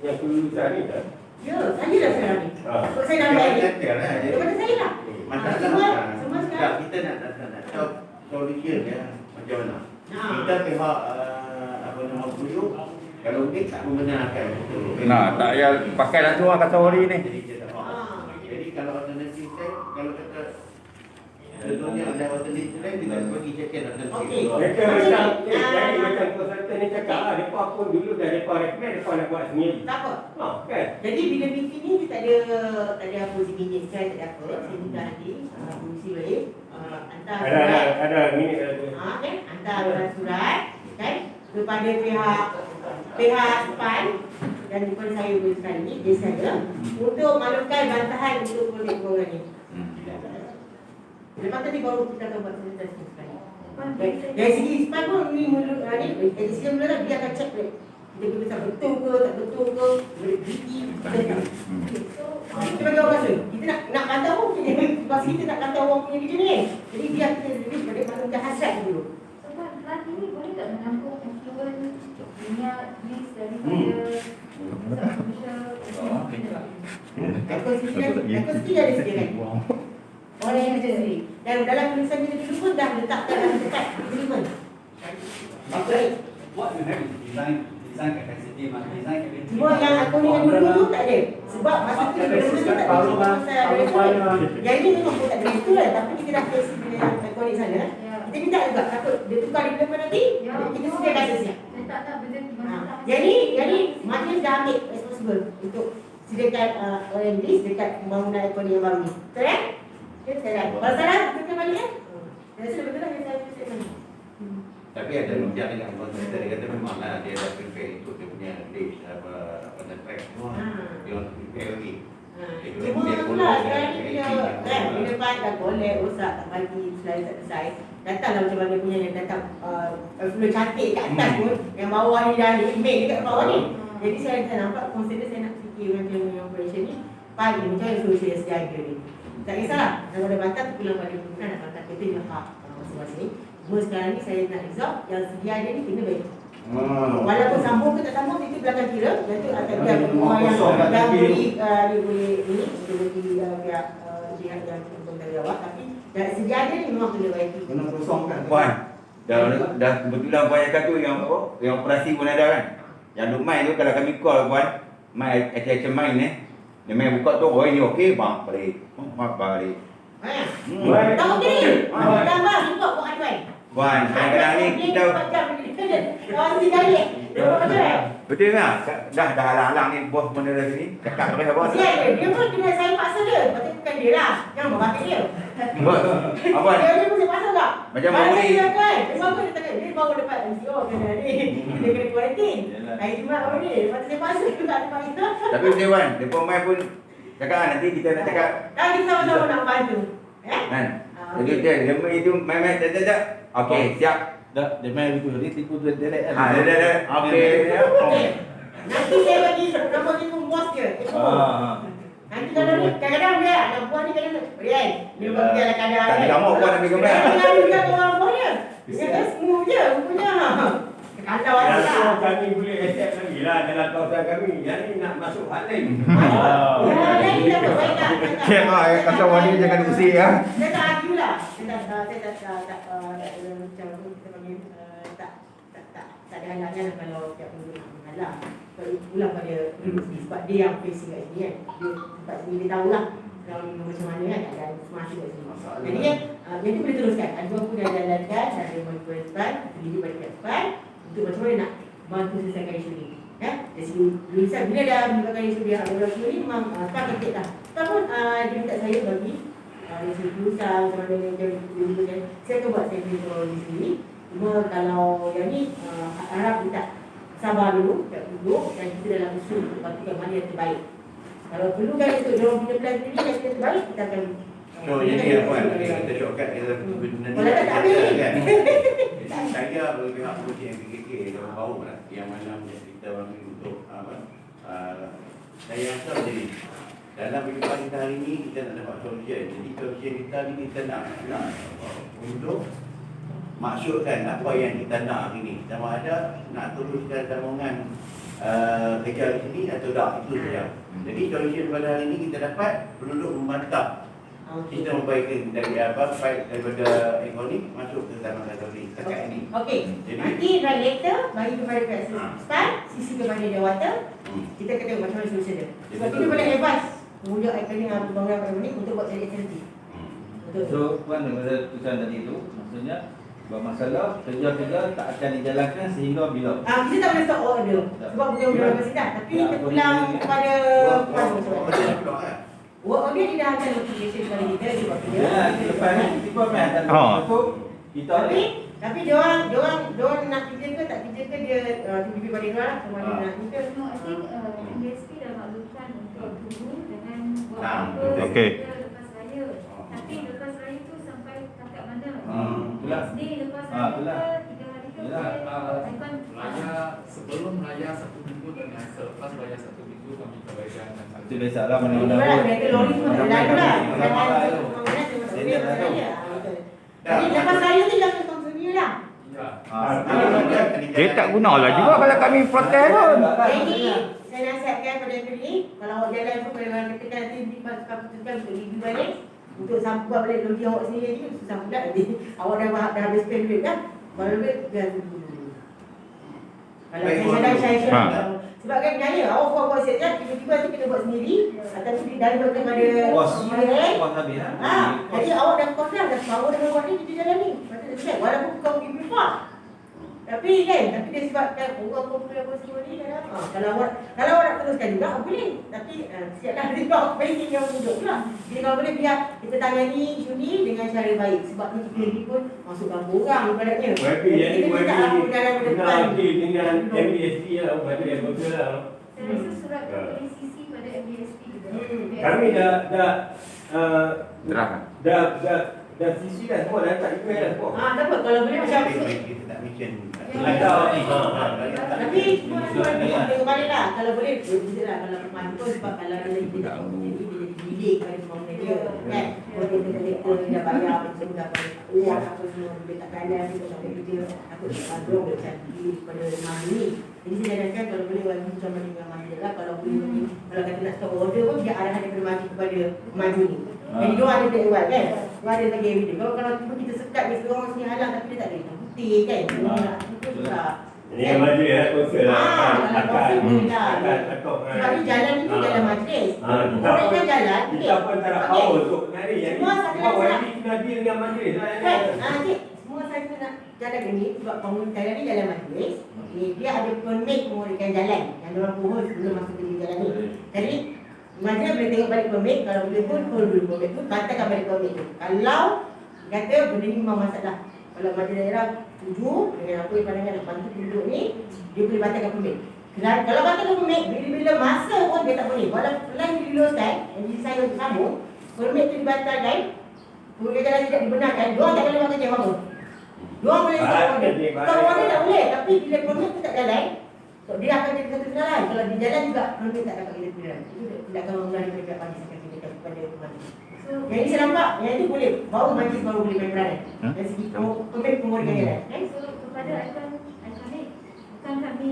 Yang kelulusan ni dah. Ya, saya dah sekarang ni. Sebab saya dah bayar. Daripada saya lah. Masalah semua sekarang. kita nak tahu solution dia macam mana. Kita pihak apa nama bujuk kalau mungkin tak membenarkan betul. Nah, tak payah pakai lah tu orang kata sorry ni. Jadi kalau alternatif saya kalau kata contohnya ada alternatif lain kita bagi check-in alternatif. Okey. Mereka macam jadi macam konsultan ni cakap lah. Mereka pun dulu dah mereka recommend mereka nak buat sendiri. Tak apa. Kan? Jadi bila meeting ni kita tak ada apa sebiji saya tak ada apa. Saya minta nanti fungsi balik hantar surat. Ada minit ada. Kan? Hantar surat kan kepada pihak PAN dan kepada saya sekali ni dia saya untuk maklumkan bantahan untuk projek pembangunan ni. Lepas tu ni baru kita akan buat presentasi sekali. Dari segi SPAN pun ni mulut ni dari segi mula lah dia akan check balik. Kita kena betul ke tak betul ke boleh beri kita bagi orang rasa kita nak kata pun pas kita nak kata orang punya video ni jadi dia kena lebih pada maklumkan hasrat dulu. Sebab kelas ini boleh tak menampung influence minyak, list daripada ekosistem ada sediakan. Orang yang macam sendiri. Dan dalam tulisan kita dulu pun dah letakkan dalam dekat agreement. What you have is design capacity, design capacity. Cuma yang aku ni yang dulu tu tak ada. Sebab masa tu kita tak ada pasal yang ini memang pun tak ada itu lah. Tapi kita dah kasi dengan ikonik sana. Kita minta juga takut dia tukar di depan nanti. Kita sediakan sesiap. Saya tak benda Yang ni majlis dah ambil responsible untuk sediakan OMD dekat pembangunan ekonomi yang baru ni. Betul kan? Kalau salah, kita balik kan? Saya rasa betul lah yang saya cakap tadi. Tapi ada bincang dengan konsep dia kata memanglah dia dah prepare ikut dia punya list apa track semua. Dia orang prepare lagi. Cuma itulah sekarang ni bila PAN dah golek, rosak, tak bagi, slide tak selesai. Datanglah macam mana punya yang datang flow cantik kat atas pun. Yang bawah ni dah email dekat bawah ni. Jadi saya nampak konsep dia saya nak fikir macam yang operation ni. PAN ni macam yang solusi yang sejaga ni. Tak kisahlah, kalau ada batas tu pulang pada pimpinan nak batas kita dia hak masing-masing. Cuma sekarang ni saya nak resolve yang sedia dia ni kena baik. Walaupun sambung ke tak sambung itu belakang kira. Yang tu akan dia orang yang beri dia boleh ini dia beri pihak yang bertanggungjawab tapi dan sedia dia ni memang kena baik. Kena kosongkan. Puan, dah kebetulan puan cakap tu yang apa? Yang operasi pun ada kan? Yang duk main tu kalau kami call puan, main macam main dia main buka tu, oh ini okey bang, balik. Mak balik. Tahu ni. Tambah ikut buat aduan. Puan, kadang-kadang ni kita betul tak? Dah halang-halang ni bos benda sini. Cakap boleh apa? Dia pun kena saya paksa dia. Patut bukan dia lah. Jangan berbakat dia. Apa? Dia pun saya paksa tak? Macam baru ni. Dia kan. Dia baru dia tanya. Dia baru dapat MCO kena ni. Dia kena quarantine. Hari Jumaat baru ni. Lepas tu saya paksa dia tak ada paksa. Tapi betul Puan, dia pun main pun cakap nanti kita nak cakap. Kita sama-sama nak bantu. Kan? Jadi dia main itu main-main tak. Okey, siap. Dah, dia main begitu. Dia tipu tu delete kan. Dah. Okey. Nanti saya bagi nombor telefon bos dia. Nanti kalau ni kadang-kadang dia anak buah ni kadang Rian. Dia bagi dia kadang. Tak ada kamu puan ambil gambar. Dia juga orang buah dia. Dia kan semua je punya. Kalau ada. Kami boleh accept lagi lah dalam kawasan kami. Yang ni nak masuk hal lain. Lain dah baik tak. Cek lah, kata wanita jangan usik ya. Saya tak argue lah. Saya tak macam kita panggil tak ada halangan kalau tiap minggu nak menghalang. Kalau pulang pada dulu sendiri sebab dia yang facing kat sini kan. Dia sebab sini dia tahulah ground macam mana kan, ada informasi kat sini. Jadi yang tu boleh teruskan. Ada aku dah jalankan, ada mentuan berdiri pada depan untuk macam mana nak bantu selesaikan isu ni. Ya, dari segi tulisan bila dah menggunakan isu dia ada isu ni memang tak kecil lah. Ataupun dia minta saya bagi dari segi tulisan macam mana dia saya akan buat saya video di sini. Cuma kalau yang ni harap kita sabar dulu, tak duduk dan kita dalam usul untuk pastikan mana yang terbaik. Kalau perlu kan untuk dia punya plan sendiri yang kita terbaik, kita akan So jadi apa yang kita shortcut kita Kalau tak habis kan. Saya bagi pihak polisi yang PKK kalau bau lah yang mana kita orang untuk apa saya rasa jadi dalam kehidupan kita hari ini kita nak dapat solution. Jadi solution kita ni kita nak untuk maksudkan apa yang kita nak hari ini. Sama ada nak teruskan sambungan kerja di sini atau tak, itu saja. Jadi solution pada hari ini kita dapat penduduk membantah kita membaikkan dari apa baik daripada ekonomi masuk ke zaman ekonomi setakat ini. Okey. Nanti write letter bagi kepada Presiden Stan, sisi kepada Jawatan. Kita kata macam mana solution dia. Sebab kita boleh advise pemuda ekonomi pembangunan ekonomi untuk buat jadi alternatif. Betul. So, Puan daripada tulisan tadi itu, maksudnya bermasalah kerja-kerja tak akan dijalankan sehingga bila? Kita tak boleh stop order sebab bukan undang presiden, tapi terpulang kepada work order dia dah hantar notification kepada kita dia buat kerja. Ya, lepas ni kita main akan kita tapi dia orang nak kerja ke tak kerja ke dia tiba-tiba pada dia lah sama dia nak kerja. No, I think MSP dah maklumkan untuk tunggu dengan buat Ah, apa okey. lepas raya. Tapi lepas raya tu sampai takat mana? itulah. Next day lepas raya itulah. ke 3 hari ke? Yalah. Raya sebelum raya 1 minggu dengan selepas raya 1 minggu kami kebaikan dan Itu biasalah Mana kereta lori semua tak lalu lah. Jadi lepas raya tu jangan continue lah. Dia tak guna lah juga kalau kami protes pun. Jadi saya nasihatkan pada FDI, kalau awak jalan pun kalau orang katakan nanti diputuskan untuk review balik untuk buat balik logik awak sendiri ni susah pula nanti. Awak dah habis spend duit kan? Kalau duit jangan dulu. Kalau saya sebab kan berjaya, awak buat set kan, tiba-tiba nanti kita buat sendiri ataupun daripada kepada Puas UN. habis lah. Jadi awak dah kos dah power dengan buat ni kita jalan ni. Patut dia walaupun kau pergi prefer. Tapi dia sebabkan orang komplain apa semua ni kan. Kalau awak nak teruskan juga boleh. Tapi siaplah juga banking yang mudah pula. Jadi kalau boleh biar kita tangani isu ni dengan cara baik. Sebab ni kita ni pun masuk kampung orang ibaratnya. Tapi yang ni Kita tak apa dalam depan. dengan MBSP lah, bagi yang betul lah. Saya rasa surat boleh sisi pada MBSP juga. Kami dah Terang. dah sisi dah semua, dah tak email dah semua. Tak apa kalau boleh macam kita tak mission. tapi semua tengok balik lah. Kalau boleh kita lah kalau mampu sebab kalau dia lagi tidak jadi delay kepada pembangunan dia kan. Kalau kita dah bayar apa semua dah bayar uang apa semua dia tak bayar dia tak boleh kerja aku dorong dia cari kepada masa ni. Jadi saya cadangkan kalau boleh wajib bersama dengan masa lah. Kalau boleh kalau kata nak stop order pun biar arahan daripada maju kepada maju ni. Jadi dia ada tak buat kan. Dia ada lagi evidence. Kalau tiba kita sekat ni seorang sini halang tapi dia tak ada bukti kan. Itu susah. Ini yang maju ya, konsel lah. Sebab ni jalan ni jalan majlis. Orang kan jalan. Kita pun tak nak power untuk nyari. Yang ni, semua wajib kena deal dengan majlis lah. Semua saya nak jalan ni sebab bangun jalan ni jalan majlis. Dia ada permit memulakan jalan. Yang orang pohon sebelum masuk ke jalan ni. Jadi majlis boleh tengok balik permit. Kalau boleh pun dulu permit tu, batalkan balik permit tu. Kalau kata benda ni memang masalah. Kalau majlis daerah setuju dengan apa yang pandangan nak bantu penduduk ni, dia boleh batalkan permit. Kalau batalkan permit, bila masa pun dia tak boleh. Walaupun plan diluluskan, yang saya untuk sambung, permit tu dibatalkan, permit jalan tidak dibenarkan, diorang tak boleh buat kerja apa-apa. Diorang boleh stop order. Stop order tak boleh, tapi bila permit tu tak jalan, dia akan jadi satu kesalahan. Kalau di jalan juga, permit tak dapat kita pilihan. Itu tidak akan mengulangi kerja majlis akan kita kepada majlis. Yang ini saya nampak, yang itu boleh, baru majlis baru boleh main peranan. Dari segi permit pemurikan jalan. So kepada ikonik, bukan kami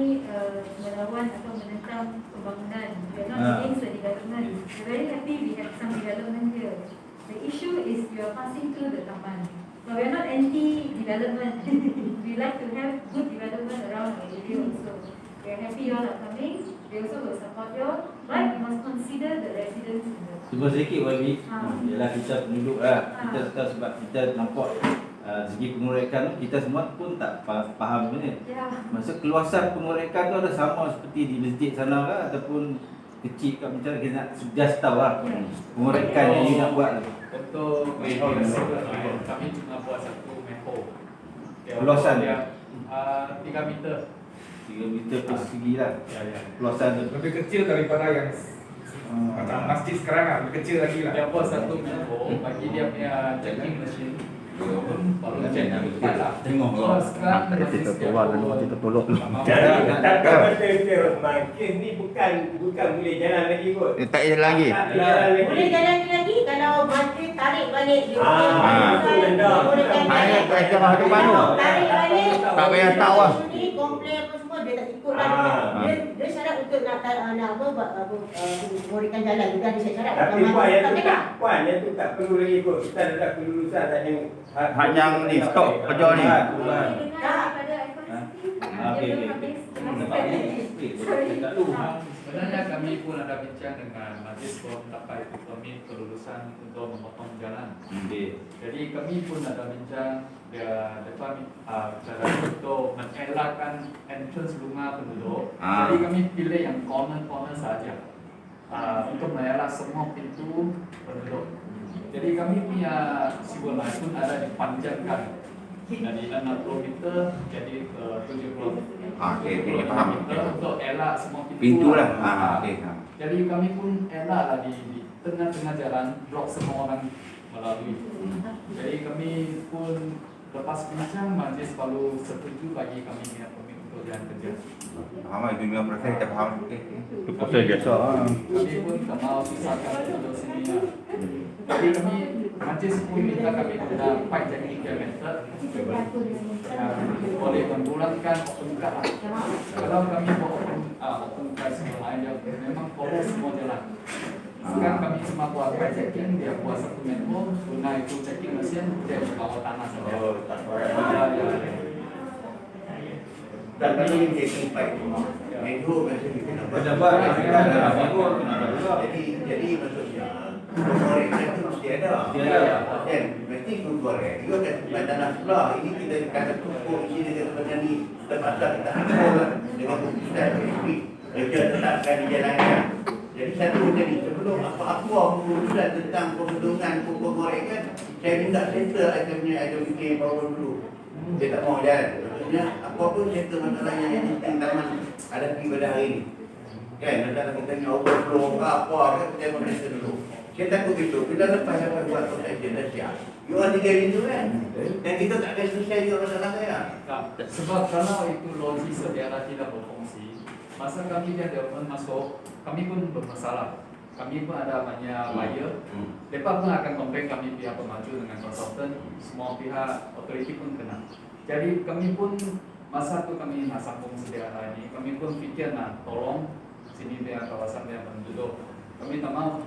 melawan atau menentang pembangunan. We are not against the development. We are very happy we have some development here. The issue is you are passing through the taman. So we are not anti-development. We like to have good development around our area also. We are happy you all are coming. they also will support you, but you must consider the residents in the Cuma sedikit Wabi. Yalah kita penduduk lah. Kita sebab kita nampak segi pengurekan tu kita semua pun tak faham sebenarnya. Maksud keluasan pengurekan tu ada sama seperti di masjid sana ke ataupun kecil kat macam kita nak just tahu lah pengurekan yang you nak buat tu. Untuk kami cuma buat satu manhole. Luasan dia 3 meter. 3 meter persegi lah. Ya. Luasan tu. Lebih kecil daripada yang macam masjid sekarang lah, lebih kecil lagi lah. Dia buat satu manhole bagi dia punya checking machine. Baru check tempat lah. Tengok So sekarang masih tertolak. Kata makin ni bukan boleh jalan lagi kot. Tak jalan lagi. Tak jalan lagi. Boleh jalan lagi kalau menteri tarik balik dia. Hanya kerajaan tu baru. Tarik balik. Tak payah tahu lah. Ni komplain apa semua dia tak ikut lah. Dia syarat untuk nak membolehkan jalan juga ada syarat. Tapi puan yang tu tak perlu lagi kot. Kita ada kelulusan tak yang Hanya ni stop kerja ni. Sebenarnya kami pun ada bincang dengan majlis sebelum dapat permit kelulusan untuk memotong jalan. Jadi kami pun ada bincang dia depan cara untuk mengelakkan entrance rumah penduduk. Jadi kami pilih yang corner saja untuk mengelak semua pintu penduduk. Jadi kami punya civil line pun ada dipanjangkan dari 60 meter jadi ke 70 Okey, faham. meter untuk elak semua Pintu lah. Okey. Jadi kami pun elak lah di tengah-tengah jalan blok semua orang melalui. Jadi kami pun lepas bincang majlis baru setuju bagi kami punya permit untuk jalan kerja. Faham lah, itu memang proses kita faham. Itu proses biasa. Kami pun tak mahu susahkan penduduk sini lah. Jadi kami majlis pun minta kami guna pipe jacket implemented boleh membulatkan open cut lah. Kalau kami buat open cut semua lain dia memang follow semua jalan. Sekarang kami cuma buat pipe checking, dia buat satu manhole, guna itu checking mesin, dia bawa tanah saja. Tak boleh checking pipe. Manhole macam kita nak buat. Jadi maksudnya pengorekan itu mesti ada. Kan? Mesti pengorekan. Dia akan simpan tanah sebelah. Ini kita kata tumpuk isi dengan benda ni. Terpaksa kita hancur dengan keputusan PSP. Kerja tetapkan di jalannya. Jadi satu benda ni. Sebelum apa-apa keputusan tentang pembentungan pengorekan, saya minta center saya fikir bawa dulu. Dia tak mau jalan. Maksudnya apa pun center masalahnya yang penting taman hadapi pada hari ini. Kan? Kalau kita tanya overflow apa kan kita mesti dulu. Kita takut itu, bila lepas apa buat protection dah siap. You orang tinggal itu kan? Dan kita tak ada selesai juga masalah saya. Sebab kalau itu logis sejarah tidak berfungsi, masa kami dia development masuk, kami pun bermasalah. Kami pun ada banyak buyer. Mereka pun akan komplain kami pihak pemaju dengan konsultan, semua pihak otoriti pun kena. Jadi kami pun masa tu kami nak sambung sejarah ini, kami pun fikir nak tolong sini dia kawasan yang penduduk. Kami tak mau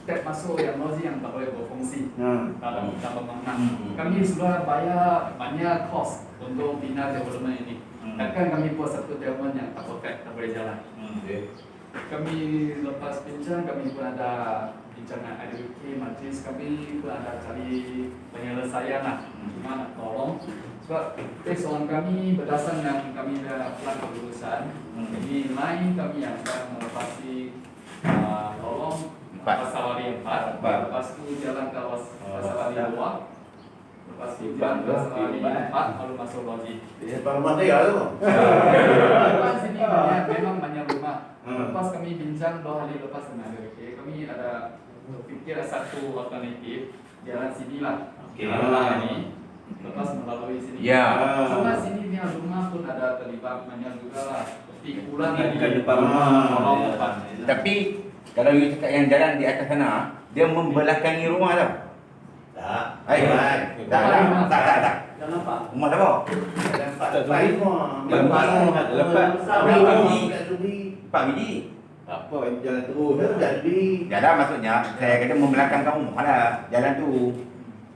step masuk yang logi yang tak boleh berfungsi dalam pembangunan. Kami sudah bayar banyak cost untuk bina development ini. Takkan kami buat satu development yang tak perfect, tak boleh jalan. Kami lepas bincang, kami pun ada bincang dengan IDWK, majlis kami pun ada cari penyelesaian lah. Cuma nak tolong. Sebab based on kami berdasarkan yang kami dah plan kelulusan, ini lain kami yang akan melepasi tolong Pasawari 4, lepas tu jalan ke Pasawari 2, lepas tu jalan ke Pasawari 4, baru masuk logi. Rumah saya tu. Lepas sini memang banyak rumah. Lepas kami bincang 2 hari lepas dengan DWK, kami ada fikir satu alternatif, jalan sini lah. Jalan ini, lepas melalui sini. Cuma sini dia rumah pun ada terlibat banyak juga lah. Seperti pulang tadi. Depan rumah. Tapi kalau you cakap yang jalan di atas sana, dia membelakangi rumah tau. Tak. Tak. Jangan nampak. Rumah siapa? Ada 4 rumah. Pak biji. Tak apa, jalan terus. Jadi Jalan maksudnya, saya kata membelakangkan rumah lah. Jalan tu.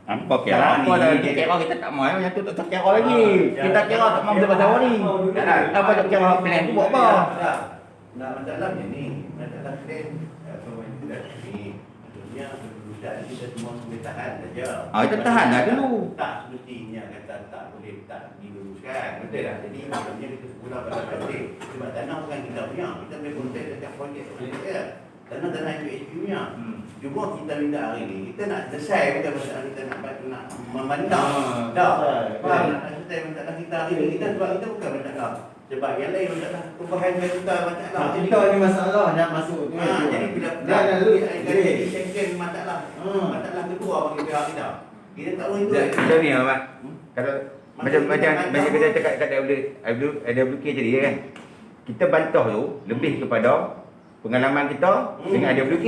Apa kira ni? Kira kita tak mau yang tu tak kira lagi. Kita kira tak mau betul-betul ni. Apa tak kira plan tu buat apa? nak masalahnya ni, masalah klaim ni, maksudnya kedudukan kita semua boleh tahan saja. Kita tahan dah dulu. Tak semestinya kata tak boleh tak diluruskan. Betul tak? Jadi maksudnya kita sekolah pada pasir. Sebab tanah bukan kita punya. Kita boleh kontak dekat projek orang dia. Tanah-tanah UHP punya. Cuma kita minta hari ni, kita nak selesai bukan masalah kita nak memandang. Tak. Faham nak selesai masalah kita hari ni. Kita sebab kita bukan masalah. Sebab yang lain masalah perubahan kita masalah. Kita ni masalah nak masuk tu. Jadi bila jadi second masalah. Masalah kedua bagi pihak kita. Kita tak tahu itu. Macam ni Ahmad. Kalau macam kita cakap kat AWK tadi kan. Kita bantah tu lebih kepada pengalaman kita dengan AWK.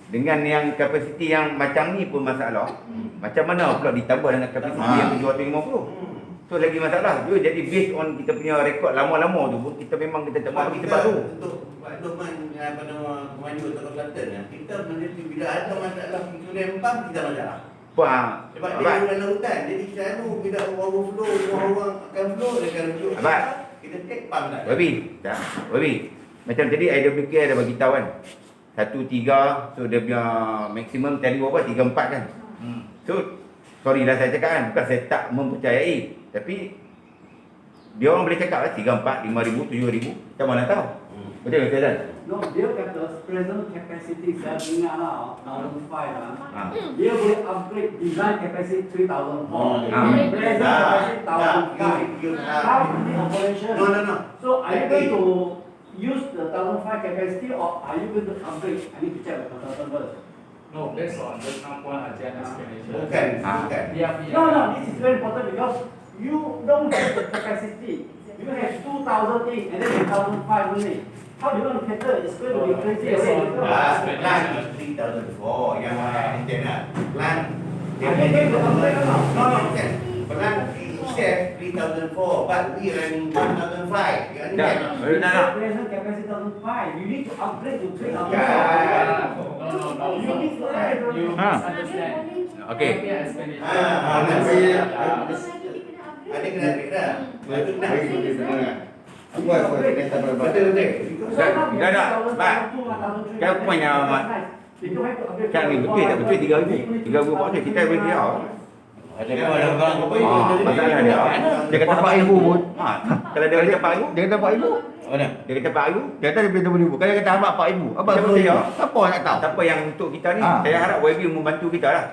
Dengan yang kapasiti yang macam ni pun masalah. Macam mana pula ditambah dengan kapasiti yang 750? So lagi masalah. Dia jadi based on kita punya rekod lama-lama tu pun kita memang kita tak mahu kita baru. Untuk makluman pada maju Tengah Kelantan, kita meneliti bila ada masalah insurans pam kita masalah. Sebab dia dalam lautan, jadi selalu bila overflow, orang akan flow dia akan rujuk. Kita take pam dah. Babi. Macam tadi IWK ada bagi tahu kan. 1-3, so dia punya maksimum tadi berapa? 3-4 kan. So sorry lah saya cakap kan, bukan saya tak mempercayai. Tapi dia orang boleh cakap lah 3-4, 5,000, 7,000. Kita mana tahu. Betul ke tak? No, dia kata present capacity saya dengar lah 1,500 lah. Dia boleh upgrade design capacity 3,004. Present capacity 1,500. How the operation? No. So are you going to use the 1,500 capacity or are you going to upgrade? I need to check with consultant first. No, based on the Nampon Ajian explanation. Bukan. No, this is very important because you don't have the capacity. You have 2,000 things and then 1,500 only. How do you want to cater? It's going to be crazy. Plan is 3,004 yang antenna. Plan. Are you going to upgrade or not? No. Plan set 3,004 but we running 1,005. You understand? Present capacity 1,005. You need to upgrade to 3,005. No. You need to upgrade. You misunderstand. Okay. Ada kena upgrade dah. Betul tak? Betul. Dah. Kan punya Ahmad. Kan ni betul tak betul 3,000. 3,000 boleh kita boleh dia. Masalah dia. Dia kata 4,000 pun. Kalau dia kata 4,000, dia kata 4,000. Dia kata 4,000, dia kata dia beli 2,000. Kalau dia kata Ahmad 4,000, apa dia? Siapa nak tahu? Siapa yang untuk kita ni? Saya harap YB membantu kita lah.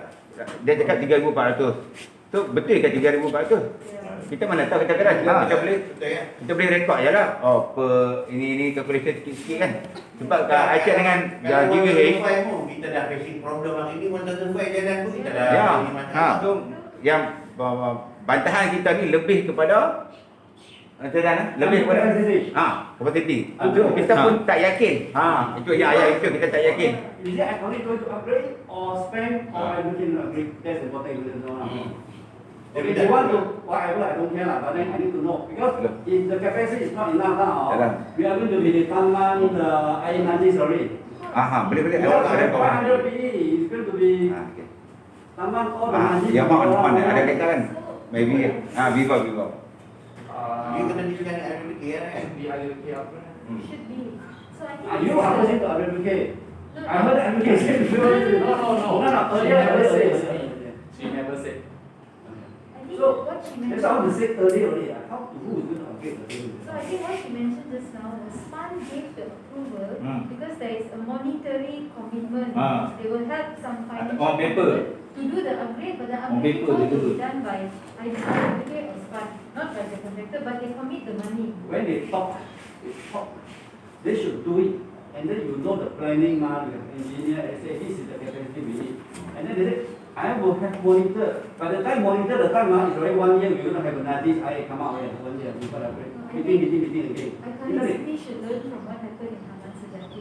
Dia cakap 3,400. So betul ke 3,400? Kita mana tahu kita keras. Kita boleh rekod je lah. Ini calculation sikit-sikit kan. Sebab I check dengan GWH. Kita dah facing problem hari ni 1,500 jalan pun kita dah. So yang bantahan kita ni lebih kepada lebih kepada capacity. Kita pun tak yakin. Itu yang ayat itu kita tak yakin. Is it actually going to upgrade or spend or everything to upgrade? That's important. If they want to whatever, I don't care lah. But then I need to know because if the capacity is not enough now, we are going to be the Tanman, the air Najis already. Boleh. Because 500 PE is going to be Tanman all the Najis. Yang mana ada kata kan? Maybe Viva. You kena discuss dengan RWK kan? Di IWK apa? Should be. So I think Are you opposite to RWK? I heard RWK say No. Earlier I heard say. She never said. So what she that's how mentioned. they said earlier already. How who is going to upgrade the thing? So I think what she mentioned just now, the SPAN gave the approval because there is a monetary commitment. They will have some financial On paper. to do the upgrade, but the On upgrade paper, will they do be it. done by either IWK or SPAN, not by the contractor, but they commit the money. When they talk, they should do it. And then you know the planning now, you have engineer, and say this is the capacity we need. And then they say, I will have monitor. By the time monitor, the time it's already 1 year, we will not have another I come out in 1 year. We got upgrade. Meeting again. I City should learn from what happened in Taman Sejati.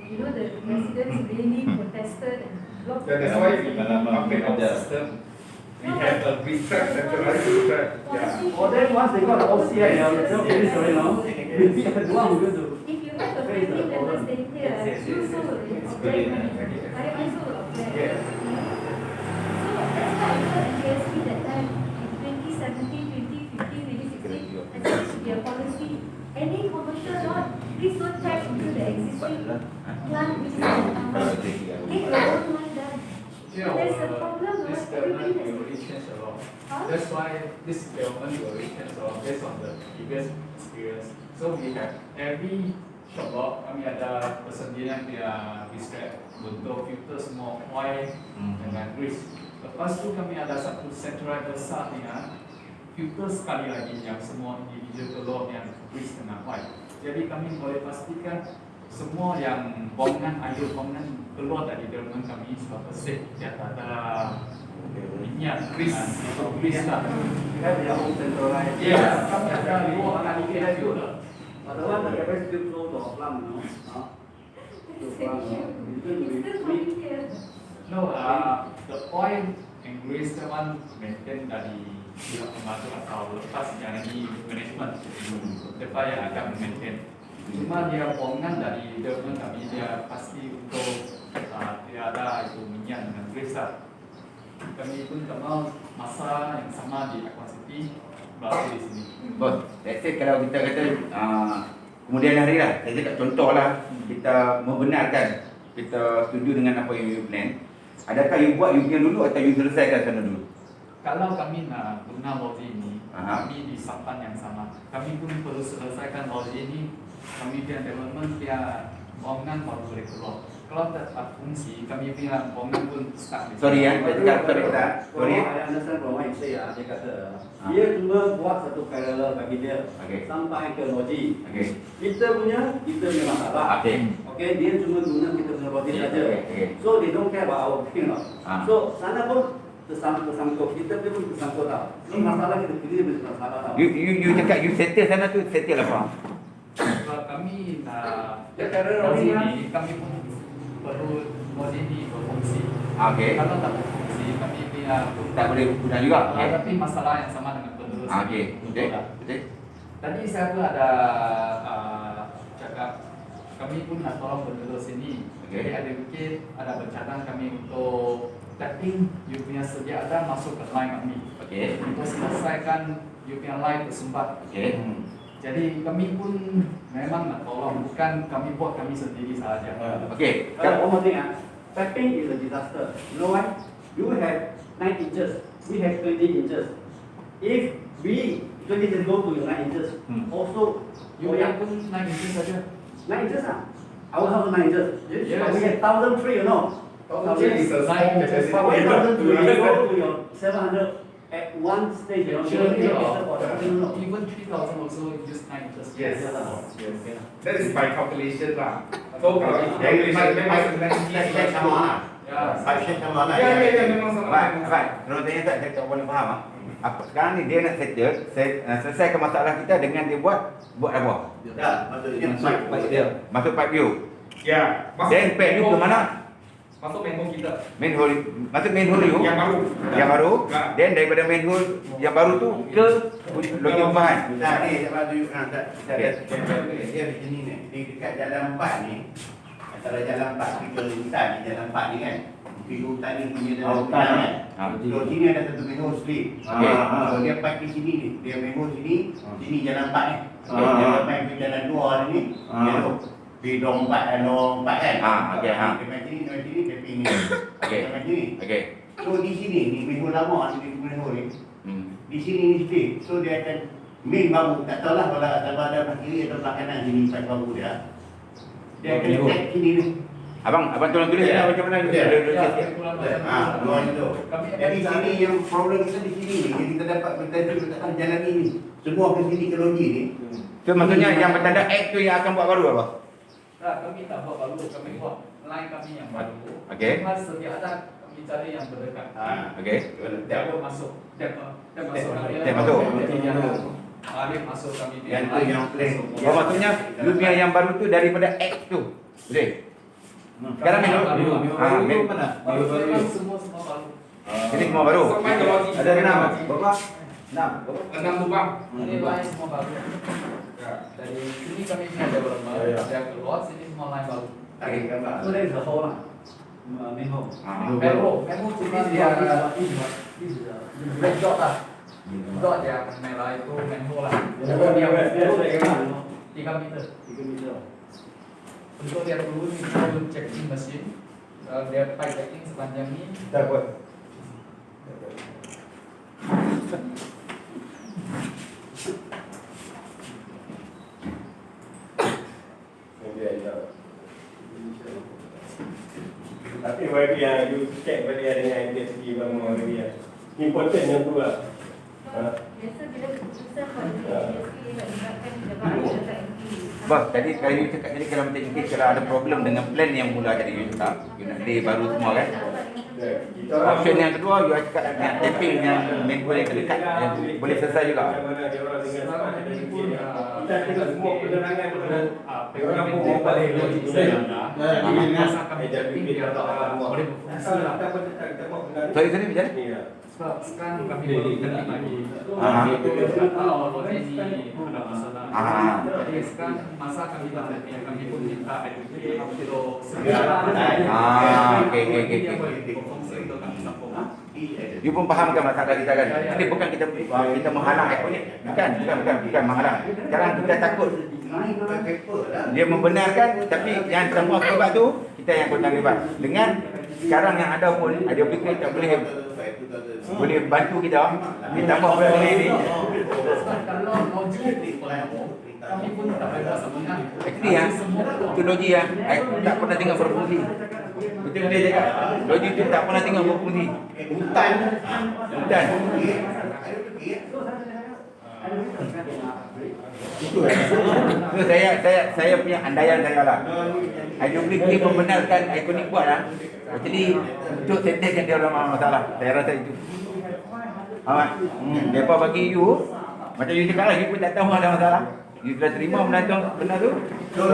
You know, the residents really protested and blocked. That's why we upgrade our system. We have a research, centralized research. Or then once they got the OCI, they'll finish already now. We are the one who going to. If you have a 15 members staying here, you also will object. I also will object. So that's why I told NKSP that time in 2017, 2015, 2016, I said it should be a policy. any commercial lot, please don't tap into the existing plant which is get your own one done. There's a problem, this right? Everybody government has will really change a lot. Huh? That's why this government will really change a lot based on the previous experience. So we have every shop lot, kami ada persendirian dia biskuit untuk filter semua oil dengan grease. Lepas tu kami ada satu central besar dengan filter sekali lagi yang semua individual telur yang grease dengan oil. Jadi kami boleh pastikan semua yang bongan air bongan keluar dari dalam kami sebab bersih dia tak ada minyak grease atau grease lah. Kita punya home centralized. Ya, kami ada luar kali kita juga. Padahal ada capacity flow to plant, no? No, the oil and grease the one maintain dari pihak pembantu atau lepas yang ini management. Mereka yang akan maintain. Cuma dia bongan dari government kami dia pasti untuk tiada itu minyak dengan grease lah. Kami pun kenal masa yang sama di Aqua City berlaku di sini. Bos, let's say kalau kita kata kemudian hari lah, saya cakap contoh lah, kita membenarkan, kita setuju dengan apa yang you plan. Adakah you buat you punya dulu atau you selesaikan sana dulu? Kalau kami nak guna loji ini, kami di sampan yang sama. Kami pun perlu selesaikan loji ini. Kami punya development punya bangunan baru boleh keluar. Kalau tak fungsi, kami punya bangunan pun stuck. Sorry ya, saya cakap sorry. I understand from what you say ya. Dia kata dia cuma buat satu parallel bagi dia sampai ke loji. Kita punya masalah. Okay, dia cuma guna kita punya loji saja. So they don't care about our thing lah. So sana pun tersangkut, kita pun tersangkut tau. So masalah kita pilih masalah tau. You cakap you settle sana tu settle apa? Kalau kami nak loji ini, kami pun perlu loji ini berfungsi. Kalau tak berfungsi, kami punya tak boleh guna juga. Tapi masalah yang sama dengan penerus. Tadi saya pun ada cakap kami pun nak tolong penerus ini. Jadi ada mungkin ada bencana kami untuk tapping you punya sedia ada masuk ke line kami. Untuk selesaikan you punya line tersumbat. Jadi kami pun memang nak tolong, bukan kami buat kami sendiri sahaja. Kalau one more thing tapping is a disaster. You know why? You have 9 inches, we have 20 inches. If we 20 inches go to 9 inches, also you yang pun 9 inches saja. 9 inches ah? Our house is 9 inches. Yes. But we have 1,003, you know. 1,003 is a small capacity. But 1,003 go to your 700 at one stage, you know. Even 3,000 also use 9 inches. Yes. That is by calculation lah. So kalau memang sebenarnya sama lah. Passion sama lah. Ya, memang sama. Baik, kalau tanya tak, saya tak boleh faham. Apa sekarang ni dia nak settle, selesaikan masalah kita dengan dia buat apa? Masuk pipe view. Ya. Then pipe view ke mana? Masuk main hole kita. Main hole, masuk main hole you. Yang baru. Then daripada main hole yang baru tu ke loji tambahan. Tak ni, sebab tu dia di sini ni, di dekat jalan 4 ni. Antara jalan 4 pergi ke hutan ni, jalan 4 ni kan. Pergi hutan ni punya jalan hutan kan. So sini ada satu main hole split. So dia pipe di sini ni, dia main hole sini, sini jalan 4 ni. Jalan 4 pergi jalan 2 ni, dia tu. Pergi dong 4 kan. Dia main sini, dia pergi ni. Dia main sini. So di sini ni main hole lama ni, main hole ni. Di sini ni split. So dia akan main baru, tak tahulah kalau ada kiri atau belah kanan sini pipe baru dia. Dia akan tag sini ni. Abang tolong tulis lah macam mana dia. Luar itu. Jadi sini yang problem kita di sini ni, yang kita dapat letakkan jalan ini. Semua ke sini ke loji ni. So maksudnya yang bertanda X tu yang akan buat baru apa? Kami tak buat baru, kami buat line kami yang baru. Cuma sedia ada kami cari yang berdekat. Dia masuk. Dia masuk. Dia masuk kami dia. Yang plan. Maksudnya lu punya yang baru tu daripada X tu. Boleh? Sekarang menu mana? Semua baru. Ini semua baru. Ada 6. Berapa? 6 lubang. Ini line semua baru. Dari sini kami punya development, dia keluar sini semua line baru. So that is the hole lah. Main hole. Main hole cuma dia red dot lah. Dot yang merah itu main hole lah. Dia dari mana? 3 meter. 3 meter. Untuk dia turun itu checking mesin, dia pipe checking sepanjang ini. Tak buat. Tapi bagi yang you check bagi yang dengan dia segi bangun bagi yang important yang tu lah. Biasa bila keputusan buat DSP nak libatkan pejabat dekat MP. Bos, tadi you cakap tadi kalau macam ni, kalau ada problem dengan plan yang mula tadi you cakap, you nak lay baru semua kan. Option yang kedua, you cakap nak tapping yang main yang terdekat, yang boleh selesai juga. Kita tengok semua penerangan Orang pun mau balik logik saya. Masa kami tapping dia boleh berfungsi lah. Sorry, macam mana? Sebab sekarang kami baru tapping lagi. Kita tak tahu logik ni ada masalah. Jadi sekarang masa kami tapping, kami pun minta educate untuk segala Okay. dia boleh berfungsi untuk kami sambung. You pun fahamkan masalah kita kan. Ini bukan kita menghalang ekonik. Bukan menghalang. Sekarang kita takut dia membenarkan, tapi yang semua sebab tu kita yang bertanggungjawab. Dengan sekarang yang ada pun ada fikir tak boleh bantu kita. Ditambah pula ni. Kalau logik kami pun tak boleh bahasa benar. Actually itu logik aku tak pernah tengok berfungsi. Betul dia cakap. Logik tu tak pernah tengok berfungsi. Hutan. Itu saya punya andaian saya lah. Hidroponik membenarkan ikonik buat lah. Jadi untuk settlekan dia orang masalah. Saya rasa itu. Mereka bagi you, macam you cakap lah, you pun tak tahu ada masalah. You telah terima benda tu. So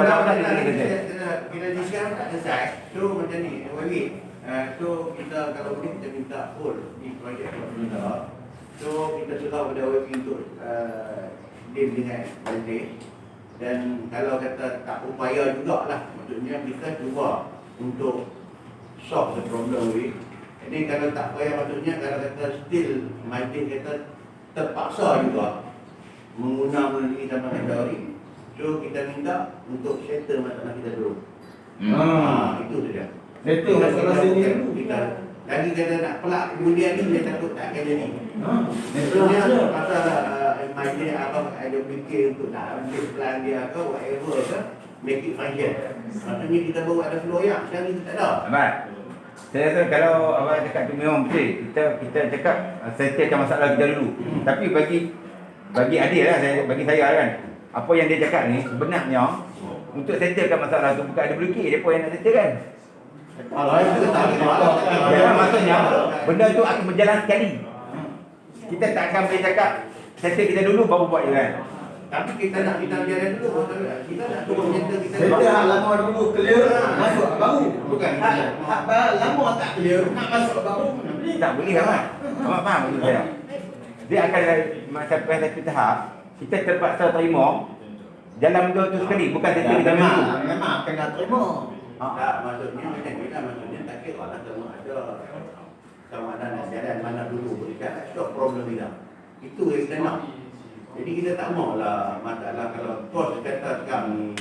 bila di sekarang tak selesai. So macam ni, so kita kalau boleh kita minta full di projek kita. So kita sudah pada WP untuk deal dengan banjir. Dan kalau kata tak upaya jugalah, maksudnya kita cuba untuk solve the problem with. Ini kalau tak upaya, maksudnya kalau kata still banjir kita terpaksa juga menggunakan lagi sama teori. So kita minta untuk settle masalah kita dulu. Itu saja. Settle masalah sini dulu. Kita lagi kata nak pelak kemudian ni dia takut tak akan jadi. Maksudnya masalah majlis apa ada fikir untuk nak ambil plan dia ke whatever ke, make it function. Maksudnya kita baru ada flow yang sekarang kita tak ada. Abang, saya rasa kalau abang cakap tu memang betul. Kita cakap settlekan masalah kita dulu. Tapi bagi adil lah, bagi saya kan, apa yang dia cakap ni sebenarnya untuk settlekan masalah tu bukan ada blokir, dia pun yang nak settlekan. Ya, maksudnya benda tu akan berjalan sekali. Kita tak akan boleh cakap settle kita dulu baru buat je kan. Tapi kita nak berjalan dulu, kita nak turun settle kita. Settle hak lama dulu clear, masuk baru. Bukan hak lama tak clear, nak masuk baru. Tak boleh kan? Abang faham maksud saya? Dia akan sampai satu tahap kita terpaksa terima jalan benda tu sekali, bukan settle kita dulu. Memang kena terima. Tak, maksudnya macam ni lah, maksudnya tak kira lah sama ada sama ada nak jalan mana dulu, kita stop problem kita. Itu yang kita nak. Jadi kita tak maulah masalah kalau kos kata kami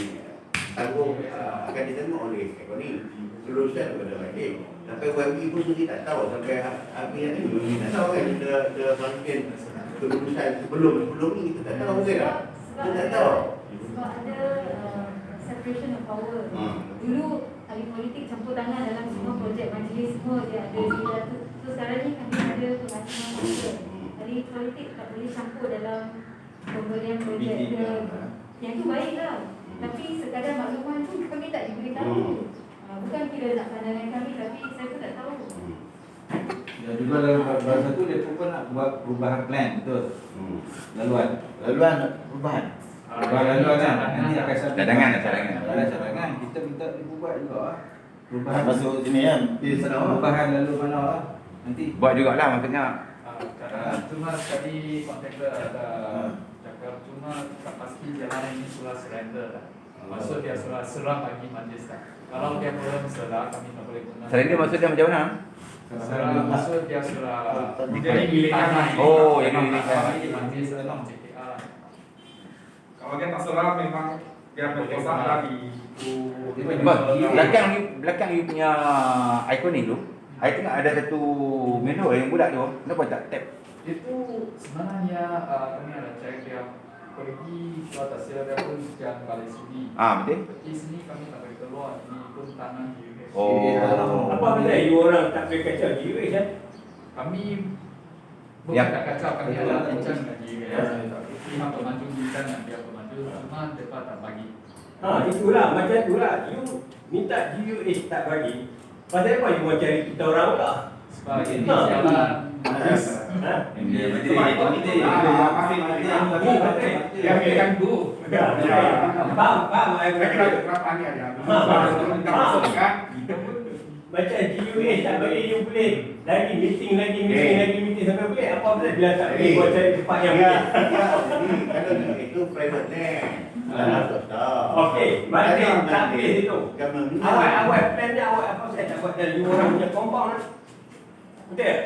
tanggung akan ditanggung oleh ekonomi solution kepada banjir. Sampai bagi pun sendiri tak tahu sampai habis ni tak tahu kan the function kelulusan sebelum ni kita tak tahu mungkin tak? Kita tak tahu. Sebab ada separation of power. Dulu ahli politik campur tangan dalam semua projek majlis semua dia ada dia tu. So sekarang ni kami ada pengasihan kuasa. Ahli politik tak boleh campur dalam pemberian projek dia. Yang tu baiklah. Tapi sekadar makluman tu kami tak diberitahu. Bukan kira nak pandangan kami, tapi saya pun tak tahu. Dan juga dalam bahasa tu dia pun nak buat perubahan plan, betul? Laluan Perubahan. Laluan kan? Nanti akan sampai cadangan. Kita minta dibuat juga. Perubahan masuk sini kan. Perubahan lalu mana lah. Nanti buat jugalah maksudnya. Cuma tadi kontraktor ada cakap cuma tak pasti jalan ini sudah surrender lah. Maksud dia sudah serah bagi majlis lah. Kalau dia belum serah, kami tak boleh guna. Surrender maksudnya macam mana? Serah maksud dia sudah jadi milik kami. Oh, jadi milik kami majlis dalam JPA. Kalau dia tak serah memang dia berkosa lagi. Belakang you punya ikon ni tu, I tengok ada satu menu yang budak tu. Kenapa tak tap? Itu sebenarnya kami ada cek dia pergi ke atas dia pun jangan balik sini. Betul. Di sini kami tak boleh keluar, ini pun tanah GUH. Apa benda you orang tak boleh kacau GUH kan? Kami bukan tak kacau, kami ada bincang dengan GUH. Pihak pemaju bincang dengan pihak pemaju, cuma mereka tak bagi. Itulah macam itulah. You minta GUH tak bagi. Pasal apa you mau cari kita orang pula? Sebab ini jalan. Dia pilihkan dulu. Faham? Saya kira berapa ni ada. Kita masuk kan. Macam GUH tak bagi you boleh lagi meeting sampai boleh. Apa benda bila tak boleh buat cari tempat yang boleh. Kalau itu private net. Okey, balik tak boleh situ. Government. Awak plan dia awak apa saya tak buat dan you orang punya compound lah. Betul?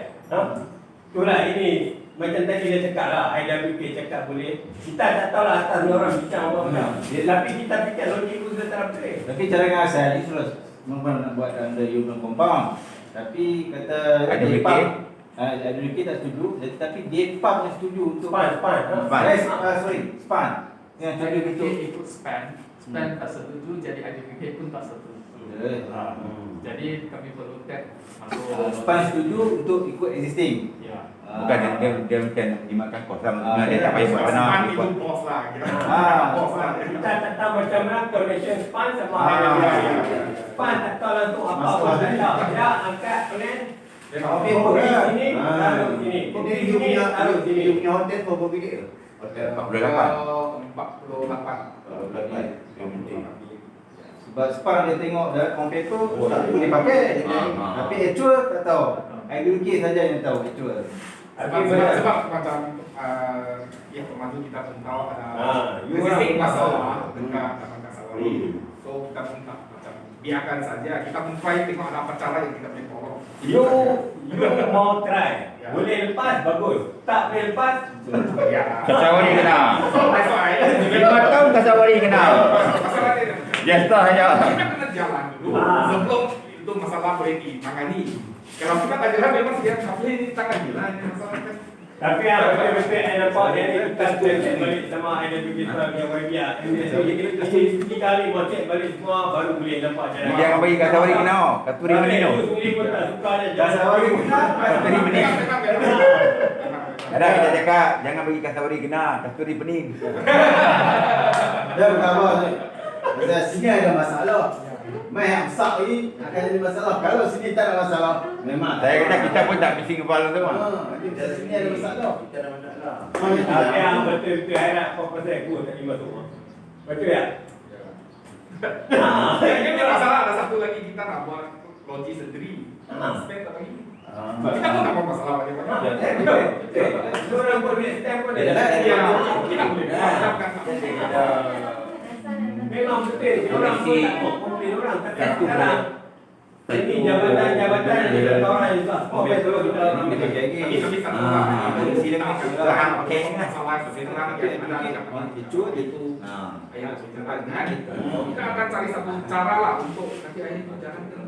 Itulah ini macam tadi dia cakap lah, IWK cakap boleh. Kita tak tahu lah atas orang bincang apa benda. Tapi kita fikir logik pun sudah tak boleh. Tapi cara ngasal ni sudah memang nak buat under you punya compound. Tapi kata IWK tak setuju, tapi DEPAM yang setuju untuk SPAN yang setuju untuk ikut SPAN tak setuju, jadi IWK pun tak setuju. Jadi kami perlu tag masuk. SPAN setuju untuk ikut existing. Ya. Bukan dia mungkin dimakan kos lah. Dia tak payah buat tanah. Sepan itu bos lah. Bos lah. Kita tak tahu macam mana connection SPAN sama IWK. SPAN tak tahu langsung apa-apa saja. Dia angkat plan. Ini taruh sini. Ini taruh sini. You punya hotel berapa bilik? Hotel 48. 48. Yang penting. Sebab SPAN dia tengok dalam komputer boleh pakai. Tapi actual tak tahu. IWK saja yang tahu actual. Sebab macam yang pembantu kita pun tahu ada specific masalah dekat Kasawari. So kita pun tak macam biarkan saja. Kita pun try tengok ada apa cara yang kita boleh tolong. You mau try. Boleh lepas bagus. Tak boleh lepas. Ya. Kasawari kena. That's why. 5 tahun Kasawari kena. Masalah dia. Jasta saja. Kita kena jalan dulu sebelum itu masalah boleh ditangani. Kalau kita tak jalan memang dia tak boleh ditangani lah ini masalah kan. Tapi apa betul I nampak dia ni kita cek balik sama IWK yang Arabia. Jadi kali mau cek balik semua baru boleh nampak jalan. Dia akan bagi Kasawari kena. Katuri menino. Ini pun tak suka dia. Kasawari kena. Katuri menino. Ada kita cakap jangan bagi Kasawari kena. Katuri pening. Dia bukan apa ni. Pasal sini ada masalah. Mai yang besar lagi akan jadi masalah. Kalau sini tak ada masalah, memang. Saya kata kita pun tak bising kepala tu. Dari sini ada masalah. Kita ada masalah. Tapi yang betul-betul I nak apa pasal aku tak terima semua. Betul ya? Ini masalah ada satu lagi kita nak buat logi sendiri. Spend tak lagi. Kita pun tak mau masalah banyak-banyak. Betul. Orang boleh stem pun Ya, kita boleh. memang betul. Orang pun tak mau komplain orang. Tapi sekarang ini jabatan-jabatan yang orang yang tak mau betul kita orang Kami satu Tahan okey kan. masalah kesederhanaan yang ada. Kecuali itu. Kita akan cari satu cara lah untuk nanti ini berjalan kita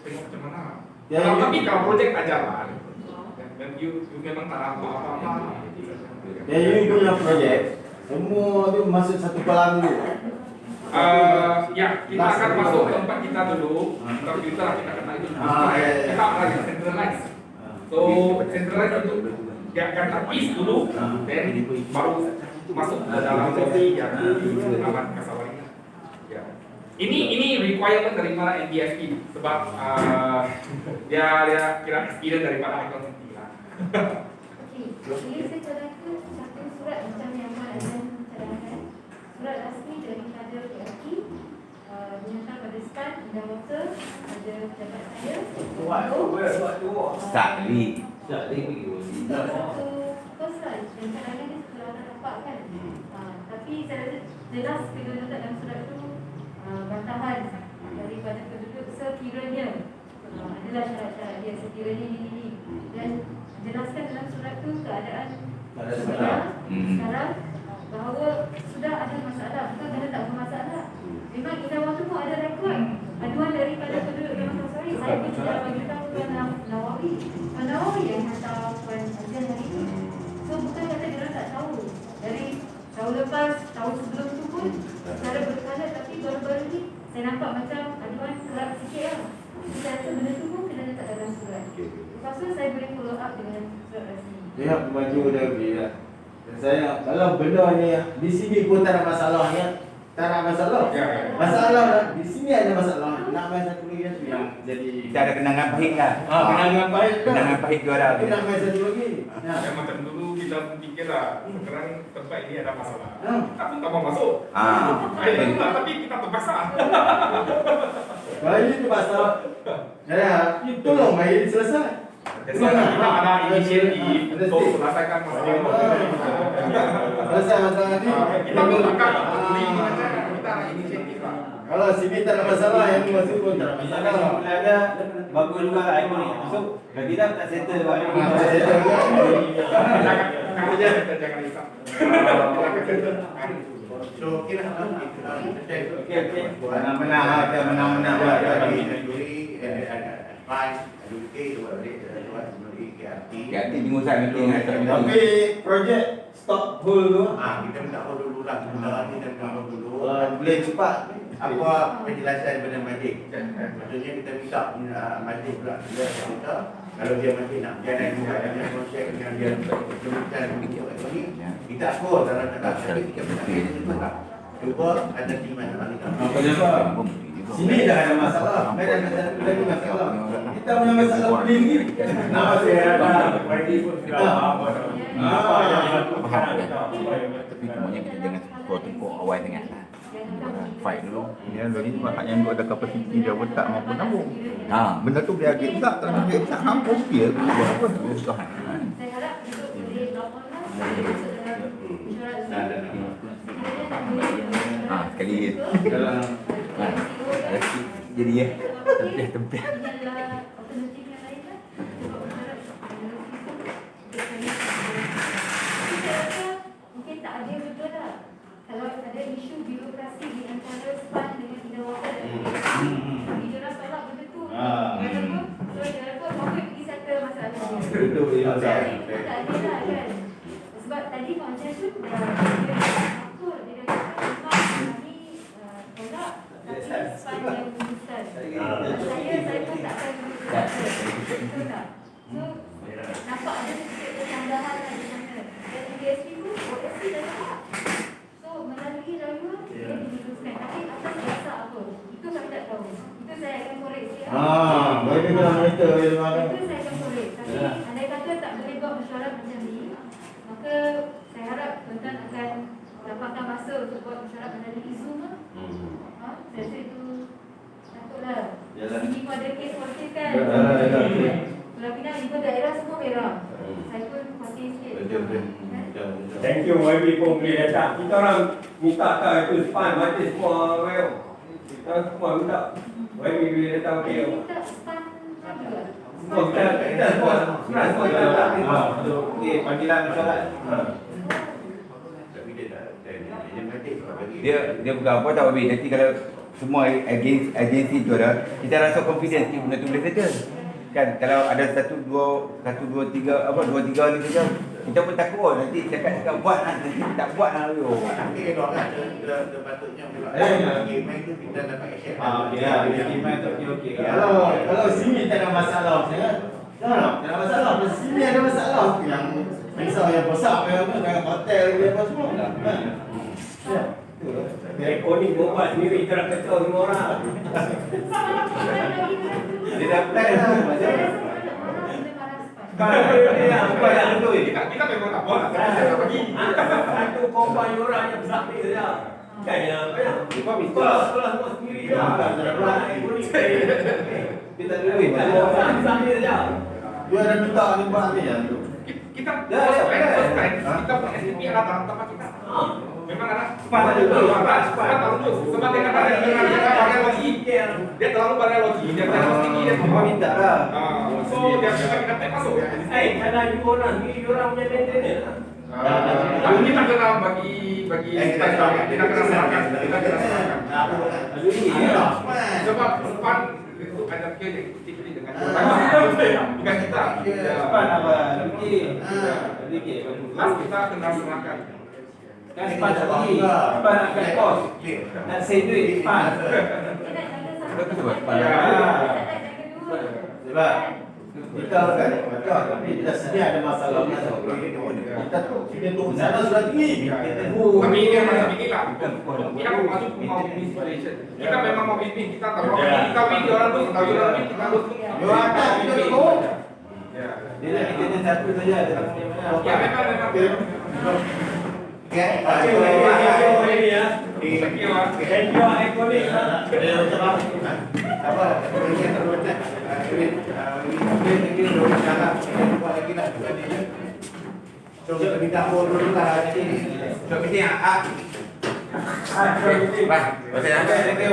tengok macam mana. Tapi kalau projek tak jalan, dan you memang tak apa-apa. Dan you punya projek, semua tu masuk satu kolam dulu. Ya, kita akan masuk ke tempat kita dulu. Komputer kita kena itu. Kita lagi centralize. So centralize itu dia akan tapis dulu, dan baru masuk ke dalam sesi yang aman Kasawari. Ya. Ini requirement daripada NDFP sebab dia kira experience daripada Icon City lah. Okey, saya cadangkan satu surat macam yang Mak Azan cadangkan. Surat rasmi daripada PRT dihantar pada SPAN dan water pada pejabat saya. Sakli. Satu first lah, yang kadang-kadang dia setelah nak dapat kan. Tapi saya rasa jelas bila letak dalam surat tu bantahan daripada penduduk sekiranya adalah syarat-syarat dia sekiranya ini dan jelaskan dalam surat tu keadaan sekarang bahawa lepas, tahun sebelum tu pun cara berkalat, tapi baru-baru ni saya nampak macam aduan kerap sikit lah. Saya rasa benda tu pun kena letak dalam surat. Lepas tu saya boleh follow up dengan surat rasmi. Dia baju dah bila. Saya kalau benda ni di sini pun tak ada masalahnya. Tak ada masalah. Masalah di sini ada masalah. Nak main satu lagi tu yang jadi Kita ada kenangan pahit lah. kenangan baik tu. Kenangan pahit tu ada. Tapi nak main satu lagi. Yang macam dulu kita fikir lah, sekarang tempat ini ada masalah. Ha. Tapi tak mau masuk. Tapi kita terpaksa. Bayi tu pasal. Ya, tolong bayi selesai. Jadi kita ada inisiatif untuk selesaikan masalah ini. Selesai masalah ni. Kita pun takkan peduli macam kita ada inisiatif lah. Kalau sini tak ada masalah, yang ni masuk pun tak ada masalah. Kalau ada bagus juga lah ikon ni. Masuk. Kalau tidak tak settle buat ni. Jangan risau. So kira Okey. Menang-menang kita menang-menang buat lagi. Ganti jengusai meeting. Tapi projek stop hold tu. Kita minta hold dulu lah. Sebentar ni kita minta hold dulu. Boleh cepat. Apa penjelasan daripada Majid? Maksudnya kita minta Majid pula kita. Kalau dia masih nak berjalan juga dengan konsep dengan dia berbincang dengan ni, kita apa dalam cakap. Tapi kita minta dia juga. Cuba ada di mana kita. Apa dia buat? Sini dah ada masalah. Mereka dah ada lagi masalah. Kita punya masalah paling ni. Nama saya ada. Tapi semuanya kita jangan tempur awal sangat lah. Fight dulu. Ya, jadi hak yang ada kapasiti dia pun tak mampu nabung. Benda tu dia agak tak dia tak mampu dia buat apa? Saya harap itu boleh lawan lah. Saya masuk dalam insurans. Sekali jadi ya. Tempih. Ini adalah alternatif yang lain lah. Sebab berharap saya rasa mungkin tak ada betul lah. Kalau ada isu birokrasi di antara SPAN dengan Indowater dan Indonesia tolak benda tu. Kenapa? So kenapa COVID pergi settle masalah dia. Itu Tak ada lah kan. Sebab tadi macam tu dia akur dia kata memang kami tolak tapi SPAN yang menyesal. Saya pun tak akan betul tak? So nampak ada sedikit kecandahan lah di sana. Dan DSP tu OSP dah tak. So melalui rayuan dia diteruskan. Tapi atas dasar apa? Itu kami tak tahu. Itu saya akan korek sikit. Bagi kita monitor dia mana. Itu saya akan korek. Tapi andai kata tak boleh buat mesyuarat macam ni, maka saya harap tuan-tuan akan dapatkan masa untuk buat mesyuarat melalui Zoom lah. Saya rasa itu takutlah. Sini pun ada kes wakil kan. Pulau Pinang 5 daerah semua merah. Saya pun wakil sikit. Thank you YB pun boleh datang. Kita orang minta tak itu SPAN mati semua well. Kita semua minta YB boleh datang okey. Minta SPAN juga. Semua kita semua datang. Okey, panggilan mesyuarat. Tapi dia Majid bagi. Dia bukan apa tahu Abi. Nanti kalau semua agensi tu ada, kita rasa confidence benda tu boleh settle. Kan kalau ada 1 2 3 ni saja. Kita pun takut nanti cakap buat nanti tak buat lah tu. Tapi kalau ada patutnya pula. Game tu kita dapat accept. Ya, istimewa tu okey. Kalau sini tak ada masalah saya. Tak ada masalah. Sini ada masalah. Yang misal yang besar yang dengan hotel dia apa semua. Ya. Recording buat sendiri kita nak kacau semua orang. Dia dah plan lah. Kita memang tak buat. Kita tak bagi. Itu kompan orang yang besar ni saja. Kan yang sekolah semua sendiri je. Kita duit. Orang besar ni saja. Dia ada minta ni buat ni ya. Kita first time kita buat SPP ada tempat kita. Memang ada SPAN ada tu. SPAN terus. Sebab dia kata dia logik. Dia terlalu banyak logik. Dia terlalu tinggi dia. Kau minta lah. So dia kita masuk ya. Ada you orang ni orang punya maintenance. Tapi kita kena bagi kita kena serahkan. Sebab SPAN itu ada kerja aktiviti dengan bukan kita. SPAN apa? Sedikit. Last kita kena serahkan. Kan Span tak pergi. Span nak cut cost. Nak save duit Span. Sebab kita kan betul, tapi kita sedia ada masalah kita tu sana sudah tinggi. Kami ini macam inilah. Kita masuk ke mau win situation. Kita memang mau win, kita tahu. Kita win orang tu, tahu orang win, kita harus. Yo ada kita tu. Dia nak kita satu saja. Ya memang. Ya, Thank you. Thank you. Thank you, ikonik. apa? Ini terusnya. Ini jangan buat lagi lah ini. Coba kita dapur dulu lah ini. Coba ini ah. Baik, betul ya.